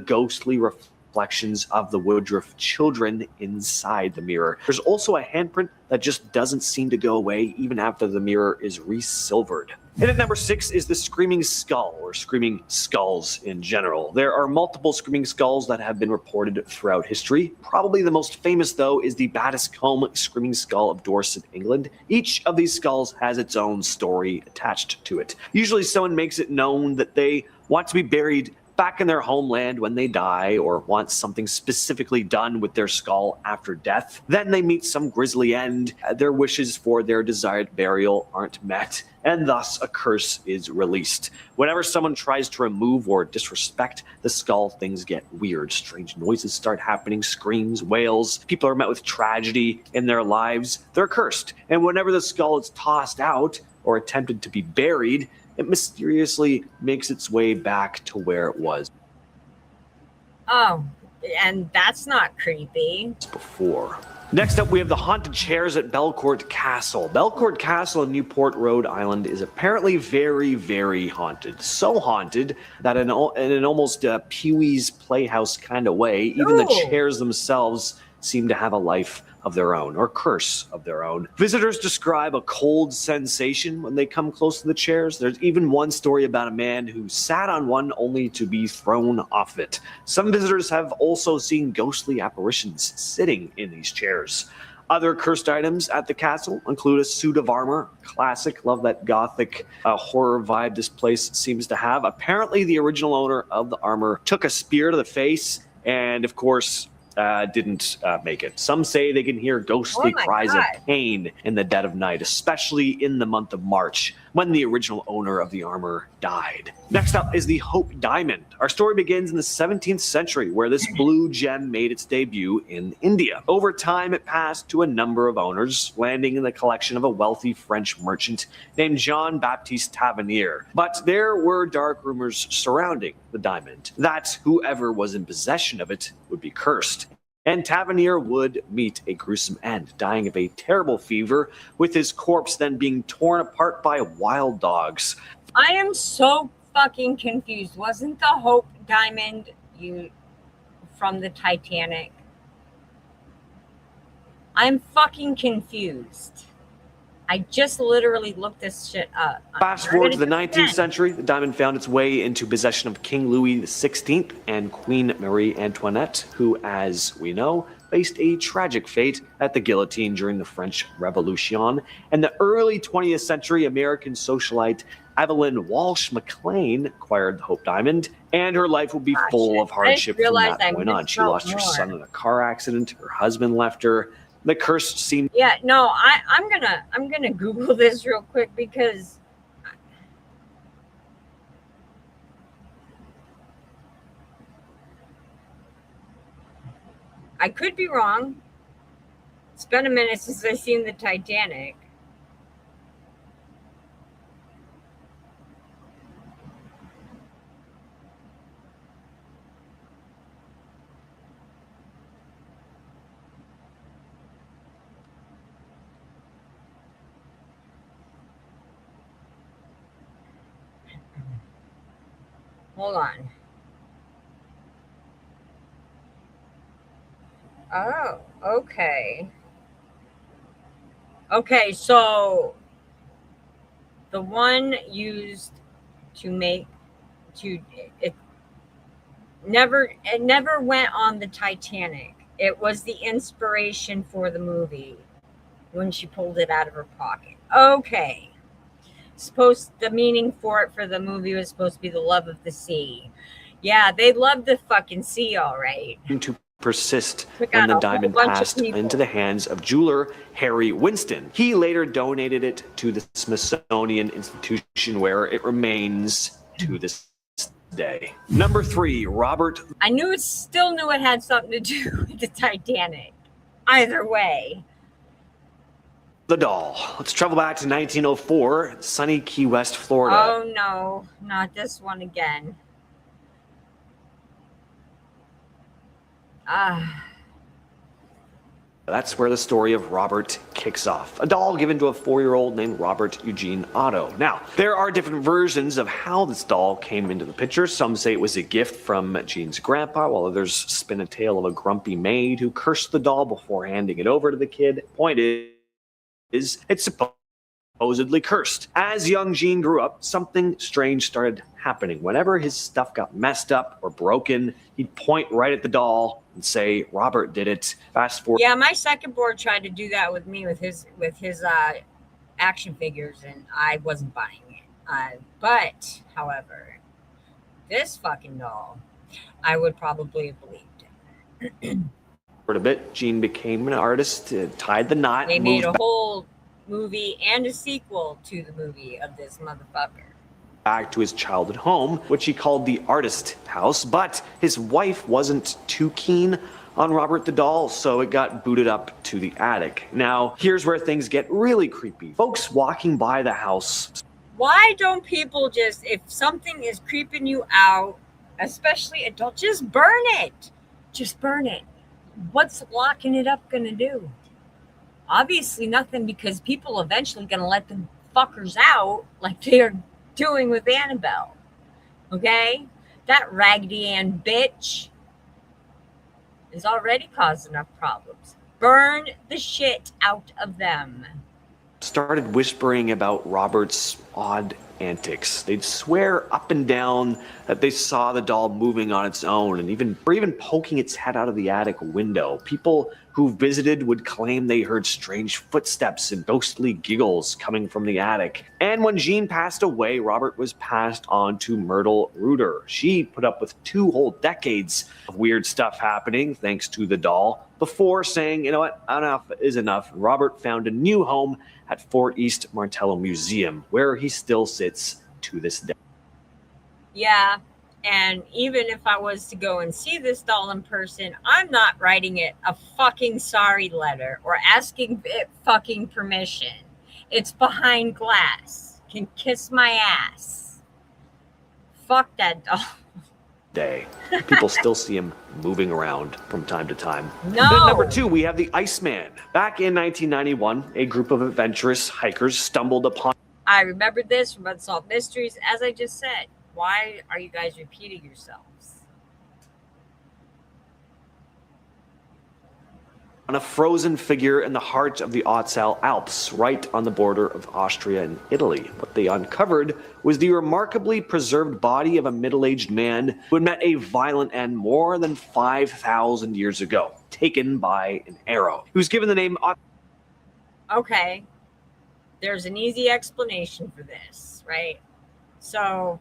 [SPEAKER 5] ghostly reflections of the Woodruff children inside the mirror. There's also a handprint that just doesn't seem to go away even after the mirror is re-silvered. And at number 6 is the Screaming Skull, or Screaming Skulls in general. There are multiple Screaming Skulls that have been reported throughout history. Probably the most famous, though, is the Battiscombe Screaming Skull of Dorset, England. Each of these skulls has its own story attached to it. Usually someone makes it known that they want to be buried back in their homeland when they die, or want something specifically done with their skull after death. Then they meet some grisly end, their wishes for their desired burial aren't met, and thus a curse is released. Whenever someone tries to remove or disrespect the skull, things get weird. Strange noises start happening, screams, wails. People are met with tragedy in their lives. They're cursed. And whenever the skull is tossed out or attempted to be buried, it mysteriously makes its way back to where it was
[SPEAKER 2] Oh, and that's not creepy.
[SPEAKER 5] before. Next up, we have the haunted chairs at Belcourt Castle. Belcourt Castle in Newport, Rhode Island is apparently very, very haunted. So haunted that in an almost Pee-wee's Playhouse kind of way, even the chairs themselves seem to have a life of their own, or curse of their own. Visitors describe a cold sensation when they come close to the chairs. There's even one story about a man who sat on one only to be thrown off it. Some visitors have also seen ghostly apparitions sitting in these chairs. Other cursed items at the castle include a suit of armor. Classic, love that gothic horror vibe this place seems to have. Apparently the original owner of the armor took a spear to the face and, of course, didn't make it. Some say they can hear ghostly cries of pain in the dead of night, especially in the month of March, when the original owner of the armor died. Next up is the Hope Diamond. Our story begins in the 17th century, where this blue gem made its debut in India. Over time, it passed to a number of owners, landing in the collection of a wealthy French merchant named Jean-Baptiste Tavernier. But there were dark rumors surrounding the diamond, that whoever was in possession of it would be cursed. And Tavernier would meet a gruesome end, dying of a terrible fever, with his corpse then being torn apart by wild dogs.
[SPEAKER 2] I am so fucking confused. Wasn't the Hope Diamond from the Titanic? I'm fucking confused. I just literally looked this shit up.
[SPEAKER 5] Fast forward to the 19th century, the diamond found its way into possession of King Louis XVI and Queen Marie Antoinette, who, as we know, faced a tragic fate at the guillotine during the French Revolution, and the early 20th century American socialite Evelyn Walsh McLean acquired the Hope Diamond, and her life would be full of hardship from that point on. She lost her son in a car accident, her husband left her. The curse seemed...
[SPEAKER 2] Yeah, no, I'm gonna Google this real quick because I could be wrong. It's been a minute since I've seen the Titanic. Hold on. Oh, okay. Okay, so the one used to make it never went on the Titanic. It was the inspiration for the movie when she pulled it out of her pocket. Okay. The meaning for the movie was supposed to be the love of the sea. Yeah, they love the fucking sea, all right.
[SPEAKER 5] To persist when the diamond passed into the hands of jeweler Harry Winston. He later donated it to the Smithsonian Institution, where it remains to this day. Number 3, Robert.
[SPEAKER 2] I still knew it had something to do with the Titanic. Either way.
[SPEAKER 5] The doll. Let's travel back to 1904, sunny Key West, Florida.
[SPEAKER 2] Oh no, not this one again.
[SPEAKER 5] That's where the story of Robert kicks off. A doll given to a 4-year-old named Robert Eugene Otto. Now, there are different versions of how this doll came into the picture. Some say it was a gift from Gene's grandpa, while others spin a tale of a grumpy maid who cursed the doll before handing it over to the kid. Point is it's supposedly cursed. As young Gene grew up, something strange started happening. Whenever his stuff got messed up or broken, he'd point right at the doll and say, Robert did it. Fast forward.
[SPEAKER 2] Yeah, my second board tried to do that with me with his action figures, and I wasn't buying it. But, however, this fucking doll, I would probably have believed it.
[SPEAKER 5] For a bit, Gene became an artist, tied the knot.
[SPEAKER 2] They made a whole movie and a sequel to the movie of this motherfucker.
[SPEAKER 5] Back to his childhood home, which he called the artist house, but his wife wasn't too keen on Robert the doll, so it got booted up to the attic. Now, here's where things get really creepy. Folks walking by the house.
[SPEAKER 2] Why don't people just, if something is creeping you out, especially adult, just burn it. Just burn it. What's locking it up gonna do? Obviously nothing, because people eventually gonna let them fuckers out like they're doing with Annabelle. Okay? That Raggedy Ann bitch has already caused enough problems. Burn the shit out of them.
[SPEAKER 5] Started whispering about Robert's odd antics. They'd swear up and down that they saw the doll moving on its own and even poking its head out of the attic window. People who visited would claim they heard strange footsteps and ghostly giggles coming from the attic. And when Gene passed away, Robert was passed on to Myrtle Reuter. She put up with 2 whole decades of weird stuff happening thanks to the doll before saying, you know what, enough is enough. Robert found a new home at Fort East Martello Museum, where he still sits to this day.
[SPEAKER 2] Yeah, and even if I was to go and see this doll in person, I'm not writing it a fucking sorry letter or asking it fucking permission. It's behind glass. Can kiss my ass. Fuck that doll.
[SPEAKER 5] Day. People still see him moving around from time to time.
[SPEAKER 2] No.
[SPEAKER 5] Then number 2, we have the Iceman. Back in 1991, a group of adventurous hikers stumbled upon...
[SPEAKER 2] I remembered this from Unsolved Mysteries. As I just said, why are you guys repeating yourselves?
[SPEAKER 5] on a frozen figure in the heart of the Otzal Alps, right on the border of Austria and Italy. What they uncovered was the remarkably preserved body of a middle-aged man who had met a violent end more than 5,000 years ago, taken by an arrow. He was given the name
[SPEAKER 2] Okay, there's an easy explanation for this, right? So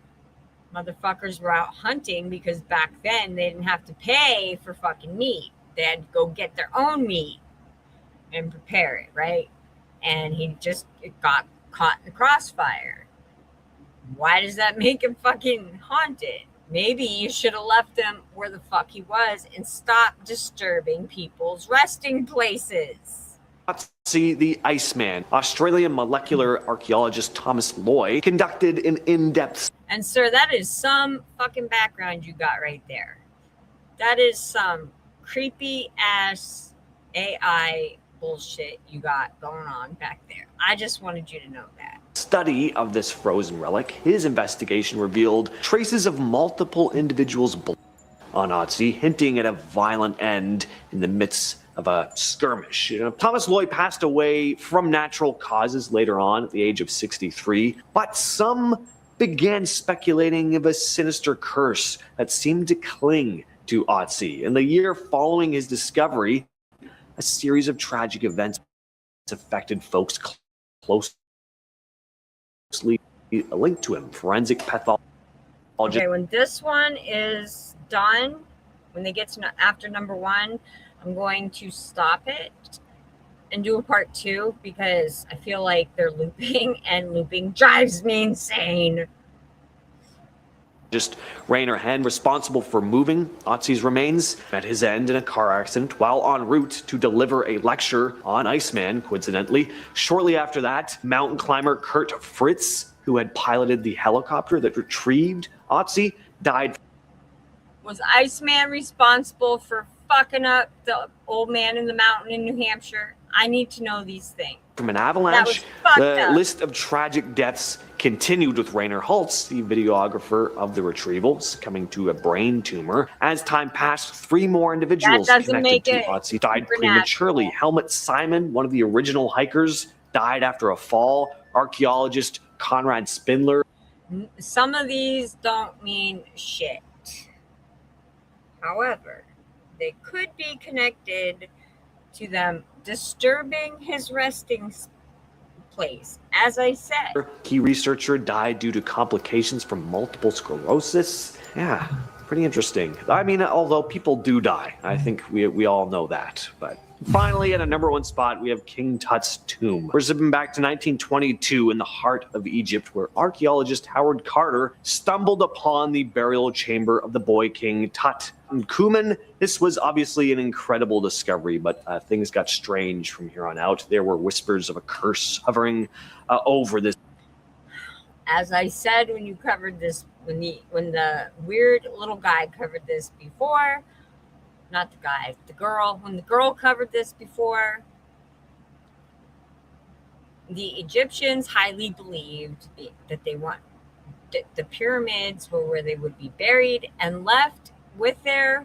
[SPEAKER 2] motherfuckers were out hunting because back then they didn't have to pay for fucking meat. They had to go get their own meat and prepare it, right? And he just got caught in the crossfire. Why does that make him fucking haunted? Maybe you should have left him where the fuck he was and stopped disturbing people's resting places.
[SPEAKER 5] See the Iceman. Australian molecular archaeologist Thomas Loy conducted an in-depth.
[SPEAKER 2] And sir, that is some fucking background you got right there. That is some creepy ass AI bullshit you got going on back there. I just wanted you to know that.
[SPEAKER 5] Study of this frozen relic, his investigation revealed traces of multiple individuals' blood on Otzi, hinting at a violent end in the midst of a skirmish. Thomas Loy passed away from natural causes later on at the age of 63, but some began speculating of a sinister curse that seemed to cling to Otzi. In the year following his discovery, a series of tragic events affected folks closely linked to him. Forensic pathologist.
[SPEAKER 2] Okay, when this one is done, when they get to after number 1, I'm going to stop it and do a part 2 because I feel like they're looping and looping drives me insane.
[SPEAKER 5] Just Rainer Henn, responsible for moving Otzi's remains, met his end in a car accident while en route to deliver a lecture on Iceman, coincidentally. Shortly after that, mountain climber Kurt Fritz, who had piloted the helicopter that retrieved Otzi, died.
[SPEAKER 2] Was Iceman responsible for fucking up the old man in the mountain in New Hampshire? I need to know these things.
[SPEAKER 5] From an avalanche, the list of tragic deaths continued with Rainer Holtz, the videographer of the retrieval, succumbing to a brain tumor. As time passed, 3 more individuals connected to Otzi died prematurely. Helmut Simon, one of the original hikers, died after a fall. Archaeologist Conrad Spindler.
[SPEAKER 2] Some of these don't mean shit. However, they could be connected to them disturbing his resting place. As I said,
[SPEAKER 5] key researcher died due to complications from multiple sclerosis. Yeah, pretty interesting. I mean, although people do die, I think we all know that. But finally, at a number 1 spot, we have King Tut's tomb. We're zipping back to 1922 in the heart of Egypt, where archaeologist Howard Carter stumbled upon the burial chamber of the boy king Tut. In Kuman, this was obviously an incredible discovery, but things got strange from here on out. There were whispers of a curse hovering over this.
[SPEAKER 2] As I said when you covered this, when the weird little guy covered this before, not the guy, the girl, when the girl covered this before, the Egyptians highly believed that the pyramids were where they would be buried and left with their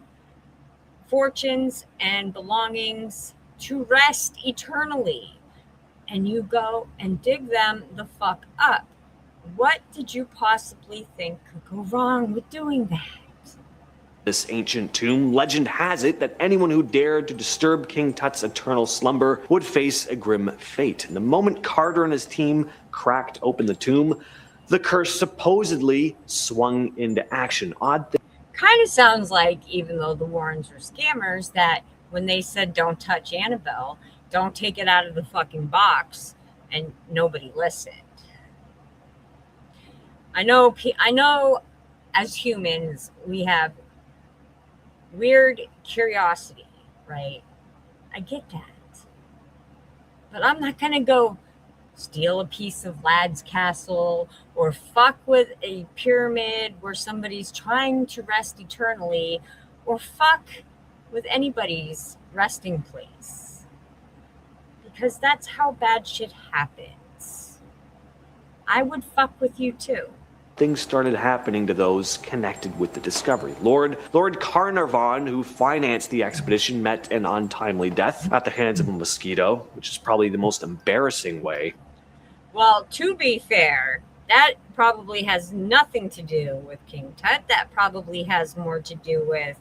[SPEAKER 2] fortunes and belongings to rest eternally. And you go and dig them the fuck up. What did you possibly think could go wrong with doing that?
[SPEAKER 5] This ancient tomb, legend has it that anyone who dared to disturb King Tut's eternal slumber would face a grim fate. And the moment Carter and his team cracked open the tomb, the curse supposedly swung into action. Odd thing.
[SPEAKER 2] Kind of sounds like, even though the Warrens were scammers, that when they said don't touch Annabelle, don't take it out of the fucking box, and nobody listened. I know as humans, we have weird curiosity, right? I get that. But I'm not going to go steal a piece of Lad's castle or fuck with a pyramid where somebody's trying to rest eternally or fuck with anybody's resting place. Because that's how bad shit happens. I would fuck with you too.
[SPEAKER 5] things started happening to those connected with the discovery. Lord Carnarvon, who financed the expedition, met an untimely death at the hands of a mosquito, which is probably the most embarrassing way.
[SPEAKER 2] Well, to be fair, that probably has nothing to do with King Tut. That probably has more to do with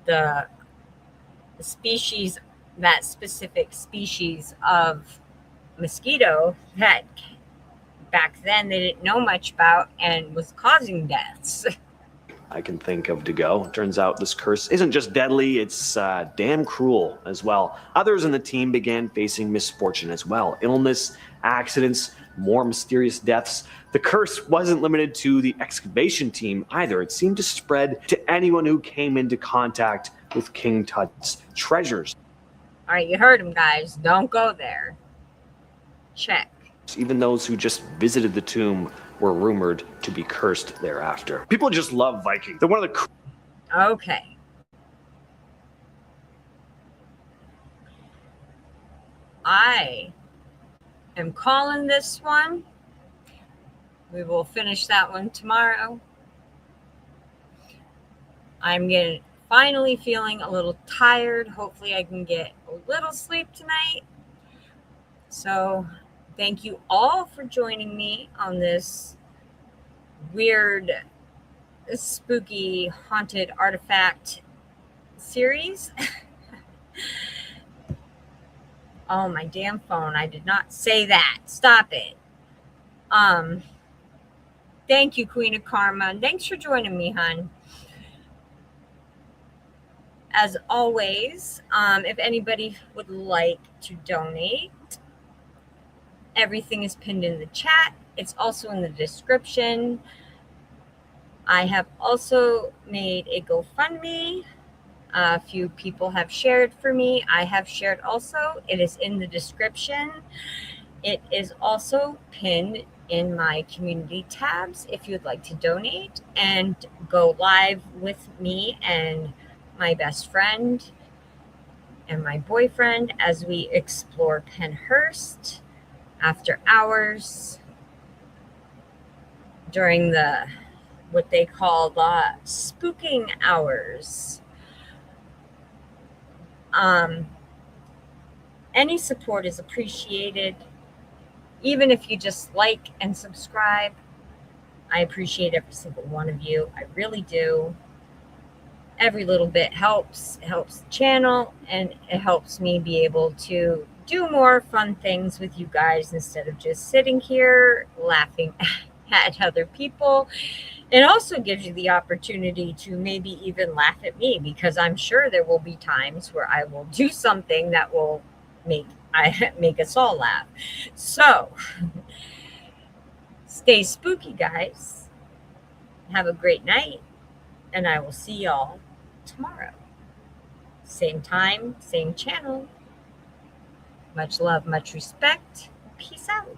[SPEAKER 2] the species, that specific species of mosquito that back then they didn't know much about and was causing deaths.
[SPEAKER 5] I can think of to go. Turns out this curse isn't just deadly, it's damn cruel as well. Others in the team began facing misfortune as well. Illness, accidents, more mysterious deaths. The curse wasn't limited to the excavation team either. It seemed to spread to anyone who came into contact with King Tut's treasures.
[SPEAKER 2] All right, you heard him, guys. Don't go there. Check.
[SPEAKER 5] Even those who just visited the tomb were rumored to be cursed thereafter. People just love Vikings. They're one of the...
[SPEAKER 2] Okay. I am calling this one. We will finish that one tomorrow. I'm finally feeling a little tired. Hopefully I can get a little sleep tonight. So thank you all for joining me on this weird, spooky, haunted artifact series. Oh, my damn phone. I did not say that. Stop it. Thank you, Queen of Karma. And thanks for joining me, hon. As always, if anybody would like to donate, everything is pinned in the chat. It's also in the description. I have also made a GoFundMe. A few people have shared for me. I have shared also. It is in the description. It is also pinned in my community tabs if you'd like to donate and go live with me and my best friend and my boyfriend as we explore Penhurst after hours during what they call the spooking hours. Any support is appreciated. Even if you just like and subscribe, I appreciate every single one of you. I really do. Every little bit helps. It helps the channel, and it helps me be able to do more fun things with you guys instead of just sitting here laughing at other people. It also gives you the opportunity to maybe even laugh at me, because I'm sure there will be times where I will do something that will make us all laugh. So stay spooky, guys. Have a great night, and I will see y'all tomorrow. Same time, same channel. Much love, much respect. Peace out.